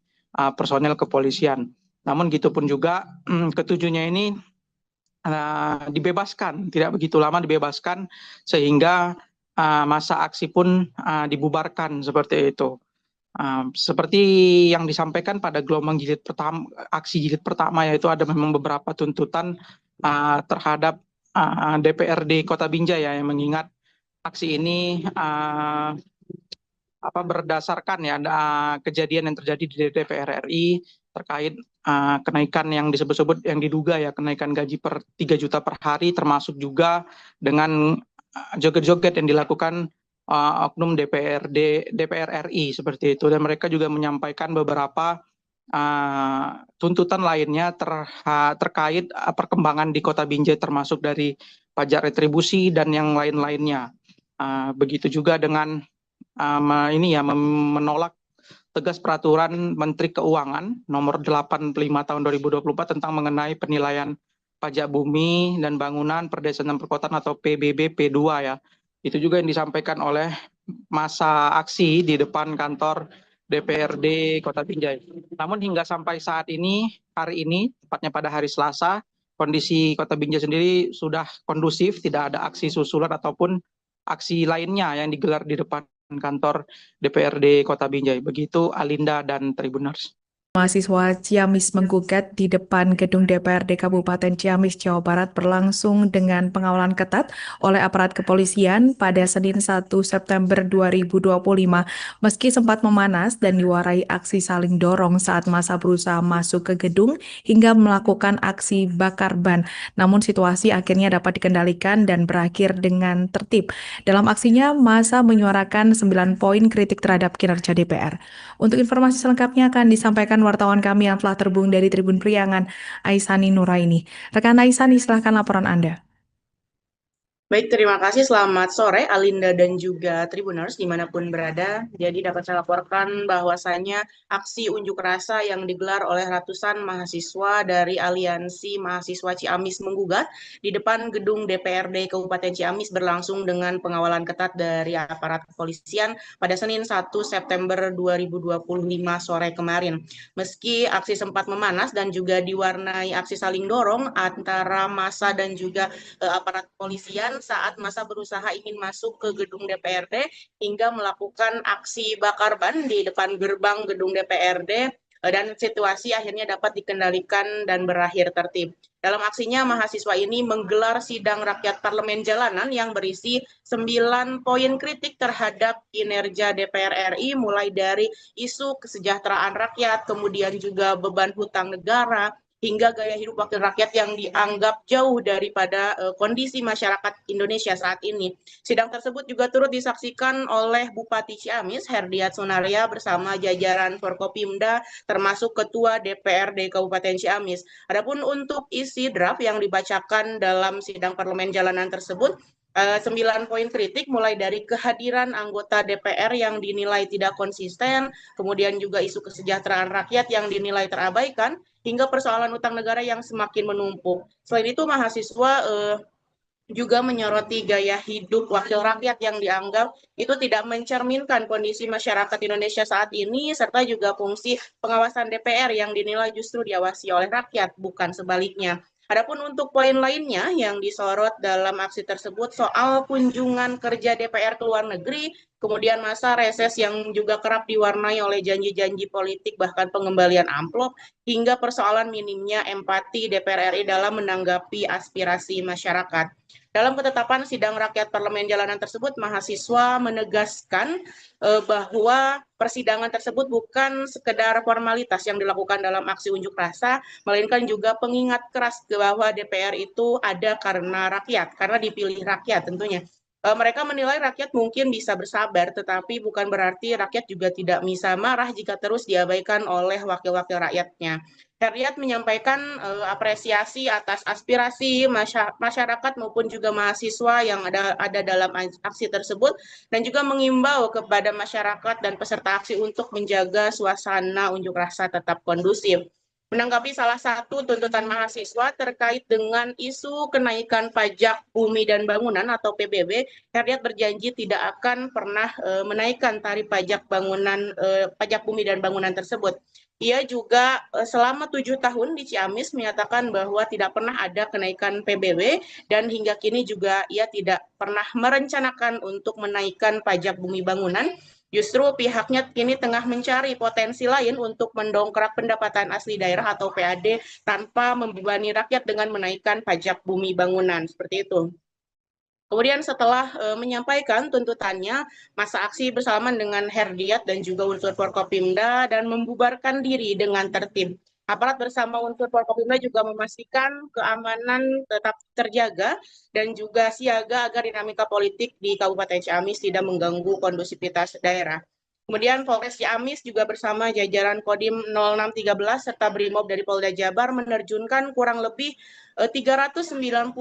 personel kepolisian. Namun gitupun juga ketujuhnya ini dibebaskan, tidak begitu lama dibebaskan, sehingga masa aksi pun dibubarkan seperti itu. Seperti yang disampaikan pada gelombang aksi jilid pertama, yaitu ada memang beberapa tuntutan terhadap DPRD Kota Binjai yang mengingat aksi ini berdasarkan kejadian yang terjadi di DPR RI terkait kenaikan yang disebut-sebut, yang diduga kenaikan gaji per 3 juta per hari, termasuk juga dengan joget-joget yang dilakukan oknum DPR RI seperti itu. Dan mereka juga menyampaikan beberapa tuntutan lainnya terkait perkembangan di Kota Binjai, termasuk dari pajak retribusi dan yang lain-lainnya. Begitu juga dengan menolak tegas peraturan Menteri Keuangan nomor 85 tahun 2024 tentang mengenai penilaian pajak bumi dan bangunan perdesaan dan perkotaan atau PBB P2 Itu juga yang disampaikan oleh massa aksi di depan kantor DPRD Kota Binjai. Namun hingga sampai saat ini, hari ini, tepatnya pada hari Selasa, kondisi Kota Binjai sendiri sudah kondusif, tidak ada aksi susulan ataupun aksi lainnya yang digelar di depan kantor DPRD Kota Binjai. Begitu Alinda dan Tribuners. Mahasiswa Ciamis menggugat di depan gedung DPRD Kabupaten Ciamis, Jawa Barat berlangsung dengan pengawalan ketat oleh aparat kepolisian pada Senin 1 September 2025. Meski sempat memanas dan diwarai aksi saling dorong saat massa berusaha masuk ke gedung hingga melakukan aksi bakar ban. Namun situasi akhirnya dapat dikendalikan dan berakhir dengan tertib. Dalam aksinya, massa menyuarakan 9 poin kritik terhadap kinerja DPR. Untuk informasi selengkapnya akan disampaikan wartawan kami yang telah terhubung dari Tribun Priangan, Aisani Nuraini. Rekan Aisani, silahkan laporan Anda. Baik, terima kasih. Selamat sore, Alinda dan juga Tribuners dimanapun berada. Jadi dapat saya laporkan bahwasannya aksi unjuk rasa yang digelar oleh ratusan mahasiswa dari Aliansi Mahasiswa Ciamis Menggugat di depan gedung DPRD Kabupaten Ciamis berlangsung dengan pengawalan ketat dari aparat kepolisian pada Senin 1 September 2025 sore kemarin. Meski aksi sempat memanas dan juga diwarnai aksi saling dorong antara massa dan juga aparat kepolisian saat massa berusaha ingin masuk ke gedung DPRD hingga melakukan aksi bakar ban di depan gerbang gedung DPRD dan situasi akhirnya dapat dikendalikan dan berakhir tertib. Dalam aksinya, mahasiswa ini menggelar sidang rakyat parlemen jalanan yang berisi 9 poin kritik terhadap kinerja DPR RI, mulai dari isu kesejahteraan rakyat, kemudian juga beban hutang negara, hingga gaya hidup wakil rakyat yang dianggap jauh daripada kondisi masyarakat Indonesia saat ini. Sidang tersebut juga turut disaksikan oleh Bupati Ciamis, Herdiat Sunaria, bersama jajaran Forkopimda, termasuk Ketua DPRD Kabupaten Ciamis. Adapun untuk isi draft yang dibacakan dalam sidang parlemen jalanan tersebut, 9 poin kritik mulai dari kehadiran anggota DPR yang dinilai tidak konsisten, kemudian juga isu kesejahteraan rakyat yang dinilai terabaikan, hingga persoalan utang negara yang semakin menumpuk. Selain itu, mahasiswa juga menyoroti gaya hidup wakil rakyat yang dianggap itu tidak mencerminkan kondisi masyarakat Indonesia saat ini, serta juga fungsi pengawasan DPR yang dinilai justru diawasi oleh rakyat, bukan sebaliknya. Adapun untuk poin lainnya yang disorot dalam aksi tersebut soal kunjungan kerja DPR ke luar negeri, kemudian masa reses yang juga kerap diwarnai oleh janji-janji politik bahkan pengembalian amplop, hingga persoalan minimnya empati DPR RI dalam menanggapi aspirasi masyarakat. Dalam ketetapan sidang rakyat parlemen jalanan tersebut, mahasiswa menegaskan bahwa persidangan tersebut bukan sekedar formalitas yang dilakukan dalam aksi unjuk rasa, melainkan juga pengingat keras bahwa DPR itu ada karena rakyat, karena dipilih rakyat tentunya. Mereka menilai rakyat mungkin bisa bersabar, tetapi bukan berarti rakyat juga tidak bisa marah jika terus diabaikan oleh wakil-wakil rakyatnya. Herdiat menyampaikan apresiasi atas aspirasi masyarakat maupun juga mahasiswa yang ada dalam aksi tersebut, dan juga mengimbau kepada masyarakat dan peserta aksi untuk menjaga suasana unjuk rasa tetap kondusif. Menanggapi salah satu tuntutan mahasiswa terkait dengan isu kenaikan pajak bumi dan bangunan atau PBB, Herdiat berjanji tidak akan pernah menaikkan tarif pajak pajak bumi dan bangunan tersebut. Ia juga selama 7 tahun di Ciamis menyatakan bahwa tidak pernah ada kenaikan PBB dan hingga kini juga ia tidak pernah merencanakan untuk menaikkan pajak bumi bangunan. Justru pihaknya kini tengah mencari potensi lain untuk mendongkrak pendapatan asli daerah atau PAD tanpa membebani rakyat dengan menaikkan pajak bumi bangunan. Seperti itu. Kemudian setelah menyampaikan tuntutannya, massa aksi bersalaman dengan Herdiat dan juga unsur Forkopimda dan membubarkan diri dengan tertib. Aparat bersama unsur Forkopimda juga memastikan keamanan tetap terjaga dan juga siaga agar dinamika politik di Kabupaten Ciamis tidak mengganggu kondusivitas daerah. Kemudian Polres Ciamis juga bersama jajaran Kodim 0613 serta Brimob dari Polda Jabar menerjunkan kurang lebih 395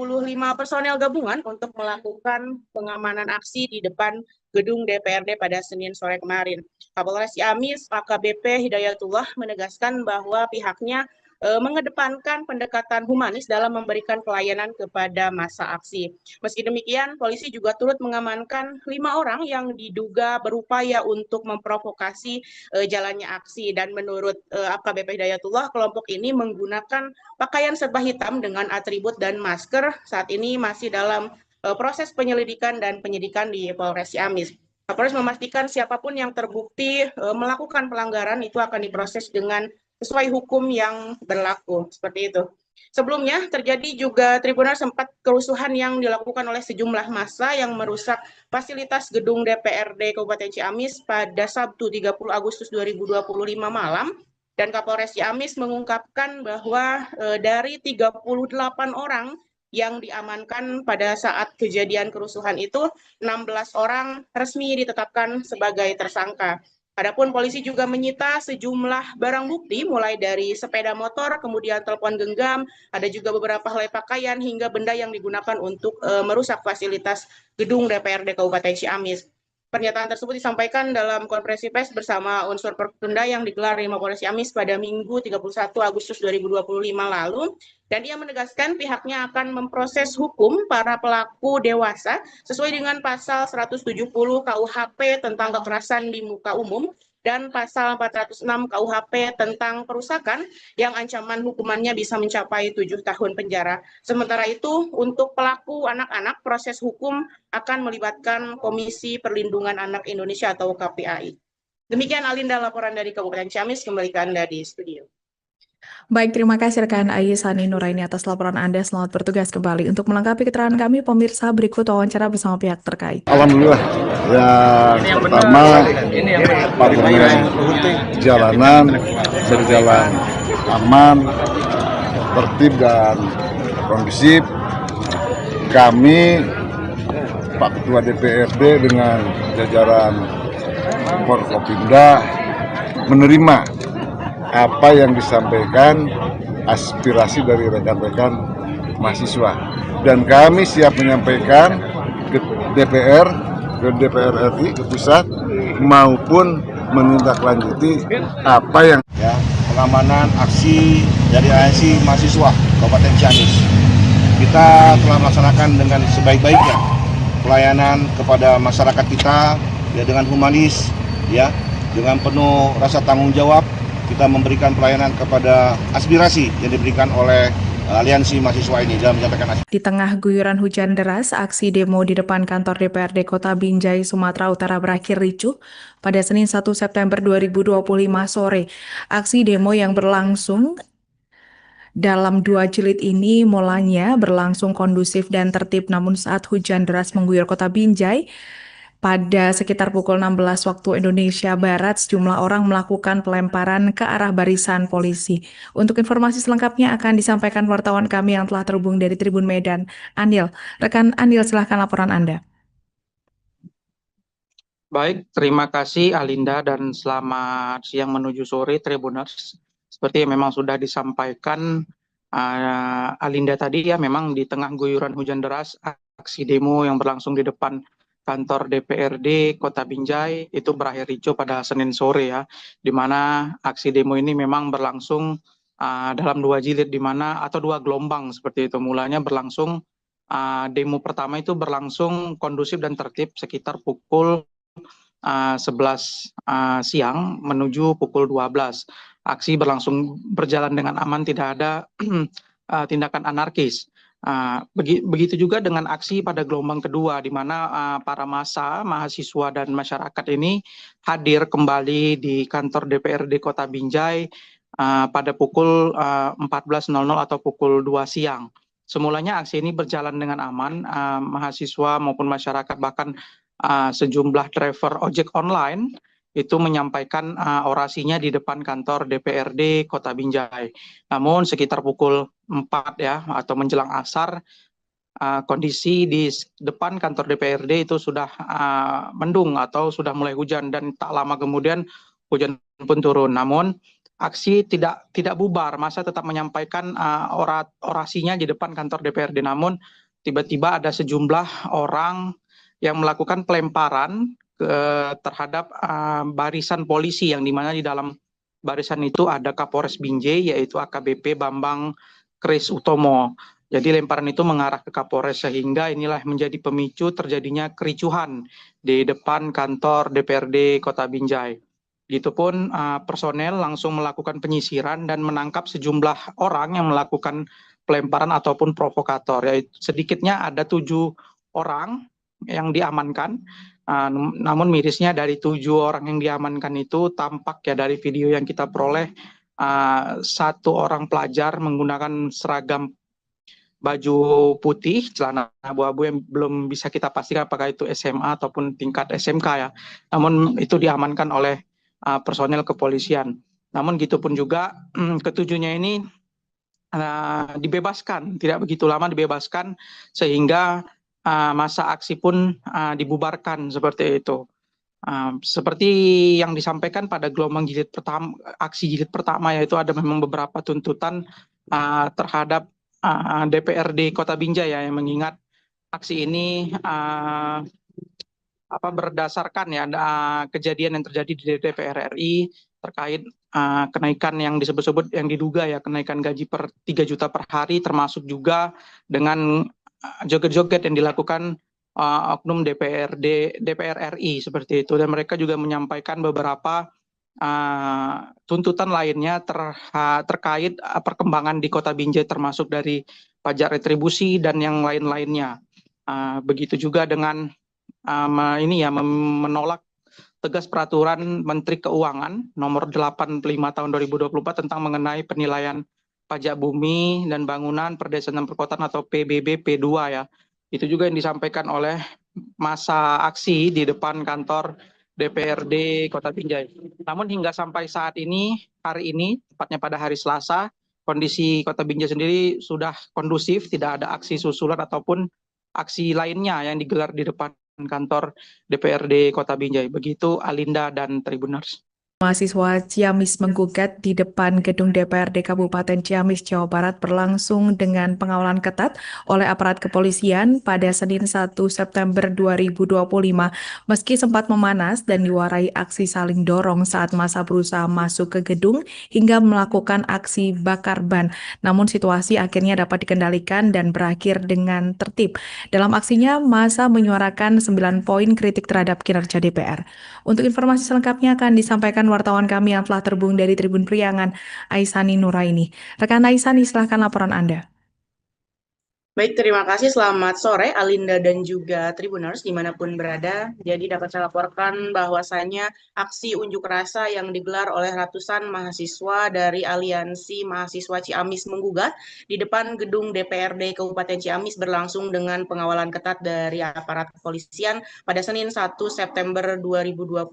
personel gabungan untuk melakukan pengamanan aksi di depan gedung DPRD pada Senin sore kemarin. Kapolres Ciamis, AKBP Hidayatullah menegaskan bahwa pihaknya mengedepankan pendekatan humanis dalam memberikan pelayanan kepada massa aksi. Meski demikian, polisi juga turut mengamankan 5 orang yang diduga berupaya untuk memprovokasi jalannya aksi. Dan menurut AKBP Hidayatullah, kelompok ini menggunakan pakaian serba hitam dengan atribut dan masker. Saat ini masih dalam proses penyelidikan dan penyidikan di Polres Ciamis. Kapolres memastikan siapapun yang terbukti melakukan pelanggaran itu akan diproses dengan sesuai hukum yang berlaku. Seperti itu. Sebelumnya terjadi juga Tribunal sempat kerusuhan yang dilakukan oleh sejumlah massa yang merusak fasilitas gedung DPRD Kabupaten Ciamis pada Sabtu 30 Agustus 2025 malam. Dan Kapolres Ciamis mengungkapkan bahwa dari 38 orang yang diamankan pada saat kejadian kerusuhan itu, 16 orang resmi ditetapkan sebagai tersangka. Adapun polisi juga menyita sejumlah barang bukti mulai dari sepeda motor, kemudian telepon genggam, ada juga beberapa helai pakaian hingga benda yang digunakan untuk merusak fasilitas gedung DPRD Kabupaten Ciamis. Pernyataan tersebut disampaikan dalam konferensi pers bersama unsur Perkenda yang digelar di Mapolres Ciamis pada Minggu 31 Agustus 2025 lalu. Dan ia menegaskan pihaknya akan memproses hukum para pelaku dewasa sesuai dengan pasal 170 KUHP tentang kekerasan di muka umum dan pasal 406 KUHP tentang perusakan yang ancaman hukumannya bisa mencapai 7 tahun penjara. Sementara itu, untuk pelaku anak-anak, proses hukum akan melibatkan Komisi Perlindungan Anak Indonesia atau KPAI. Demikian Alinda laporan dari Kabupaten Ciamis, kembali ke Anda di studio. Baik, terima kasih rekan Aisani Nuraini atas laporan Anda. Selamat bertugas kembali. Untuk melengkapi keterangan kami, pemirsa, berikut wawancara bersama pihak terkait. Alhamdulillah, yang pertama pengguna jalanan berjalan aman, tertib dan kondusif. Kami, Pak Ketua DPRD dengan jajaran Forkopimda menerima apa yang disampaikan aspirasi dari rekan-rekan mahasiswa, dan kami siap menyampaikan ke DPR, ke DPR RI, ke pusat, maupun menindaklanjuti apa yang pengamanan aksi dari ANC mahasiswa Kabupaten Ciamis. Kita telah melaksanakan dengan sebaik-baiknya pelayanan kepada masyarakat kita dengan humanis, dengan penuh rasa tanggung jawab. Kita memberikan pelayanan kepada aspirasi yang diberikan oleh aliansi mahasiswa ini dalam menyampaikan aspirasi. Di tengah guyuran hujan deras, aksi demo di depan kantor DPRD Kota Binjai, Sumatera Utara berakhir ricuh pada Senin 1 September 2025 sore. Aksi demo yang berlangsung dalam 2 jilid ini mulanya berlangsung kondusif dan tertib, namun saat hujan deras mengguyur Kota Binjai, pada sekitar pukul 16 waktu Indonesia Barat, sejumlah orang melakukan pelemparan ke arah barisan polisi. Untuk informasi selengkapnya akan disampaikan wartawan kami yang telah terhubung dari Tribun Medan, Andil. Rekan Andil, silahkan laporan Anda. Baik, terima kasih Alinda dan selamat siang menuju sore Tribuners. Seperti yang memang sudah disampaikan Alinda tadi, memang di tengah guyuran hujan deras, aksi demo yang berlangsung di depan kantor DPRD Kota Binjai itu berakhir ricuh pada Senin sore, di mana aksi demo ini memang berlangsung dalam 2 jilid, di mana atau 2 gelombang seperti itu. Mulanya berlangsung demo pertama itu berlangsung kondusif dan tertib sekitar pukul 11 siang menuju pukul 12. Aksi berjalan dengan aman, tidak ada tindakan anarkis. Begitu juga dengan aksi pada gelombang kedua, di mana para massa, mahasiswa dan masyarakat ini hadir kembali di kantor DPRD Kota Binjai pada pukul 14.00 atau pukul 2 siang. Semulanya aksi ini berjalan dengan aman, mahasiswa maupun masyarakat, bahkan sejumlah driver ojek online itu menyampaikan orasinya di depan kantor DPRD Kota Binjai. Namun sekitar pukul 4 atau menjelang asar, kondisi di depan kantor DPRD itu sudah mendung atau sudah mulai hujan, dan tak lama kemudian hujan pun turun. Namun aksi tidak bubar, massa tetap menyampaikan orasinya di depan kantor DPRD. Namun tiba-tiba ada sejumlah orang yang melakukan pelemparan terhadap barisan polisi, yang dimana di dalam barisan itu ada Kapolres Binjai yaitu AKBP Bambang Kris Utomo. Jadi lemparan itu mengarah ke Kapolres sehingga inilah menjadi pemicu terjadinya kericuhan di depan kantor DPRD Kota Binjai. Begitupun personel langsung melakukan penyisiran dan menangkap sejumlah orang yang melakukan pelemparan ataupun provokator. Yaitu sedikitnya ada 7 orang yang diamankan. Namun mirisnya dari 7 orang yang diamankan itu tampak ya dari video yang kita peroleh 1 orang pelajar menggunakan seragam baju putih, celana abu-abu yang belum bisa kita pastikan apakah itu SMA ataupun tingkat SMK ya. Namun itu diamankan oleh personel kepolisian. Namun gitu pun juga ketujuhnya ini dibebaskan, tidak begitu lama dibebaskan sehingga masa aksi pun dibubarkan seperti itu. Seperti yang disampaikan pada gelombang jilid pertama, aksi jilid pertama yaitu ada memang beberapa tuntutan terhadap DPRD Kota Binjai ya, yang mengingat aksi ini berdasarkan ya kejadian yang terjadi di DPR RI terkait kenaikan yang disebut-sebut yang diduga ya kenaikan gaji per 3 juta per hari, termasuk juga dengan joget-joget yang dilakukan oknum DPR RI seperti itu. Dan mereka juga menyampaikan beberapa tuntutan lainnya terkait perkembangan di Kota Binjai, termasuk dari pajak retribusi dan yang lain-lainnya. Begitu juga dengan menolak tegas peraturan Menteri Keuangan nomor 85 tahun 2024 tentang mengenai penilaian pajak bumi dan bangunan per desa dan perkotaan atau PBB P2 ya. Itu juga yang disampaikan oleh masa aksi di depan kantor DPRD Kota Binjai. Namun hingga sampai saat ini, hari ini, tepatnya pada hari Selasa, kondisi Kota Binjai sendiri sudah kondusif, tidak ada aksi susulan ataupun aksi lainnya yang digelar di depan kantor DPRD Kota Binjai. Begitu Alinda dan Tribuners. Mahasiswa Ciamis menggugat di depan gedung DPRD Kabupaten Ciamis, Jawa Barat berlangsung dengan pengawalan ketat oleh aparat kepolisian pada Senin 1 September 2025. Meski sempat memanas dan diwarai aksi saling dorong saat massa berusaha masuk ke gedung hingga melakukan aksi bakar ban, namun situasi akhirnya dapat dikendalikan dan berakhir dengan tertib. Dalam aksinya, massa menyuarakan 9 poin kritik terhadap kinerja DPR. Untuk informasi selengkapnya akan disampaikan wartawan kami yang telah terhubung dari Tribun Priangan, Aisani Nuraini. Rekan Aisani, silahkan laporan Anda. Baik, terima kasih. Selamat sore, Alinda dan juga Tribuners dimanapun berada. Jadi dapat saya laporkan bahwasannya aksi unjuk rasa yang digelar oleh ratusan mahasiswa dari Aliansi Mahasiswa Ciamis Menggugat di depan gedung DPRD Kabupaten Ciamis berlangsung dengan pengawalan ketat dari aparat kepolisian pada Senin 1 September 2025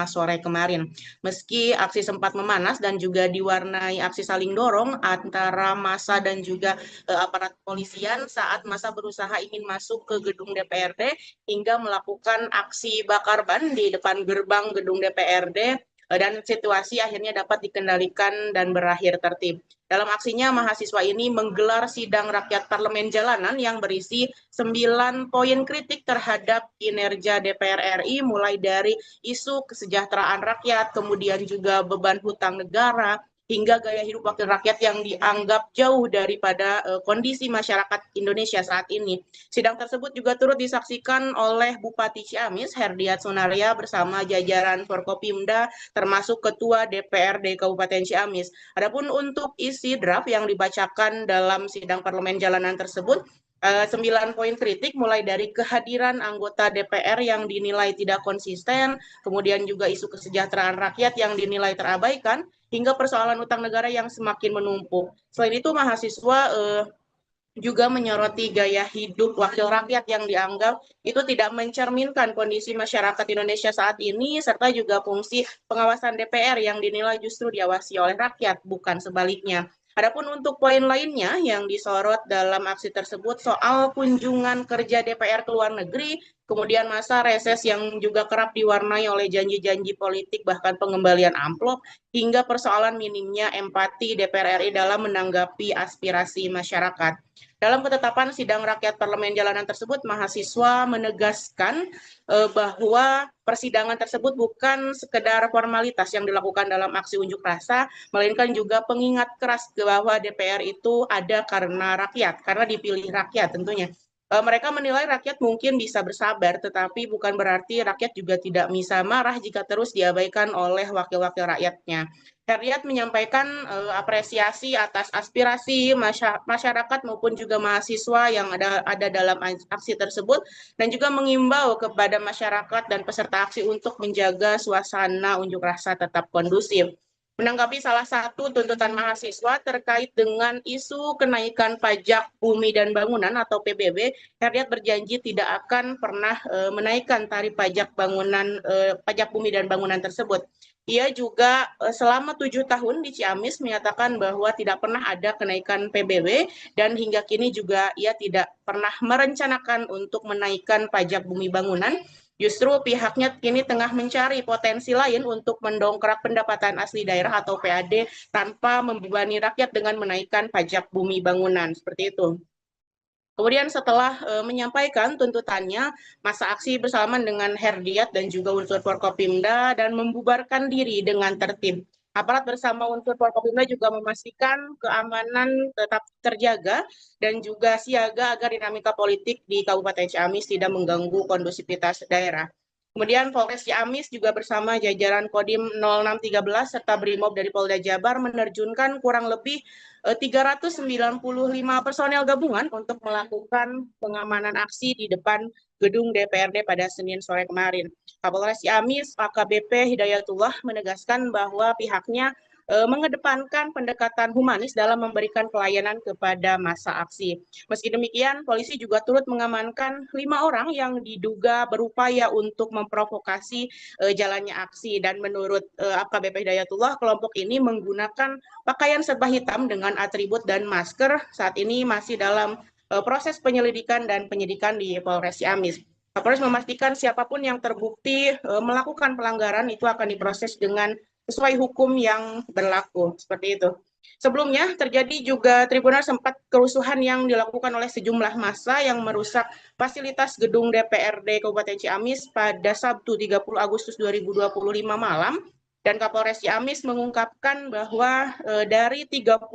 sore kemarin. Meski aksi sempat memanas dan juga diwarnai aksi saling dorong antara massa dan juga aparat kepolisian saat massa berusaha ingin masuk ke gedung DPRD hingga melakukan aksi bakar ban di depan gerbang gedung DPRD dan situasi akhirnya dapat dikendalikan dan berakhir tertib. Dalam aksinya, mahasiswa ini menggelar sidang rakyat parlemen jalanan yang berisi 9 poin kritik terhadap kinerja DPR RI, mulai dari isu kesejahteraan rakyat, kemudian juga beban hutang negara, hingga gaya hidup wakil rakyat yang dianggap jauh daripada kondisi masyarakat Indonesia saat ini. Sidang tersebut juga turut disaksikan oleh Bupati Ciamis, Herdiat Sunaria, bersama jajaran Forkopimda, termasuk Ketua DPRD Kabupaten Ciamis. Adapun untuk isi draft yang dibacakan dalam sidang parlemen jalanan tersebut, 9 poin kritik mulai dari kehadiran anggota DPR yang dinilai tidak konsisten, kemudian juga isu kesejahteraan rakyat yang dinilai terabaikan, hingga persoalan utang negara yang semakin menumpuk. Selain itu, mahasiswa juga menyoroti gaya hidup wakil rakyat yang dianggap itu tidak mencerminkan kondisi masyarakat Indonesia saat ini, serta juga fungsi pengawasan DPR yang dinilai justru diawasi oleh rakyat, bukan sebaliknya. Adapun untuk poin lainnya yang disorot dalam aksi tersebut soal kunjungan kerja DPR ke luar negeri, kemudian masa reses yang juga kerap diwarnai oleh janji-janji politik bahkan pengembalian amplop, hingga persoalan minimnya empati DPR RI dalam menanggapi aspirasi masyarakat. Dalam ketetapan sidang rakyat parlemen jalanan tersebut, mahasiswa menegaskan bahwa persidangan tersebut bukan sekedar formalitas yang dilakukan dalam aksi unjuk rasa, melainkan juga pengingat keras bahwa DPR itu ada karena rakyat, karena dipilih rakyat tentunya. Mereka menilai rakyat mungkin bisa bersabar, tetapi bukan berarti rakyat juga tidak bisa marah jika terus diabaikan oleh wakil-wakil rakyatnya. Heriat menyampaikan apresiasi atas aspirasi masyarakat maupun juga mahasiswa yang ada dalam aksi tersebut, dan juga mengimbau kepada masyarakat dan peserta aksi untuk menjaga suasana unjuk rasa tetap kondusif. Menanggapi salah satu tuntutan mahasiswa terkait dengan isu kenaikan pajak bumi dan bangunan atau PBB, Heriat berjanji tidak akan pernah menaikkan tarif pajak pajak bumi dan bangunan tersebut. Ia juga selama 7 tahun di Ciamis menyatakan bahwa tidak pernah ada kenaikan PBB dan hingga kini juga ia tidak pernah merencanakan untuk menaikkan pajak bumi bangunan. Justru pihaknya kini tengah mencari potensi lain untuk mendongkrak pendapatan asli daerah atau PAD tanpa membebani rakyat dengan menaikkan pajak bumi bangunan. Seperti itu. Kemudian setelah menyampaikan tuntutannya, masa aksi bersalaman dengan Herdiat dan juga unsur Forkopimda dan membubarkan diri dengan tertib. Aparat bersama unsur Forkopimda juga memastikan keamanan tetap terjaga dan juga siaga agar dinamika politik di Kabupaten Ciamis tidak mengganggu kondusivitas daerah. Kemudian Polres Ciamis juga bersama jajaran Kodim 0613 serta Brimob dari Polda Jabar menerjunkan kurang lebih 395 personel gabungan untuk melakukan pengamanan aksi di depan gedung DPRD pada Senin sore kemarin. Kapolres Ciamis AKBP Hidayatullah menegaskan bahwa pihaknya mengedepankan pendekatan humanis dalam memberikan pelayanan kepada massa aksi. Meski demikian, polisi juga turut mengamankan 5 orang yang diduga berupaya untuk memprovokasi jalannya aksi. Dan menurut AKBP Hidayatullah, kelompok ini menggunakan pakaian serba hitam dengan atribut dan masker. Saat ini masih dalam proses penyelidikan dan penyidikan di Polres Ciamis. Kapolres memastikan siapapun yang terbukti melakukan pelanggaran itu akan diproses dengan sesuai hukum yang berlaku, seperti itu. Sebelumnya terjadi juga Tribuners sempat kerusuhan yang dilakukan oleh sejumlah massa yang merusak fasilitas gedung DPRD Kabupaten Ciamis pada Sabtu 30 Agustus 2025 malam, dan Kapolres Ciamis mengungkapkan bahwa dari 38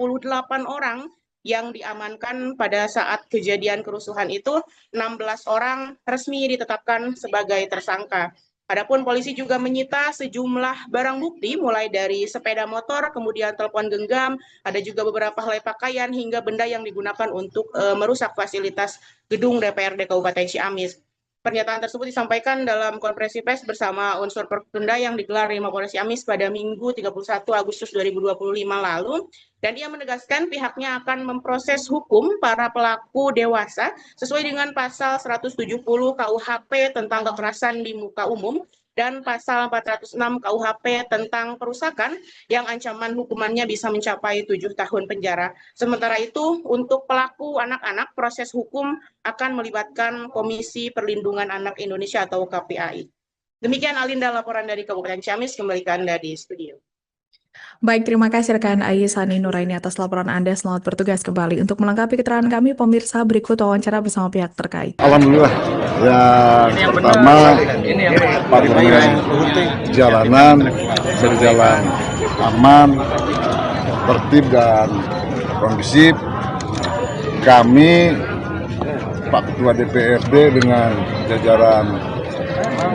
orang yang diamankan pada saat kejadian kerusuhan itu, 16 orang resmi ditetapkan sebagai tersangka. Adapun polisi juga menyita sejumlah barang bukti mulai dari sepeda motor, kemudian telepon genggam, ada juga beberapa helai pakaian hingga benda yang digunakan untuk merusak fasilitas gedung DPRD Kabupaten Ciamis. Pernyataan tersebut disampaikan dalam konferensi pers bersama unsur Forkopimda yang digelar di Mapolres Ciamis pada Minggu 31 Agustus 2025 lalu, dan dia menegaskan pihaknya akan memproses hukum para pelaku dewasa sesuai dengan pasal 170 KUHP tentang kekerasan di muka umum dan pasal 406 KUHP tentang perusakan yang ancaman hukumannya bisa mencapai 7 tahun penjara. Sementara itu, untuk pelaku anak-anak, proses hukum akan melibatkan Komisi Perlindungan Anak Indonesia atau KPAI. Demikian Alinda laporan dari Kabupaten Ciamis, kembali ke Anda di studio. Baik, terima kasih rekan Ayesani Nuraini atas laporan Anda. Selamat bertugas kembali. Untuk melengkapi keterangan kami, pemirsa, berikut wawancara bersama pihak terkait. Alhamdulillah, yang pertama patroli jalanan berjalan aman, tertib dan kondusif. Kami Pak Ketua DPRD dengan jajaran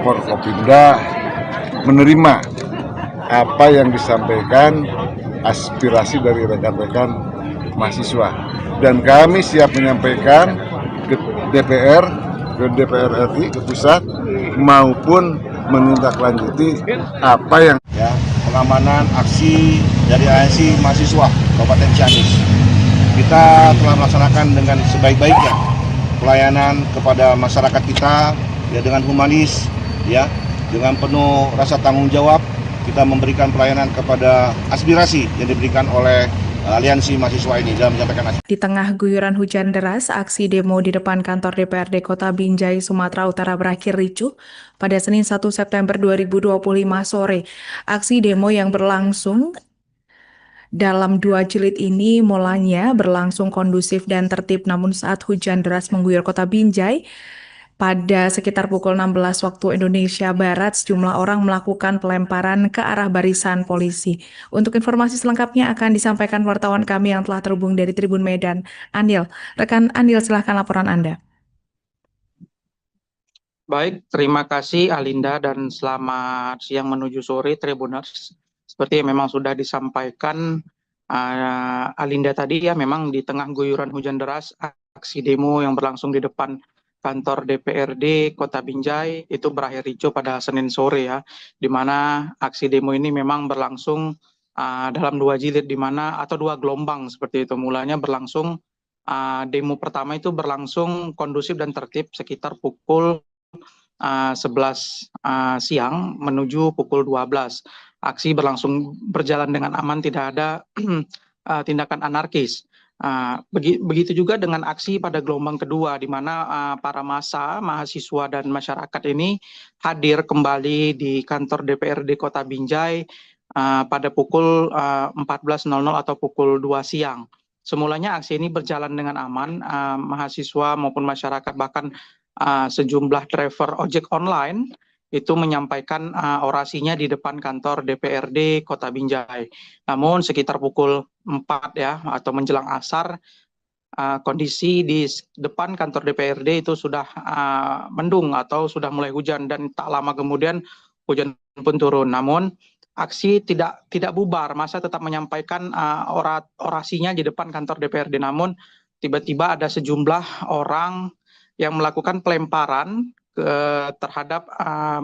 Forkopimda menerima apa yang disampaikan aspirasi dari rekan-rekan mahasiswa, dan kami siap menyampaikan ke DPR RI, ke pusat, maupun menindaklanjuti apa yang pengamanan aksi dari ANC mahasiswa Kabupaten Ciamis. Kita telah melaksanakan dengan sebaik-baiknya pelayanan kepada masyarakat kita dengan humanis, dengan penuh rasa tanggung jawab. Kita memberikan pelayanan kepada aspirasi yang diberikan oleh aliansi mahasiswa ini dalam menyampaikan aspirasi. Di tengah guyuran hujan deras, aksi demo di depan kantor DPRD Kota Binjai, Sumatera Utara berakhir ricuh pada Senin 1 September 2025 sore. Aksi demo yang berlangsung dalam 2 jilid ini mulanya berlangsung kondusif dan tertib, namun saat hujan deras mengguyur Kota Binjai, Pada sekitar pukul 16 waktu Indonesia Barat, sejumlah orang melakukan pelemparan ke arah barisan polisi. Untuk informasi selengkapnya akan disampaikan wartawan kami yang telah terhubung dari Tribun Medan, Anil. Rekan Anil, silahkan laporan Anda. Baik, terima kasih Alinda dan selamat siang menuju sore Tribuners. Seperti yang memang sudah disampaikan Alinda tadi ya, memang di tengah guyuran hujan deras, aksi demo yang berlangsung di depan kantor DPRD Kota Binjai itu berakhir ricuh pada Senin sore ya, di mana aksi demo ini memang berlangsung dalam dua jilid atau dua gelombang seperti itu. Mulanya berlangsung demo pertama itu berlangsung kondusif dan tertib sekitar pukul 11 siang menuju pukul 12. Aksi berjalan dengan aman, tidak ada tindakan anarkis. Begitu juga dengan aksi pada gelombang kedua, di mana para massa, mahasiswa dan masyarakat ini hadir kembali di kantor DPRD Kota Binjai pada pukul 14.00 atau pukul 2 siang. Semulanya aksi ini berjalan dengan aman, mahasiswa maupun masyarakat, bahkan sejumlah driver ojek online itu menyampaikan orasinya di depan kantor DPRD Kota Binjai. Namun sekitar pukul 4 ya, atau menjelang asar, kondisi di depan kantor DPRD itu sudah mendung atau sudah mulai hujan, dan tak lama kemudian hujan pun turun. Namun aksi tidak bubar, massa tetap menyampaikan orasinya di depan kantor DPRD. Namun tiba-tiba ada sejumlah orang yang melakukan pelemparan terhadap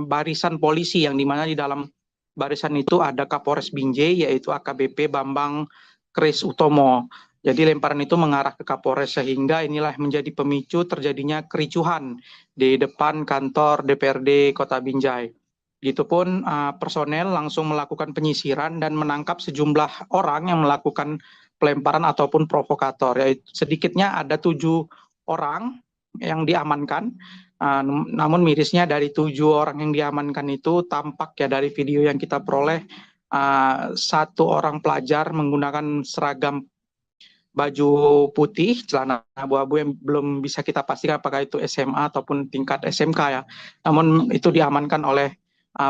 barisan polisi, yang dimana di dalam barisan itu ada Kapolres Binjai yaitu AKBP Bambang Kris Utomo. Jadi lemparan itu mengarah ke Kapolres, sehingga inilah menjadi pemicu terjadinya kericuhan di depan kantor DPRD Kota Binjai. Begitupun personel langsung melakukan penyisiran dan menangkap sejumlah orang yang melakukan pelemparan ataupun provokator. Yaitu sedikitnya ada 7 orang yang diamankan. Namun mirisnya dari 7 orang yang diamankan itu tampak ya dari video yang kita peroleh, 1 orang pelajar menggunakan seragam baju putih, celana abu-abu yang belum bisa kita pastikan apakah itu SMA ataupun tingkat SMK ya. Namun itu diamankan oleh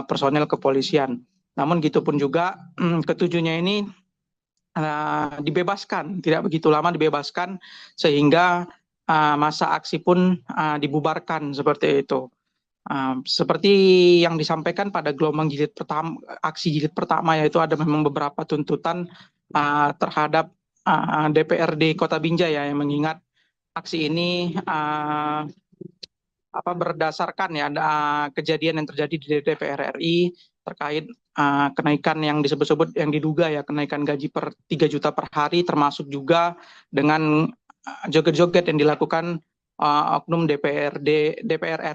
personel kepolisian. Namun gitu pun juga ketujuhnya ini dibebaskan, tidak begitu lama dibebaskan, sehingga masa aksi pun dibubarkan seperti itu. Seperti yang disampaikan pada gelombang aksi jilid pertama, yaitu ada memang beberapa tuntutan terhadap DPRD Kota Binjai ya, yang mengingat aksi ini berdasarkan ya kejadian yang terjadi di DPR RI terkait kenaikan yang disebut-sebut yang diduga ya kenaikan gaji per 3 juta per hari, termasuk juga dengan joget-joget yang dilakukan oknum DPR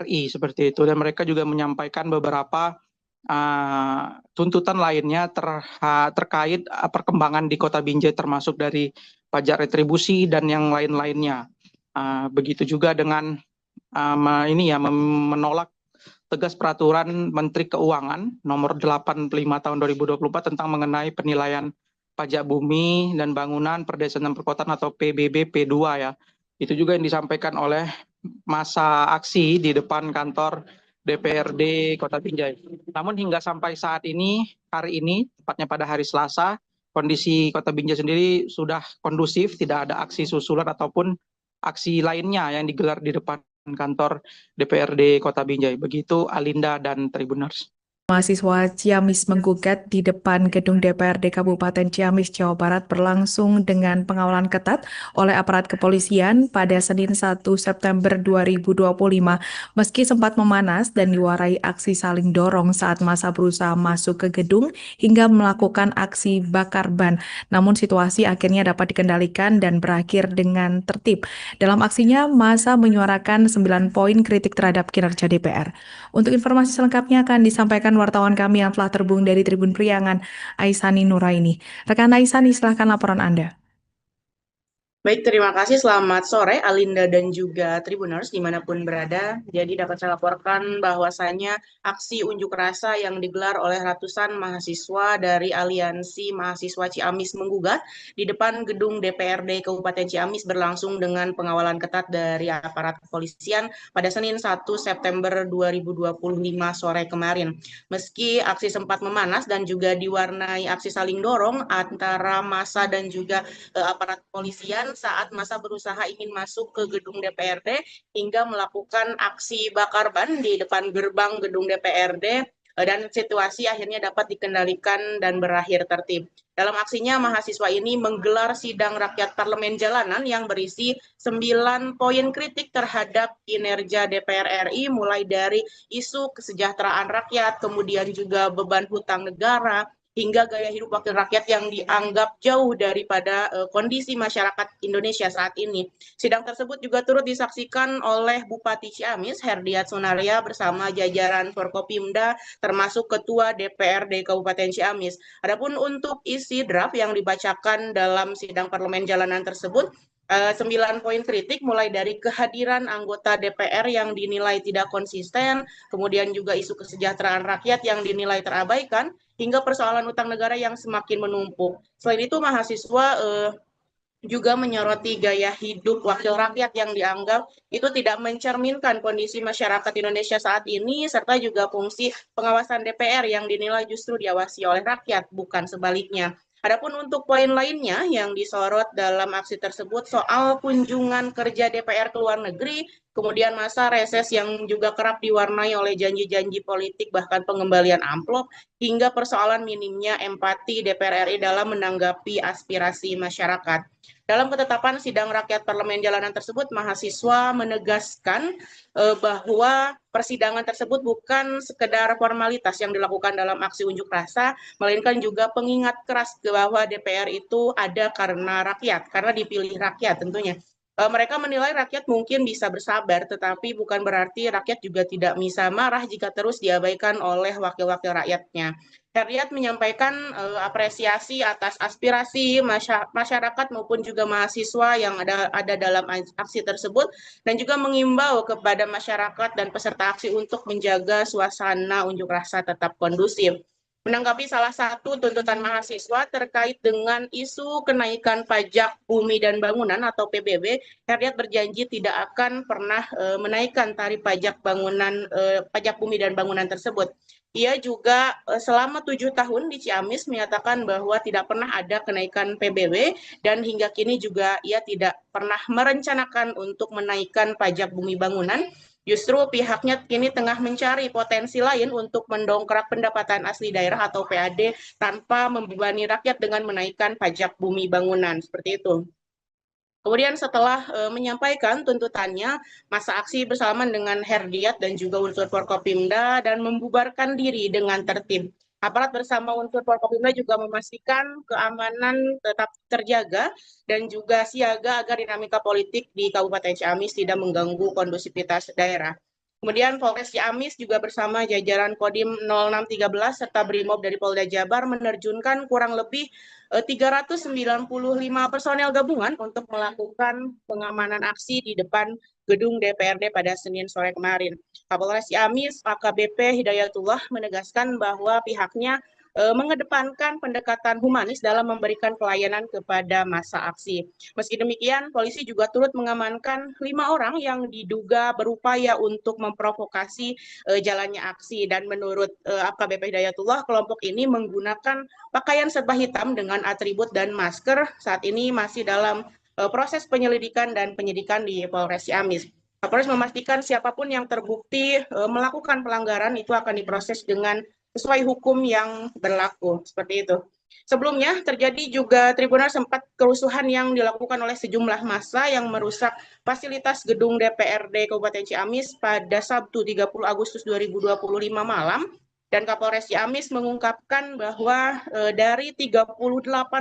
RI seperti itu. Dan mereka juga menyampaikan beberapa tuntutan lainnya terkait perkembangan di Kota Binjai, termasuk dari pajak retribusi dan yang lain-lainnya. Begitu juga dengan menolak tegas peraturan Menteri Keuangan nomor 85 tahun 2024 tentang mengenai penilaian pajak bumi dan bangunan per desa dan perkotaan atau PBB P2 ya. Itu juga yang disampaikan oleh massa aksi di depan kantor DPRD Kota Binjai. Namun hingga sampai saat ini, hari ini, tepatnya pada hari Selasa, kondisi Kota Binjai sendiri sudah kondusif, tidak ada aksi susulan ataupun aksi lainnya yang digelar di depan kantor DPRD Kota Binjai. Begitu Alinda dan Tribuners. Mahasiswa Ciamis menggugat di depan gedung DPRD Kabupaten Ciamis, Jawa Barat berlangsung dengan pengawalan ketat oleh aparat kepolisian pada Senin 1 September 2025. Meski sempat memanas dan diwarai aksi saling dorong saat massa berusaha masuk ke gedung hingga melakukan aksi bakar ban, namun situasi akhirnya dapat dikendalikan dan berakhir dengan tertib. Dalam aksinya, massa menyuarakan 9 poin kritik terhadap kinerja DPR. Untuk informasi selengkapnya akan disampaikan wartawan kami yang telah terhubung dari Tribun Priangan, Aisani Nuraini. Rekan Aisani, silahkan laporan Anda. Baik, terima kasih. Selamat sore, Alinda dan juga Tribuners dimanapun berada. Jadi dapat saya laporkan bahwasannya aksi unjuk rasa yang digelar oleh ratusan mahasiswa dari Aliansi Mahasiswa Ciamis Menggugat di depan gedung DPRD Kabupaten Ciamis berlangsung dengan pengawalan ketat dari aparat kepolisian pada Senin 1 September 2025 sore kemarin. Meski aksi sempat memanas dan juga diwarnai aksi saling dorong antara massa dan juga aparat kepolisian saat masa berusaha ingin masuk ke gedung DPRD hingga melakukan aksi bakar ban di depan gerbang gedung DPRD dan situasi akhirnya dapat dikendalikan dan berakhir tertib. Dalam aksinya, mahasiswa ini menggelar sidang rakyat parlemen jalanan yang berisi 9 poin kritik terhadap kinerja DPR RI, mulai dari isu kesejahteraan rakyat, kemudian juga beban hutang negara, hingga gaya hidup wakil rakyat yang dianggap jauh daripada kondisi masyarakat Indonesia saat ini. Sidang tersebut juga turut disaksikan oleh Bupati Ciamis, Herdiat Sunaria, bersama jajaran Forkopimda, termasuk Ketua DPRD Kabupaten Ciamis. Adapun untuk isi draft yang dibacakan dalam sidang parlemen jalanan tersebut, 9 poin kritik mulai dari kehadiran anggota DPR yang dinilai tidak konsisten, kemudian juga isu kesejahteraan rakyat yang dinilai terabaikan, hingga persoalan utang negara yang semakin menumpuk. Selain itu, mahasiswa juga menyoroti gaya hidup wakil rakyat yang dianggap itu tidak mencerminkan kondisi masyarakat Indonesia saat ini, serta juga fungsi pengawasan DPR yang dinilai justru diawasi oleh rakyat, bukan sebaliknya. Adapun untuk poin lainnya yang disorot dalam aksi tersebut soal kunjungan kerja DPR ke luar negeri, kemudian masa reses yang juga kerap diwarnai oleh janji-janji politik bahkan pengembalian amplop, hingga persoalan minimnya empati DPR RI dalam menanggapi aspirasi masyarakat. Dalam ketetapan sidang rakyat parlemen jalanan tersebut, mahasiswa menegaskan bahwa persidangan tersebut bukan sekedar formalitas yang dilakukan dalam aksi unjuk rasa, melainkan juga pengingat keras bahwa DPR itu ada karena rakyat, karena dipilih rakyat tentunya. Mereka menilai rakyat mungkin bisa bersabar, tetapi bukan berarti rakyat juga tidak bisa marah jika terus diabaikan oleh wakil-wakil rakyatnya. Herdiat menyampaikan apresiasi atas aspirasi masyarakat maupun juga mahasiswa yang ada dalam aksi tersebut, dan juga mengimbau kepada masyarakat dan peserta aksi untuk menjaga suasana unjuk rasa tetap kondusif. Menanggapi salah satu tuntutan mahasiswa terkait dengan isu kenaikan pajak bumi dan bangunan atau PBB, Herdiat berjanji tidak akan pernah menaikkan tarif pajak pajak bumi dan bangunan tersebut. Ia juga selama 7 tahun di Ciamis menyatakan bahwa tidak pernah ada kenaikan PBB dan hingga kini juga ia tidak pernah merencanakan untuk menaikkan pajak bumi bangunan. Justru pihaknya kini tengah mencari potensi lain untuk mendongkrak pendapatan asli daerah atau PAD tanpa membebani rakyat dengan menaikkan pajak bumi bangunan. Seperti itu. Kemudian setelah menyampaikan tuntutannya, masa aksi bersalaman dengan Herdiat dan juga unsur Forkopimda dan membubarkan diri dengan tertib. Aparat bersama unsur Forkopimda juga memastikan keamanan tetap terjaga dan juga siaga agar dinamika politik di Kabupaten Ciamis tidak mengganggu kondusivitas daerah. Kemudian Polres Ciamis juga bersama jajaran Kodim 0613 serta Brimob dari Polda Jabar menerjunkan kurang lebih 395 personel gabungan untuk melakukan pengamanan aksi di depan gedung DPRD pada Senin sore kemarin. Kapolres Ciamis AKBP Hidayatullah menegaskan bahwa pihaknya mengedepankan pendekatan humanis dalam memberikan pelayanan kepada massa aksi. Meski demikian, polisi juga turut mengamankan 5 orang yang diduga berupaya untuk memprovokasi jalannya aksi. Dan menurut AKBP Hidayatullah, kelompok ini menggunakan pakaian serba hitam dengan atribut dan masker. Saat ini masih dalam proses penyelidikan dan penyidikan di Polres Ciamis. Kapolres memastikan siapapun yang terbukti melakukan pelanggaran itu akan diproses dengan sesuai hukum yang berlaku, seperti itu. Sebelumnya terjadi juga Tribunal sempat kerusuhan yang dilakukan oleh sejumlah massa yang merusak fasilitas gedung DPRD Kabupaten Ciamis pada Sabtu 30 Agustus 2025 malam, dan Kapolres Ciamis mengungkapkan bahwa dari 38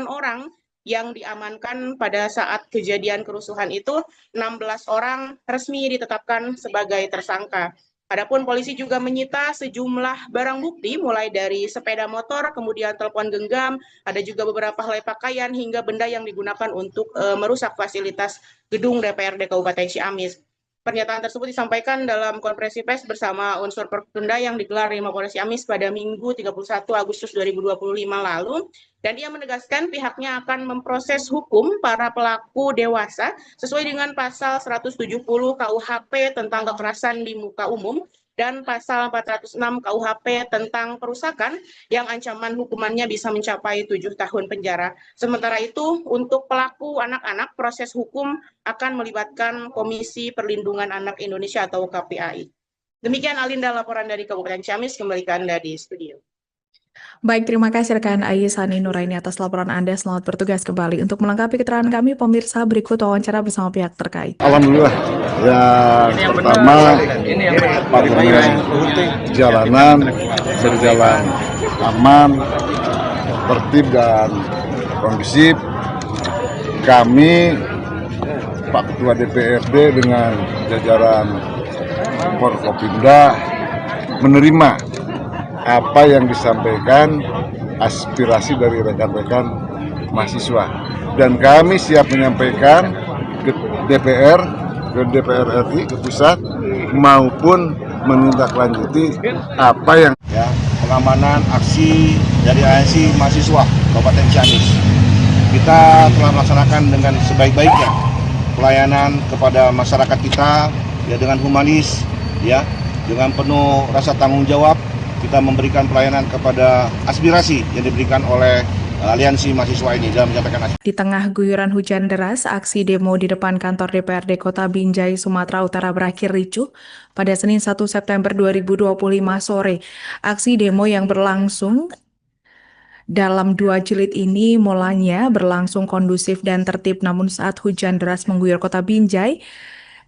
orang yang diamankan pada saat kejadian kerusuhan itu, 16 orang resmi ditetapkan sebagai tersangka. Adapun polisi juga menyita sejumlah barang bukti mulai dari sepeda motor, kemudian telepon genggam, ada juga beberapa helai pakaian hingga benda yang digunakan untuk merusak fasilitas gedung DPRD Kabupaten Ciamis. Pernyataan tersebut disampaikan dalam konferensi pers bersama unsur Perpindah yang digelar di Mapolres Ciamis pada Minggu 31 Agustus 2025 lalu, dan ia menegaskan pihaknya akan memproses hukum para pelaku dewasa sesuai dengan pasal 170 KUHP tentang kekerasan di muka umum dan pasal 406 KUHP tentang perusakan yang ancaman hukumannya bisa mencapai 7 tahun penjara. Sementara itu, untuk pelaku anak-anak, proses hukum akan melibatkan Komisi Perlindungan Anak Indonesia atau KPAI. Demikian Alinda laporan dari Kabupaten Ciamis, kembali ke Anda di studio. Baik, terima kasih rekan Aisani Nuraini atas laporan Anda. Selamat bertugas kembali. Untuk melengkapi keterangan kami, pemirsa, berikut wawancara bersama pihak terkait. Alhamdulillah, ya pertama parlemen jalanan berjalan aman, tertib dan kondusif. Kami Pak Ketua DPRD dengan jajaran Forkopimda menerima apa yang disampaikan aspirasi dari rekan-rekan mahasiswa, dan kami siap menyampaikan ke DPR, ke DPR RI, ke pusat, maupun menindaklanjuti apa yang pengamanan aksi dari ANC mahasiswa Kabupaten Ciamis. Kita telah melaksanakan dengan sebaik-baiknya pelayanan kepada masyarakat kita ya, dengan humanis ya, dengan penuh rasa tanggung jawab. Kita memberikan pelayanan kepada aspirasi yang diberikan oleh aliansi mahasiswa ini dalam menyampaikan aspirasi. Di tengah guyuran hujan deras, aksi demo di depan kantor DPRD Kota Binjai, Sumatera Utara berakhir ricuh pada Senin 1 September 2025 sore. Aksi demo yang berlangsung dalam 2 jilid ini mulanya berlangsung kondusif dan tertib, namun saat hujan deras mengguyur Kota Binjai,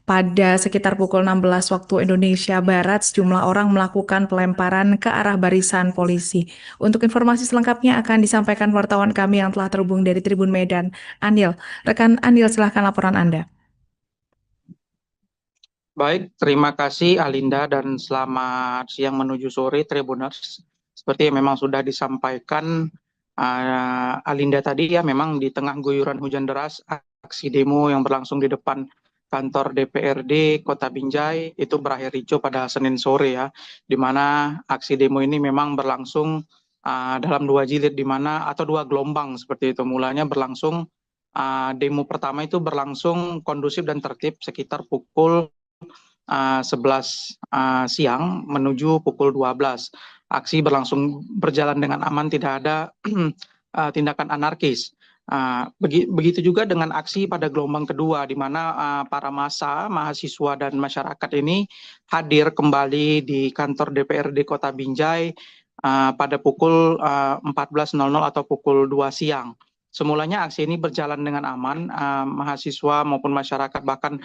pada sekitar pukul 16 waktu Indonesia Barat, sejumlah orang melakukan pelemparan ke arah barisan polisi. Untuk informasi selengkapnya akan disampaikan wartawan kami yang telah terhubung dari Tribun Medan. Anil, rekan Anil, silahkan laporan Anda. Baik, terima kasih Alinda dan selamat siang menuju sore Tribuners. Seperti yang memang sudah disampaikan Alinda tadi ya, memang di tengah guyuran hujan deras, aksi demo yang berlangsung di depan kantor DPRD Kota Binjai itu berakhir ricuh pada Senin sore ya, di mana aksi demo ini memang berlangsung dalam 2 jilid, di mana atau 2 gelombang seperti itu. Mulanya berlangsung demo pertama itu berlangsung kondusif dan tertib sekitar pukul 11 siang menuju pukul 12. Aksi berjalan dengan aman, tidak ada tindakan anarkis. Begitu juga dengan aksi pada gelombang kedua, di mana para massa, mahasiswa dan masyarakat ini hadir kembali di kantor DPRD Kota Binjai pada pukul 14.00 atau pukul 2 siang. Semulanya aksi ini berjalan dengan aman, mahasiswa maupun masyarakat, bahkan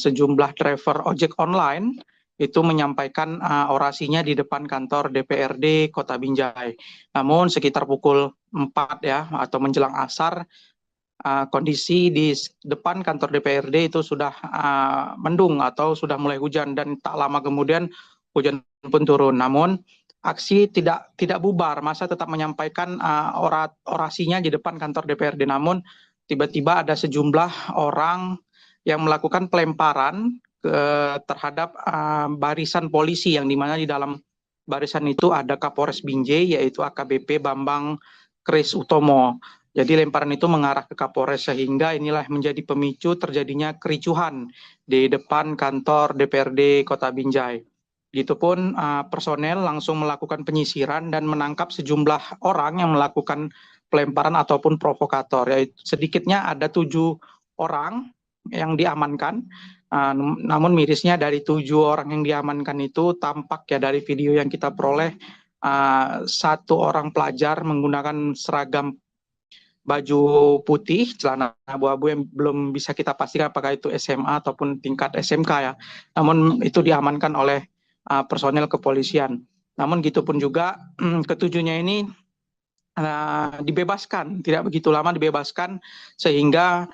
sejumlah driver ojek online itu menyampaikan orasinya di depan kantor DPRD Kota Binjai. Namun sekitar pukul 4 ya, atau menjelang asar, kondisi di depan kantor DPRD itu sudah mendung atau sudah mulai hujan, dan tak lama kemudian hujan pun turun. Namun aksi tidak bubar, massa tetap menyampaikan orasinya di depan kantor DPRD. Namun tiba-tiba ada sejumlah orang yang melakukan pelemparan terhadap barisan polisi, yang dimana di dalam barisan itu ada Kapolres Binjai, yaitu AKBP Bambang Kris Utomo. Jadi lemparan itu mengarah ke Kapolres, sehingga inilah menjadi pemicu terjadinya kericuhan di depan kantor DPRD Kota Binjai. Begitupun personel langsung melakukan penyisiran dan menangkap sejumlah orang yang melakukan pelemparan ataupun provokator. Yaitu sedikitnya ada 7 orang yang diamankan. Namun mirisnya dari 7 orang yang diamankan itu, tampak ya dari video yang kita peroleh, 1 orang pelajar menggunakan seragam baju putih, celana abu-abu yang belum bisa kita pastikan apakah itu SMA ataupun tingkat SMK ya. Namun itu diamankan oleh personel kepolisian. Namun gitu pun juga ketujuhnya ini dibebaskan, tidak begitu lama dibebaskan, sehingga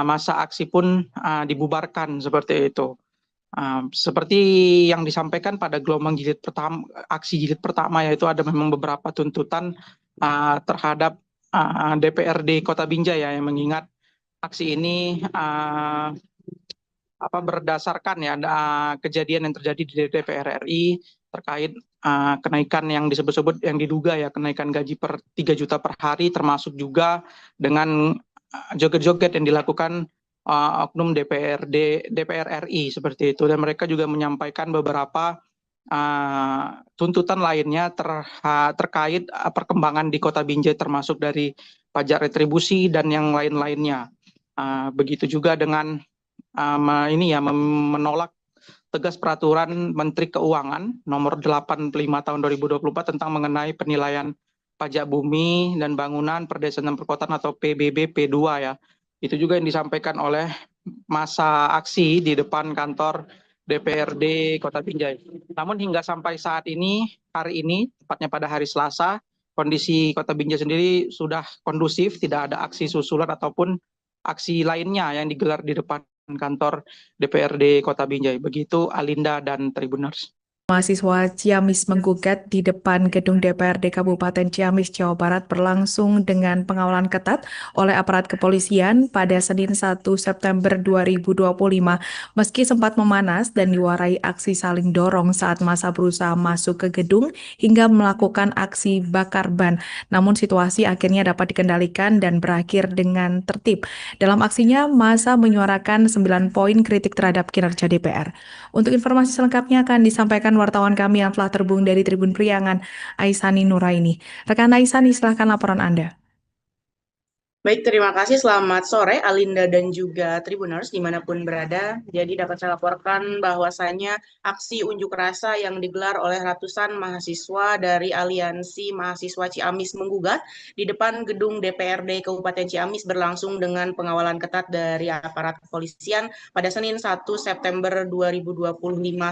masa aksi pun dibubarkan seperti itu. Seperti yang disampaikan pada gelombang jilid pertama, aksi jilid pertama, yaitu ada memang beberapa tuntutan terhadap DPRD Kota Binjai ya, yang mengingat aksi ini berdasarkan ya kejadian yang terjadi di DPR RI terkait kenaikan yang disebut-sebut yang diduga ya kenaikan gaji per 3 juta per hari, termasuk juga dengan joget-joget yang dilakukan oknum DPR RI seperti itu, dan mereka juga menyampaikan beberapa tuntutan lainnya terkait perkembangan di Kota Binjai, termasuk dari pajak retribusi dan yang lain-lainnya. Begitu juga dengan menolak tegas peraturan Menteri Keuangan nomor 85 tahun 2024 tentang mengenai penilaian pajak bumi dan bangunan per desa dan perkotaan atau PBB P2 ya. Itu juga yang disampaikan oleh masa aksi di depan kantor DPRD Kota Binjai. Namun hingga sampai saat ini, hari ini, tepatnya pada hari Selasa, kondisi Kota Binjai sendiri sudah kondusif, tidak ada aksi susulan ataupun aksi lainnya yang digelar di depan kantor DPRD Kota Binjai. Begitu Alinda dan Tribuners. Mahasiswa Ciamis menggugat di depan gedung DPRD Kabupaten Ciamis, Jawa Barat berlangsung dengan pengawalan ketat oleh aparat kepolisian pada Senin 1 September 2025. Meski sempat memanas dan diwarai aksi saling dorong saat massa berusaha masuk ke gedung hingga melakukan aksi bakar ban, namun situasi akhirnya dapat dikendalikan dan berakhir dengan tertib. Dalam aksinya, massa menyuarakan 9 poin kritik terhadap kinerja DPR. Untuk informasi selengkapnya akan disampaikan wartawan kami yang telah terhubung dari Tribun Priangan, Aisani Nuraini. Rekan Aisani, silahkan laporan Anda. Baik, terima kasih. Selamat sore, Alinda dan juga Tribuners dimanapun berada. Jadi dapat saya laporkan bahwasannya aksi unjuk rasa yang digelar oleh ratusan mahasiswa dari Aliansi Mahasiswa Ciamis Menggugat di depan gedung DPRD Kabupaten Ciamis berlangsung dengan pengawalan ketat dari aparat kepolisian pada Senin 1 September 2025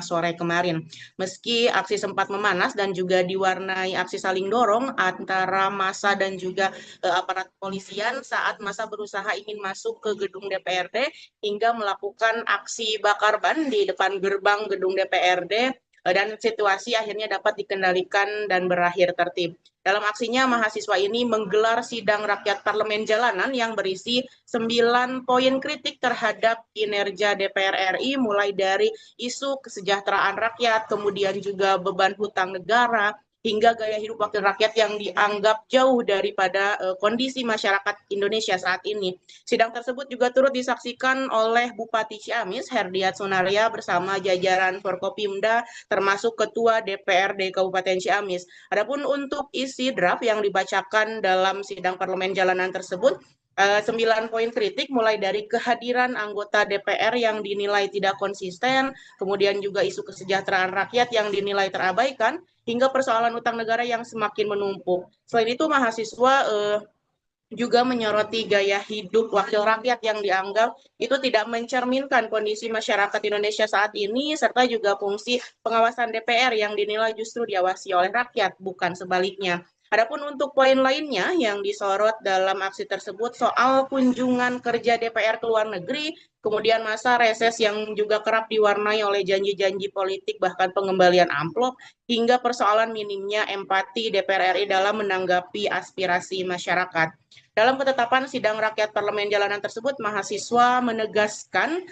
sore kemarin. Meski aksi sempat memanas dan juga diwarnai aksi saling dorong antara massa dan juga aparat kepolisian saat massa berusaha ingin masuk ke gedung DPRD hingga melakukan aksi bakar ban di depan gerbang gedung DPRD, dan situasi akhirnya dapat dikendalikan dan berakhir tertib. Dalam aksinya, mahasiswa ini menggelar sidang rakyat parlemen jalanan yang berisi 9 poin kritik terhadap kinerja DPR RI, mulai dari isu kesejahteraan rakyat, kemudian juga beban hutang negara, hingga gaya hidup wakil rakyat yang dianggap jauh daripada kondisi masyarakat Indonesia saat ini. Sidang tersebut juga turut disaksikan oleh Bupati Ciamis, Herdiat Sonaria, bersama jajaran Forkopimda, termasuk Ketua DPRD Kabupaten Ciamis. Adapun untuk isi draft yang dibacakan dalam sidang parlemen jalanan tersebut, 9 poin kritik mulai dari kehadiran anggota DPR yang dinilai tidak konsisten, kemudian juga isu kesejahteraan rakyat yang dinilai terabaikan, hingga persoalan utang negara yang semakin menumpuk. Selain itu, mahasiswa juga menyoroti gaya hidup wakil rakyat yang dianggap itu tidak mencerminkan kondisi masyarakat Indonesia saat ini, serta juga fungsi pengawasan DPR yang dinilai justru diawasi oleh rakyat, bukan sebaliknya. Adapun untuk poin lainnya yang disorot dalam aksi tersebut soal kunjungan kerja DPR ke luar negeri, kemudian masa reses yang juga kerap diwarnai oleh janji-janji politik bahkan pengembalian amplop, hingga persoalan minimnya empati DPR RI dalam menanggapi aspirasi masyarakat. Dalam ketetapan sidang rakyat parlemen jalanan tersebut, mahasiswa menegaskan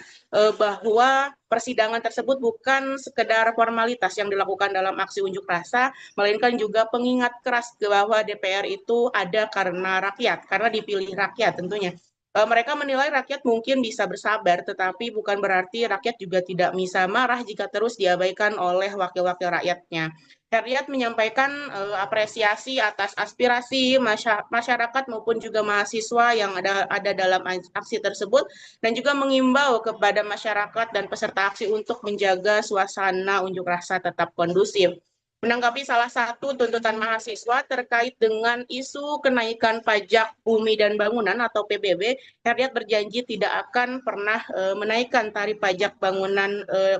bahwa persidangan tersebut bukan sekedar formalitas yang dilakukan dalam aksi unjuk rasa, melainkan juga pengingat keras bahwa DPR itu ada karena rakyat, karena dipilih rakyat tentunya. Mereka menilai rakyat mungkin bisa bersabar, tetapi bukan berarti rakyat juga tidak bisa marah jika terus diabaikan oleh wakil-wakil rakyatnya. Herdiat menyampaikan apresiasi atas aspirasi masyarakat maupun juga mahasiswa yang ada dalam aksi tersebut, dan juga mengimbau kepada masyarakat dan peserta aksi untuk menjaga suasana unjuk rasa tetap kondusif. Menanggapi salah satu tuntutan mahasiswa terkait dengan isu kenaikan pajak bumi dan bangunan atau PBB, Herdiat berjanji tidak akan pernah menaikkan tarif pajak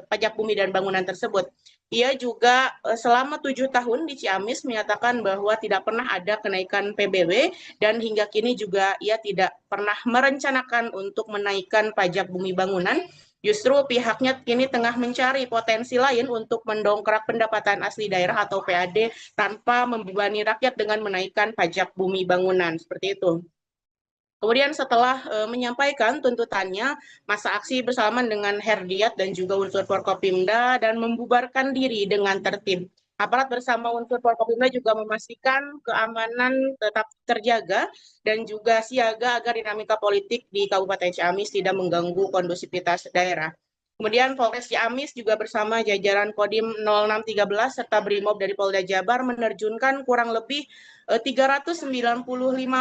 pajak bumi dan bangunan tersebut. Ia juga selama 7 tahun di Ciamis menyatakan bahwa tidak pernah ada kenaikan PBB, dan hingga kini juga ia tidak pernah merencanakan untuk menaikkan pajak bumi bangunan. Justru pihaknya kini tengah mencari potensi lain untuk mendongkrak pendapatan asli daerah atau PAD tanpa membebani rakyat dengan menaikkan pajak bumi bangunan, seperti itu. Kemudian setelah menyampaikan tuntutannya, masa aksi bersamaan dengan Herdiat dan juga unsur Forkopimda dan membubarkan diri dengan tertib. Aparat bersama unsur Forkopimda juga memastikan keamanan tetap terjaga dan juga siaga agar dinamika politik di Kabupaten Ciamis tidak mengganggu kondusivitas daerah. Kemudian Polres Ciamis juga bersama jajaran Kodim 0613 serta Brimob dari Polda Jabar menerjunkan kurang lebih 395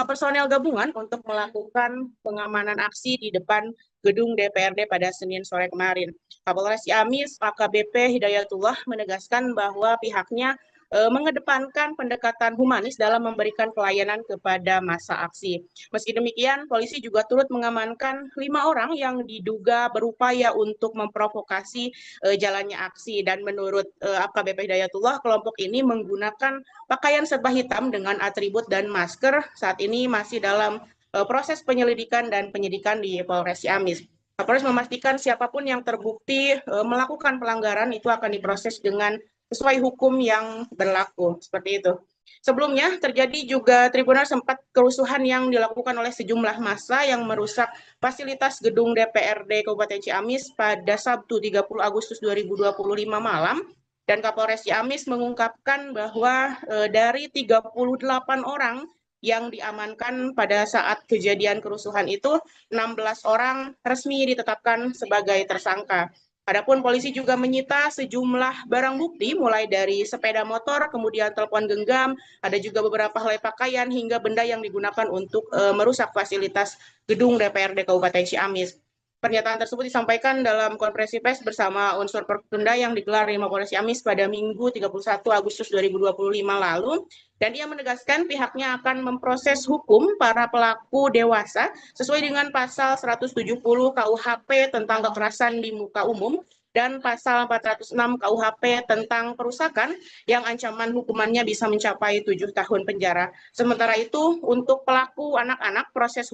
personel gabungan untuk melakukan pengamanan aksi di depan gedung DPRD pada Senin sore kemarin. Kapolres Ciamis AKBP Hidayatullah menegaskan bahwa pihaknya mengedepankan pendekatan humanis dalam memberikan pelayanan kepada massa aksi. Meski demikian, polisi juga turut mengamankan 5 orang yang diduga berupaya untuk memprovokasi jalannya aksi. Dan menurut AKBP Hidayatullah, kelompok ini menggunakan pakaian serba hitam dengan atribut dan masker. Saat ini masih dalam proses penyelidikan dan penyidikan di Polres Ciamis. Kapolres memastikan siapapun yang terbukti melakukan pelanggaran itu akan diproses dengan sesuai hukum yang berlaku, seperti itu. Sebelumnya terjadi juga Tribuners sempat kerusuhan yang dilakukan oleh sejumlah massa yang merusak fasilitas gedung DPRD Kabupaten Ciamis pada Sabtu 30 Agustus 2025 malam. Dan Kapolres Ciamis mengungkapkan bahwa dari 38 orang yang diamankan pada saat kejadian kerusuhan itu, 16 orang resmi ditetapkan sebagai tersangka. Adapun polisi juga menyita sejumlah barang bukti mulai dari sepeda motor, kemudian telepon genggam, ada juga beberapa helai pakaian hingga benda yang digunakan untuk merusak fasilitas gedung DPRD Kabupaten Ciamis. Pernyataan tersebut disampaikan dalam konferensi pers bersama unsur Forkopimda yang digelar di Mapolres Ciamis pada Minggu 31 Agustus 2025 lalu. Dan dia menegaskan pihaknya akan memproses hukum para pelaku dewasa sesuai dengan pasal 170 KUHP tentang kekerasan di muka umum dan pasal 406 KUHP tentang perusakan yang ancaman hukumannya bisa mencapai 7 tahun penjara. Sementara itu, untuk pelaku anak-anak, proses